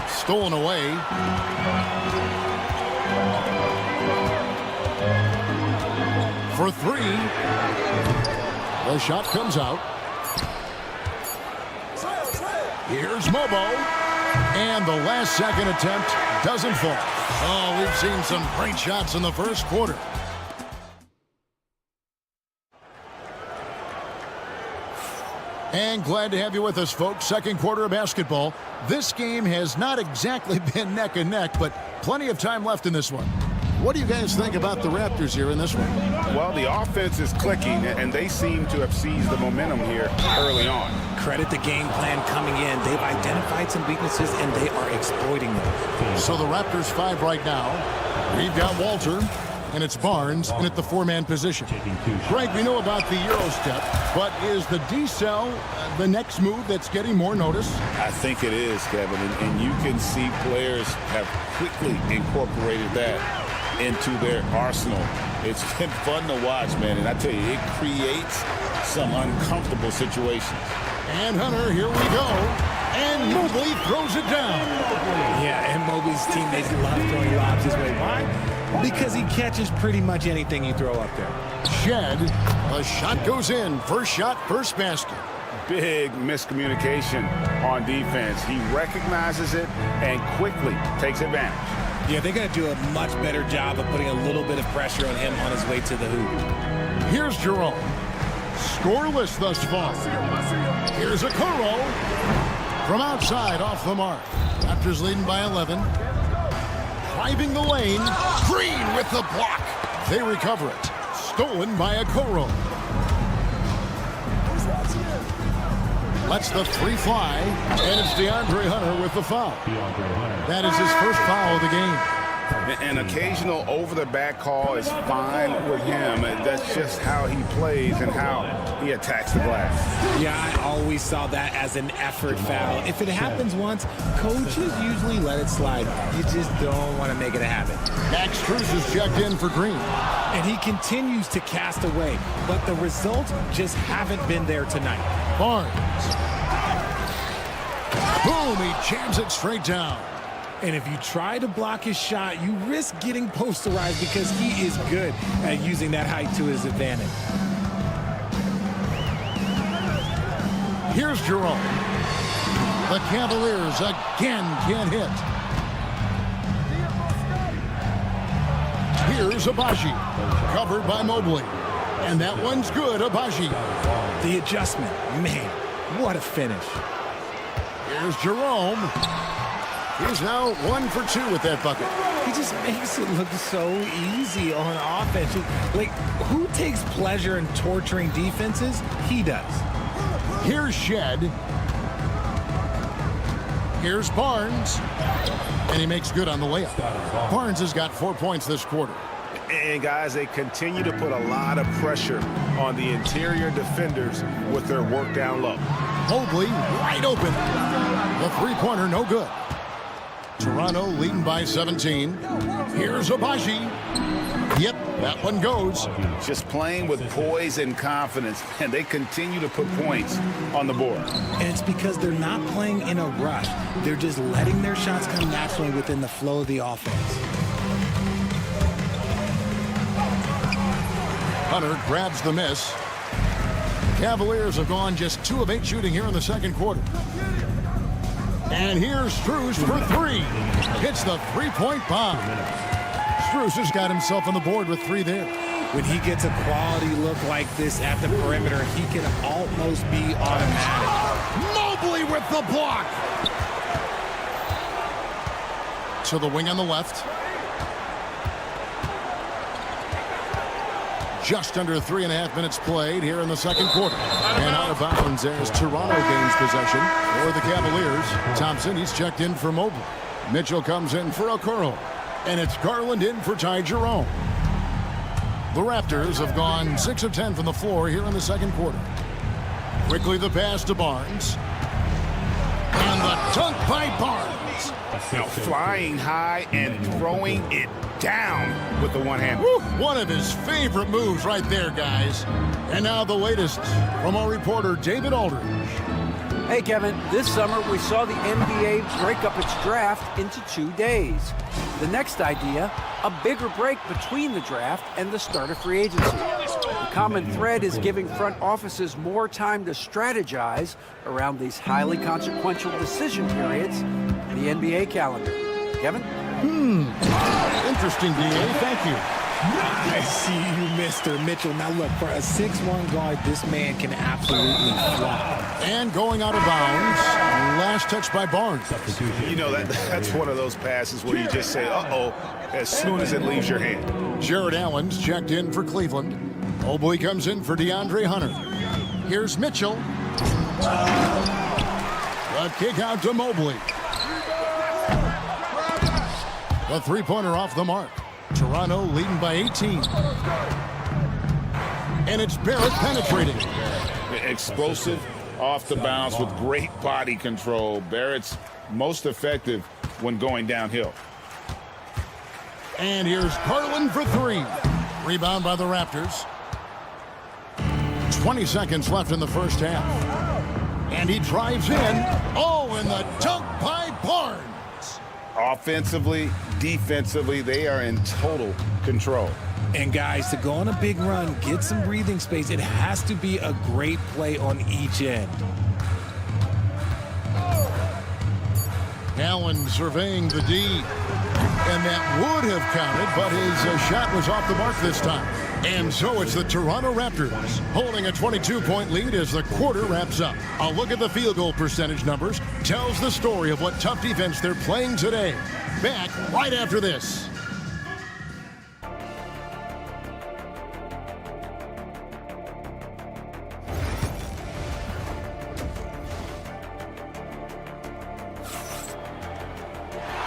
S1: Stolen away. For 3. The shot comes out. Here's Mobo. And the last second attempt doesn't fall. Oh, we've seen some great shots in the first quarter. And glad to have you with us, folks. Second quarter of basketball. This game has not exactly been neck and neck, but plenty of time left in this one. What do you guys think about the Raptors here in this one?
S4: Well, the offense is clicking, and they seem to have seized the momentum here early on.
S5: Credit the game plan coming in. They've identified some weaknesses, and they are exploiting them.
S1: So the Raptors 5 right now. We've got Walter, and it's Barnes in at the 4-man position. Greg, we know about the Euro step, but is the D-cell the next move that's getting more notice?
S6: I think it is, Kevin, and you can see players have quickly incorporated that into their arsenal. It's been fun to watch, man, and I tell you, it creates some uncomfortable situations.
S1: And Hunter, here we go. And Mobley throws it down.
S5: Yeah, and Mobley's teammates love throwing lobs this way. Why? Because he catches pretty much anything you throw up there.
S1: Shed, a shot goes in. First shot, first basket.
S4: Big miscommunication on defense. He recognizes it and quickly takes advantage.
S5: Yeah, they're going to do a much better job of putting a little bit of pressure on him on his way to the hoop.
S1: Here's Jerome. Scoreless thus far. Here's Okoro. From outside, off the mark. Raptors leading by 11. Driving the lane. Green with the block. They recover it. Stolen by Okoro. Lets the 3 fly. And it's DeAndre Hunter with the foul. That is his first foul of the game.
S4: An occasional over-the-back call is fine with him. That's just how he plays and how he attacks the glass.
S5: Yeah, I always saw that as an effort foul. If it happens once, coaches usually let it slide. You just don't want to make it a habit.
S1: Max Strus is checked in for Green.
S5: And he continues to cast away, but the results just haven't been there tonight.
S1: Barnes. Boom, he jams it straight down.
S5: And if you try to block his shot, you risk getting posterized because he is good at using that height to his advantage.
S1: Here's Jerome. The Cavaliers again can't hit. Here's Abaji. Covered by Mobley. And that one's good, Abaji.
S5: The adjustment. Man, what a finish.
S1: Here's Jerome. He's now 1 for 2 with that bucket.
S5: He just makes it look so easy on offense. Like, who takes pleasure in torturing defenses? He does.
S1: Here's Shed. Here's Barnes. And he makes good on the layup. Barnes has got 4 points this quarter.
S4: And, guys, they continue to put a lot of pressure on the interior defenders with their work down low.
S1: Mobley wide open. The three-pointer no good. Toronto leading by 17. Here's Abaji. Yep, that one goes.
S6: Just playing with poise and confidence, and they continue to put points on the board.
S5: And it's because they're not playing in a rush. They're just letting their shots come naturally within the flow of the offense.
S1: Hunter grabs the miss. Cavaliers have gone just 2 of 8 shooting here in the second quarter. And here's Strus for 3. Hits the three-point bomb. Strus has got himself on the board with 3 there.
S5: When he gets a quality look like this at the perimeter, he can almost be automatic.
S1: Mobley with the block. To the wing on the left. just under 3.5 minutes played here in the second quarter. And out of bounds as Toronto gains possession for the Cavaliers. Thompson, he's checked in for Mobley. Mitchell comes in for Okoro. And it's Garland in for Ty Jerome. The Raptors have gone 6 of 10 from the floor here in the second quarter. Quickly the pass to Barnes. And the dunk by Barnes.
S4: Now flying high and throwing it down with the one hand.
S1: Woo, one of his favorite moves right there, guys. And now the latest from our reporter, David Aldridge.
S3: Hey, Kevin, this summer we saw the NBA break up its draft into 2 days. The next idea, a bigger break between the draft and the start of free agency. The common thread is giving front offices more time to strategize around these highly consequential decision periods in the NBA calendar. Kevin?
S1: Interesting, DA. Thank you.
S5: I see you, Mr. Mitchell. Now look, for a 6'1" guard, this man can absolutely fly.
S1: And going out of bounds, last touch by Barnes.
S4: You know, that's one of those passes where you just say, uh-oh, as soon as it leaves your hand.
S1: Jared Allen's checked in for Cleveland. Mobley comes in for DeAndre Hunter. Here's Mitchell. The kick out to Mobley. The three-pointer off the mark. Toronto leading by 18. And it's Barrett penetrating.
S6: Explosive off the bounce with great body control. Barrett's most effective when going downhill.
S1: And here's Garland for three. Rebound by the Raptors. 20 seconds left in the first half. And he drives in. Oh, and the dunk by Barnes.
S6: Offensively, defensively, they are in total control.
S5: And guys, to go on a big run, get some breathing space, it has to be a great play on each end.
S1: Allen surveying the D. And that would have counted, but his shot was off the mark this time. And so it's the Toronto Raptors holding a 22-point lead as the quarter wraps up. A look at the field goal percentage numbers tells the story of what tough defense they're playing today. Back right after this.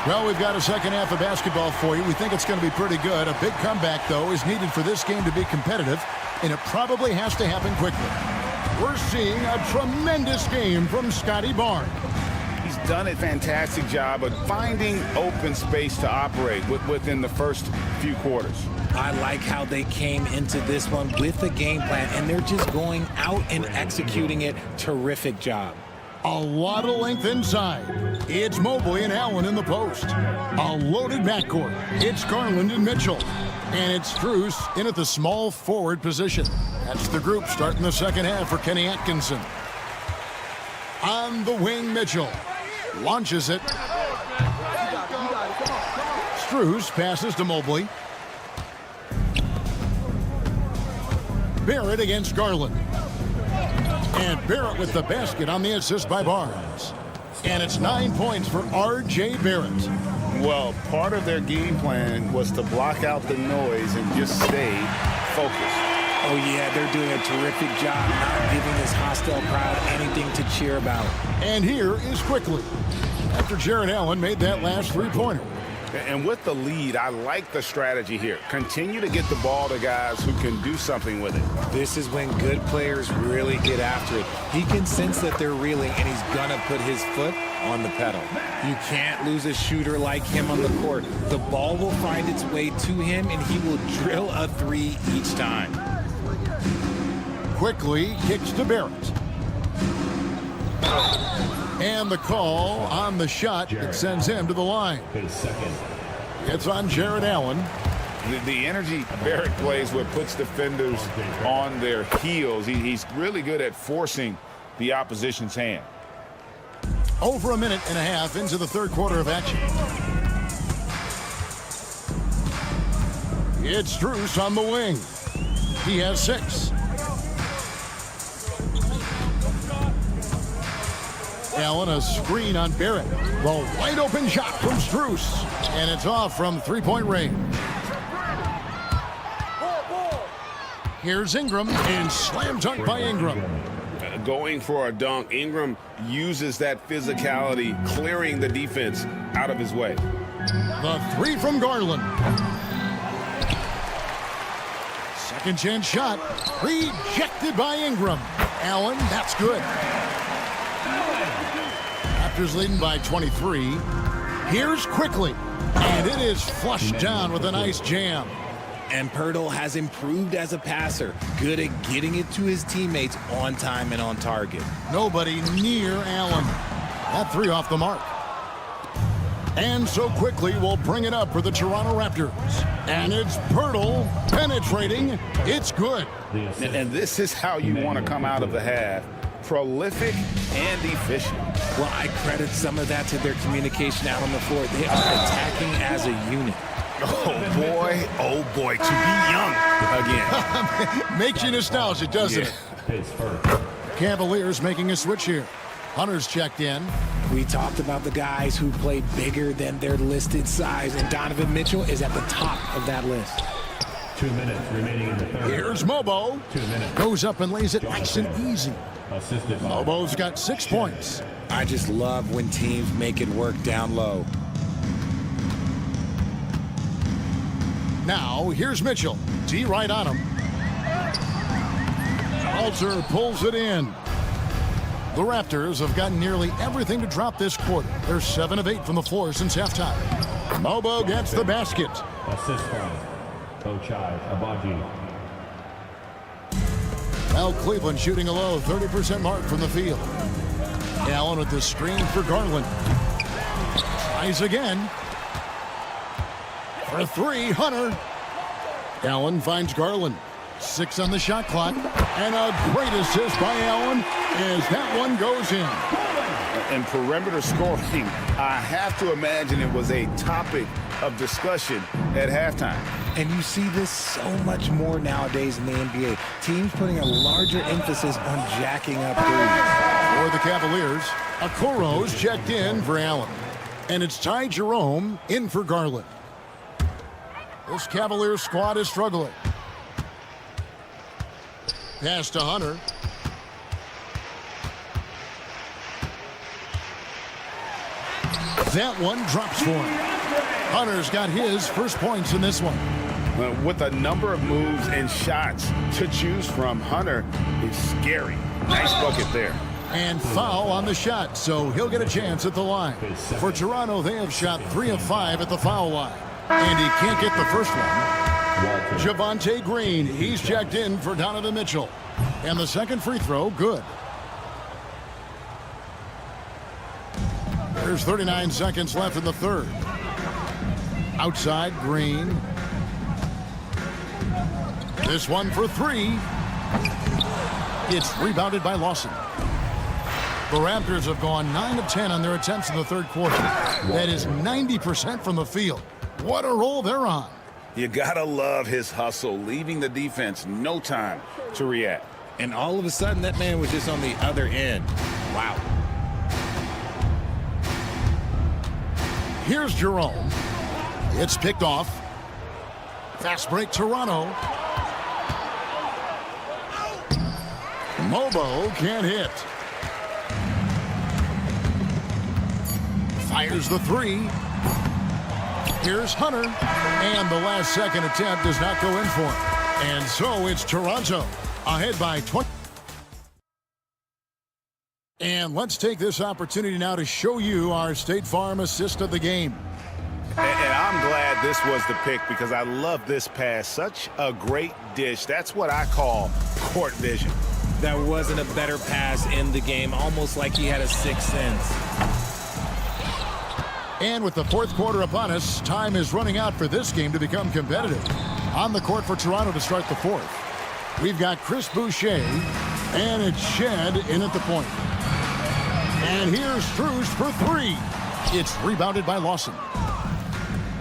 S1: Well, we've got a second half of basketball for you. We think it's going to be pretty good. A big comeback, though, is needed for this game to be competitive, and it probably has to happen quickly. We're seeing a tremendous game from Scotty Barnes.
S4: He's done a fantastic job of finding open space to operate within the first few quarters.
S5: I like how they came into this one with a game plan, and they're just going out and executing it. Terrific job.
S1: A lot of length inside. It's Mobley and Allen in the post. A loaded backcourt. It's Garland and Mitchell. And it's Strus in at the small forward position. That's the group starting the second half for Kenny Atkinson. On the wing, Mitchell. Launches it. Strus passes to Mobley. Barrett against Garland. And Barrett with the basket on the assist by Barnes. And it's 9 points for R.J. Barrett.
S6: Well, part of their game plan was to block out the noise and just stay focused.
S5: Oh, yeah, they're doing a terrific job not giving this hostile crowd anything to cheer about.
S1: And here is Quickly, after Jared Allen made that last three-pointer.
S4: And with the lead, I like the strategy here. Continue to get the ball to guys who can do something with it.
S5: This is when good players really get after it. He can sense that they're reeling, and he's going to put his foot on the pedal. You can't lose a shooter like him on the court. The ball will find its way to him, and he will drill a three each time.
S1: Quickly kicks to Barrett. And the call on the shot that sends him to the line. It's on Jared Allen.
S6: The energy Barrett plays with puts defenders on their heels. He's really good at forcing the opposition's hand.
S1: Over a minute and a half into the third quarter of action. It's Strus on the wing. He has 6. Allen, a screen on Barrett. The wide open shot from Strus. And it's off from three-point range. Here's Ingram, and slam dunk by Ingram.
S4: Going for a dunk, Ingram uses that physicality, clearing the defense out of his way.
S1: The three from Garland. Second chance shot, rejected by Ingram. Allen, that's good. Raptors leading by 23. Here's Quickly, and it is flushed down with a nice jam.
S5: And Pirtle has improved as a passer, good at getting it to his teammates on time and on target.
S1: Nobody near Allen. That three off the mark. And so Quickly will bring it up for the Toronto Raptors. And it's Pirtle penetrating. It's good.
S4: And this is how you want to come out of the half. Prolific and efficient.
S5: Well, I credit some of that to their communication out on the floor. They are attacking as a unit.
S4: Oh boy, to be young again.
S1: Makes you nostalgic, doesn't it? Cavaliers making a switch here. Hunter's checked in.
S5: We talked about the guys who play bigger than their listed size, and Donovan Mitchell is at the top of that list.
S7: 2 minutes remaining in the third.
S1: Here's Mobo.
S7: 2 minutes.
S1: Goes up and lays it nice and easy.
S7: Assisted by
S1: Mobo's got 6 points.
S5: I just love when teams make it work down low.
S1: Now, here's Mitchell. D right on him. Alter pulls it in. The Raptors have gotten nearly everything to drop this quarter. They're 7 of 8 from the floor since halftime. Mobo gets the basket.
S7: assist by Ochai Abaji.
S1: Well, Cleveland shooting a low 30% mark from the field. Allen with the screen for Garland. Tries again. For 3, Hunter. Allen finds Garland. 6 on the shot clock. And a great assist by Allen as that one goes in.
S4: And perimeter scoring, I have to imagine it was a topic of discussion at halftime.
S5: And you see this so much more nowadays in the NBA. Teams putting a larger emphasis on jacking up threes.
S1: For the Cavaliers, Okoro's checked in for Allen. And it's Ty Jerome in for Garland. This Cavaliers squad is struggling. Pass to Hunter. That one drops for him. Hunter's got his first points in this one.
S4: With a number of moves and shots to choose from, Hunter is scary. Nice bucket there.
S1: And foul on the shot, so he'll get a chance at the line. For Toronto, they have shot 3 of 5 at the foul line. And he can't get the first one. Javonte Green, he's checked in for Donovan Mitchell. And the second free throw, good. There's 39 seconds left in the third. Outside, Green. This one for 3. It's rebounded by Lawson. The Raptors have gone 9 of 10 on their attempts in the third quarter. That is 90% from the field. What a roll they're on.
S4: You gotta love his hustle, leaving the defense no time to react.
S5: And all of a sudden, that man was just on the other end. Wow.
S1: Here's Jerome. It's picked off. Fast break, Toronto. Mobo can't hit. Fires the 3. Here's Hunter. And the last second attempt does not go in for him. And so it's Toronto ahead by 20. And let's take this opportunity now to show you our State Farm assist of the game.
S4: And I'm glad this was the pick because I love this pass. Such a great dish. That's what I call court vision.
S5: That wasn't a better pass in the game, almost like he had a sixth sense.
S1: And with the fourth quarter upon us, time is running out for this game to become competitive. On the court for Toronto to start the fourth. We've got Chris Boucher, and it's Shed in at the point. And here's Strus for 3. It's rebounded by Lawson.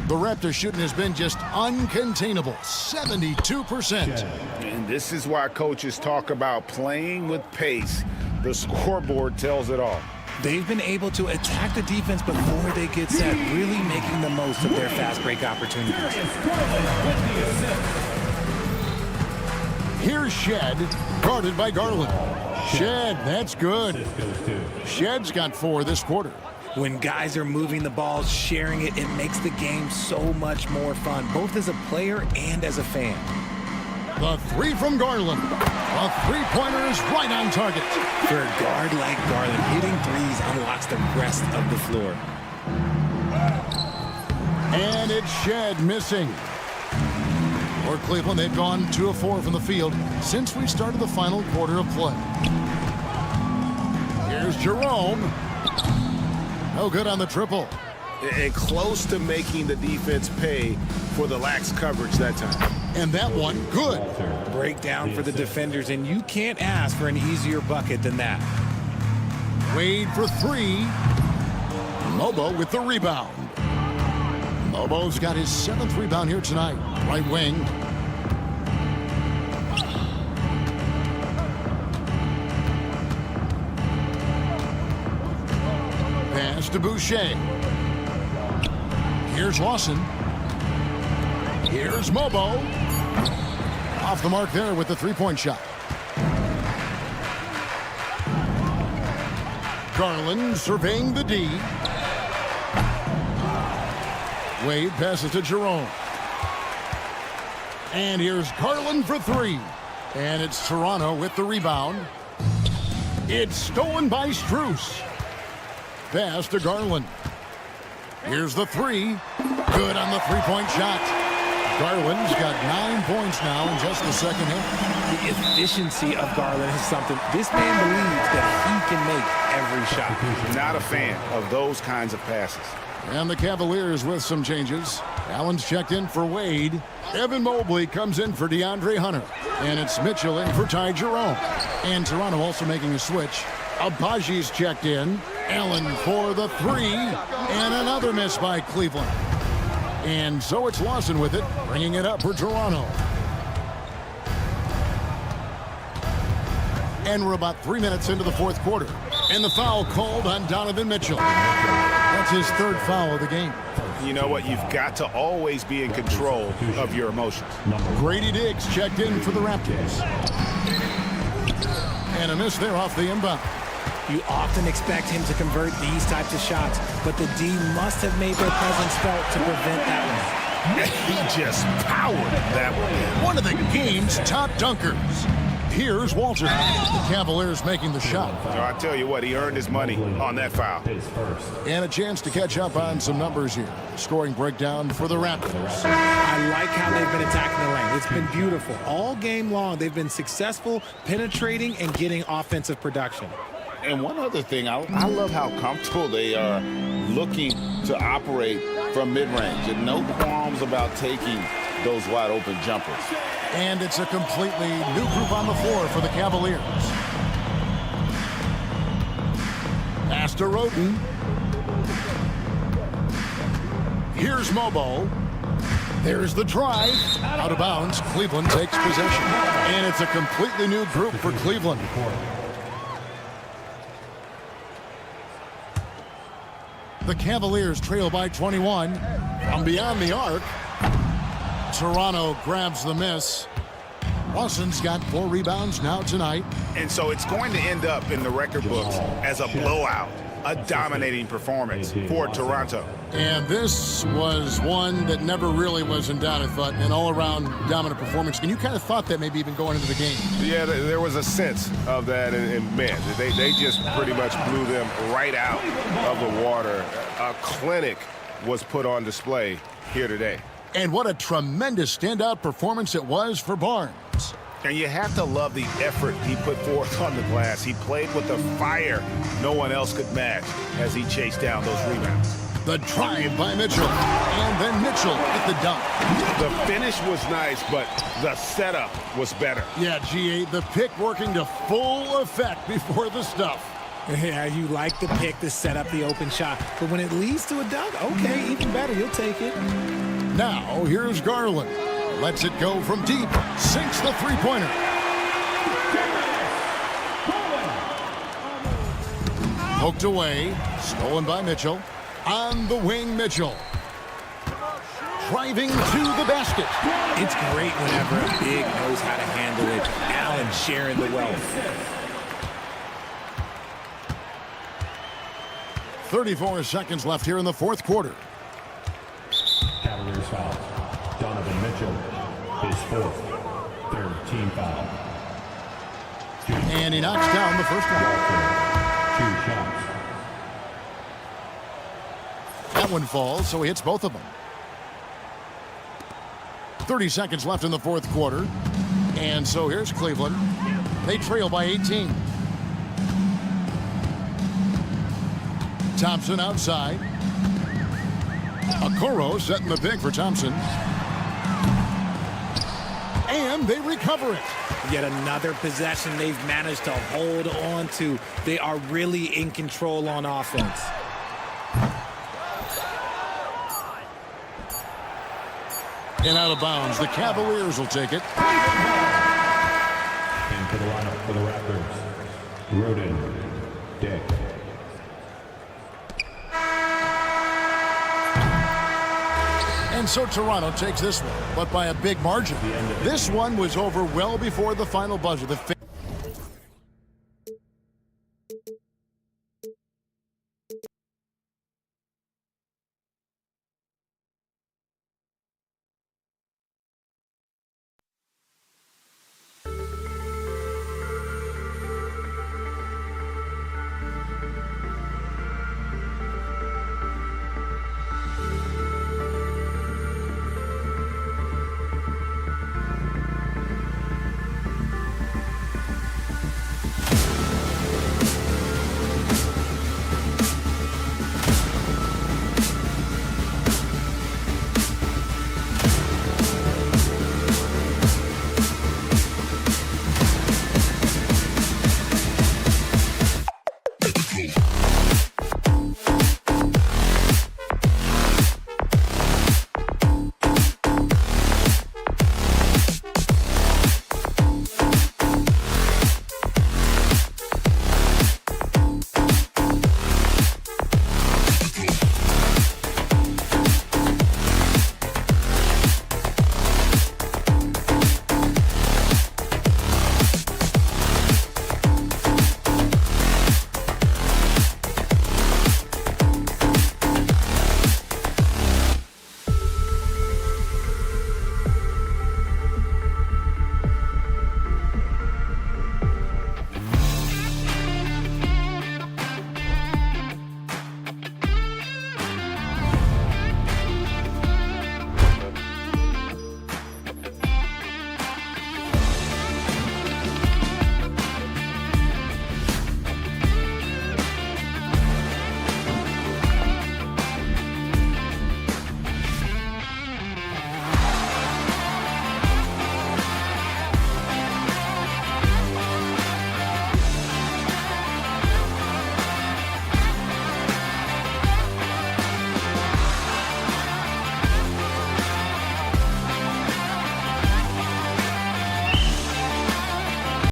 S1: The Raptors shooting has been just uncontainable, 72%.
S4: And this is why coaches talk about playing with pace. The scoreboard tells it all.
S5: They've been able to attack the defense before they get set, really making the most of their fast break opportunities.
S1: Here's Shed, guarded by Garland. Shed, that's good. Shed's got 4 this quarter.
S5: When guys are moving the ball, sharing it, it makes the game so much more fun, both as a player and as a fan.
S1: The 3 from Garland. A 3-pointer is right on target.
S5: For a guard like Garland, hitting threes unlocks the rest of the floor.
S1: And it's Shed missing. For Cleveland, they've gone 2 of 4 from the field since we started the final quarter of play. Here's Jerome. No good on the triple.
S9: And close to making the defense pay for the lax coverage that time.
S1: And that one, good.
S5: Breakdown for the defenders, and you can't ask for an easier bucket than that.
S1: Wade for 3. Mobo with the rebound. Mobo's got his 7th rebound here tonight. Right wing. Pass to Boucher. Here's Lawson. Here's Mobo. Off the mark there with the 3-point shot. Garland surveying the D. Wade passes to Jerome. And here's Garland for 3. And it's Toronto with the rebound. It's stolen by Strus. Pass to Garland. Here's the 3. Good on the 3-point shot. Garland's got 9 points now in just the second half.
S5: The efficiency of Garland is something. This man believes that he can make every shot.
S9: Not a fan of those kinds of passes.
S1: And the Cavaliers with some changes. Allen's checked in for Wade. Evan Mobley comes in for DeAndre Hunter. And it's Mitchell in for Ty Jerome. And Toronto also making a switch. Abaji's checked in. Allen for the 3. And another miss by Cleveland. And so it's Lawson with it, bringing it up for Toronto. And we're about 3 minutes into the 4th quarter. And the foul called on Donovan Mitchell. That's his 3rd foul of the game.
S9: You know what? You've got to always be in control of your emotions.
S1: Grady Diggs checked in for the Raptors. And a miss there off the inbound.
S5: You often expect him to convert these types of shots, but the D must have made their presence felt to prevent that one.
S9: He just powered that one.
S1: One of the game's top dunkers. Here's Walter. The Cavaliers making the shot.
S9: I tell you what, he earned his money on that foul.
S1: And a chance to catch up on some numbers here. Scoring breakdown for the Raptors.
S5: I like how they've been attacking the lane. It's been beautiful. All game long, they've been successful penetrating and getting offensive production.
S6: And one other thing, I love how comfortable they are looking to operate from mid-range. And no qualms about taking those wide-open jumpers.
S1: And it's a completely new group on the floor for the Cavaliers. Pass to Roden. Here's Mobo. There's the drive. Out of bounds. Cleveland takes possession. And it's a completely new group for Cleveland. The Cavaliers trail by 21. From beyond the arc, Toronto grabs the miss. Lawson's got 4 rebounds now tonight.
S9: And so it's going to end up in the record books as a blowout, a dominating performance for Toronto.
S1: And this was one that never really was in doubt, I thought, an all-around dominant performance. And you kind of thought that maybe even going into the game.
S9: Yeah, there was a sense of that, and man, they just pretty much blew them right out of the water. A clinic was put on display here today.
S1: And what a tremendous standout performance it was for Barnes.
S9: And you have to love the effort he put forth on the glass. He played with a fire no one else could match as he chased down those rebounds.
S1: The drive by Mitchell, and then Mitchell at the dunk.
S9: The finish was nice, but the setup was better.
S1: Yeah, GA, the pick working to full effect before the stuff.
S5: Yeah, you like the pick to set up the open shot, but when it leads to a dunk, okay, even better, you'll take it.
S1: Now, here's Garland. Lets it go from deep. Sinks the three-pointer. Poked away. Stolen by Mitchell. On the wing, Mitchell. driving to the basket.
S5: It's great whenever a big knows how to handle it. Allen sharing the wealth.
S1: 34 seconds left here in the fourth quarter.
S7: Cavaliers foul. Donovan Mitchell, his fourth. Third team foul.
S1: And he knocks down the first one.
S7: 2 shots.
S1: That one falls, so he hits both of them. 30 seconds left in the fourth quarter. And so here's Cleveland. They trail by 18. Thompson outside. Okoro setting the pick for Thompson. And they recover it.
S5: Yet another possession they've managed to hold on to. They are really in control on offense.
S1: And out of bounds. The Cavaliers will take it.
S7: Into the lineup for the Raptors. Roden, Dick.
S1: And so Toronto takes this one, but by a big margin. This one was over well before the final buzzer.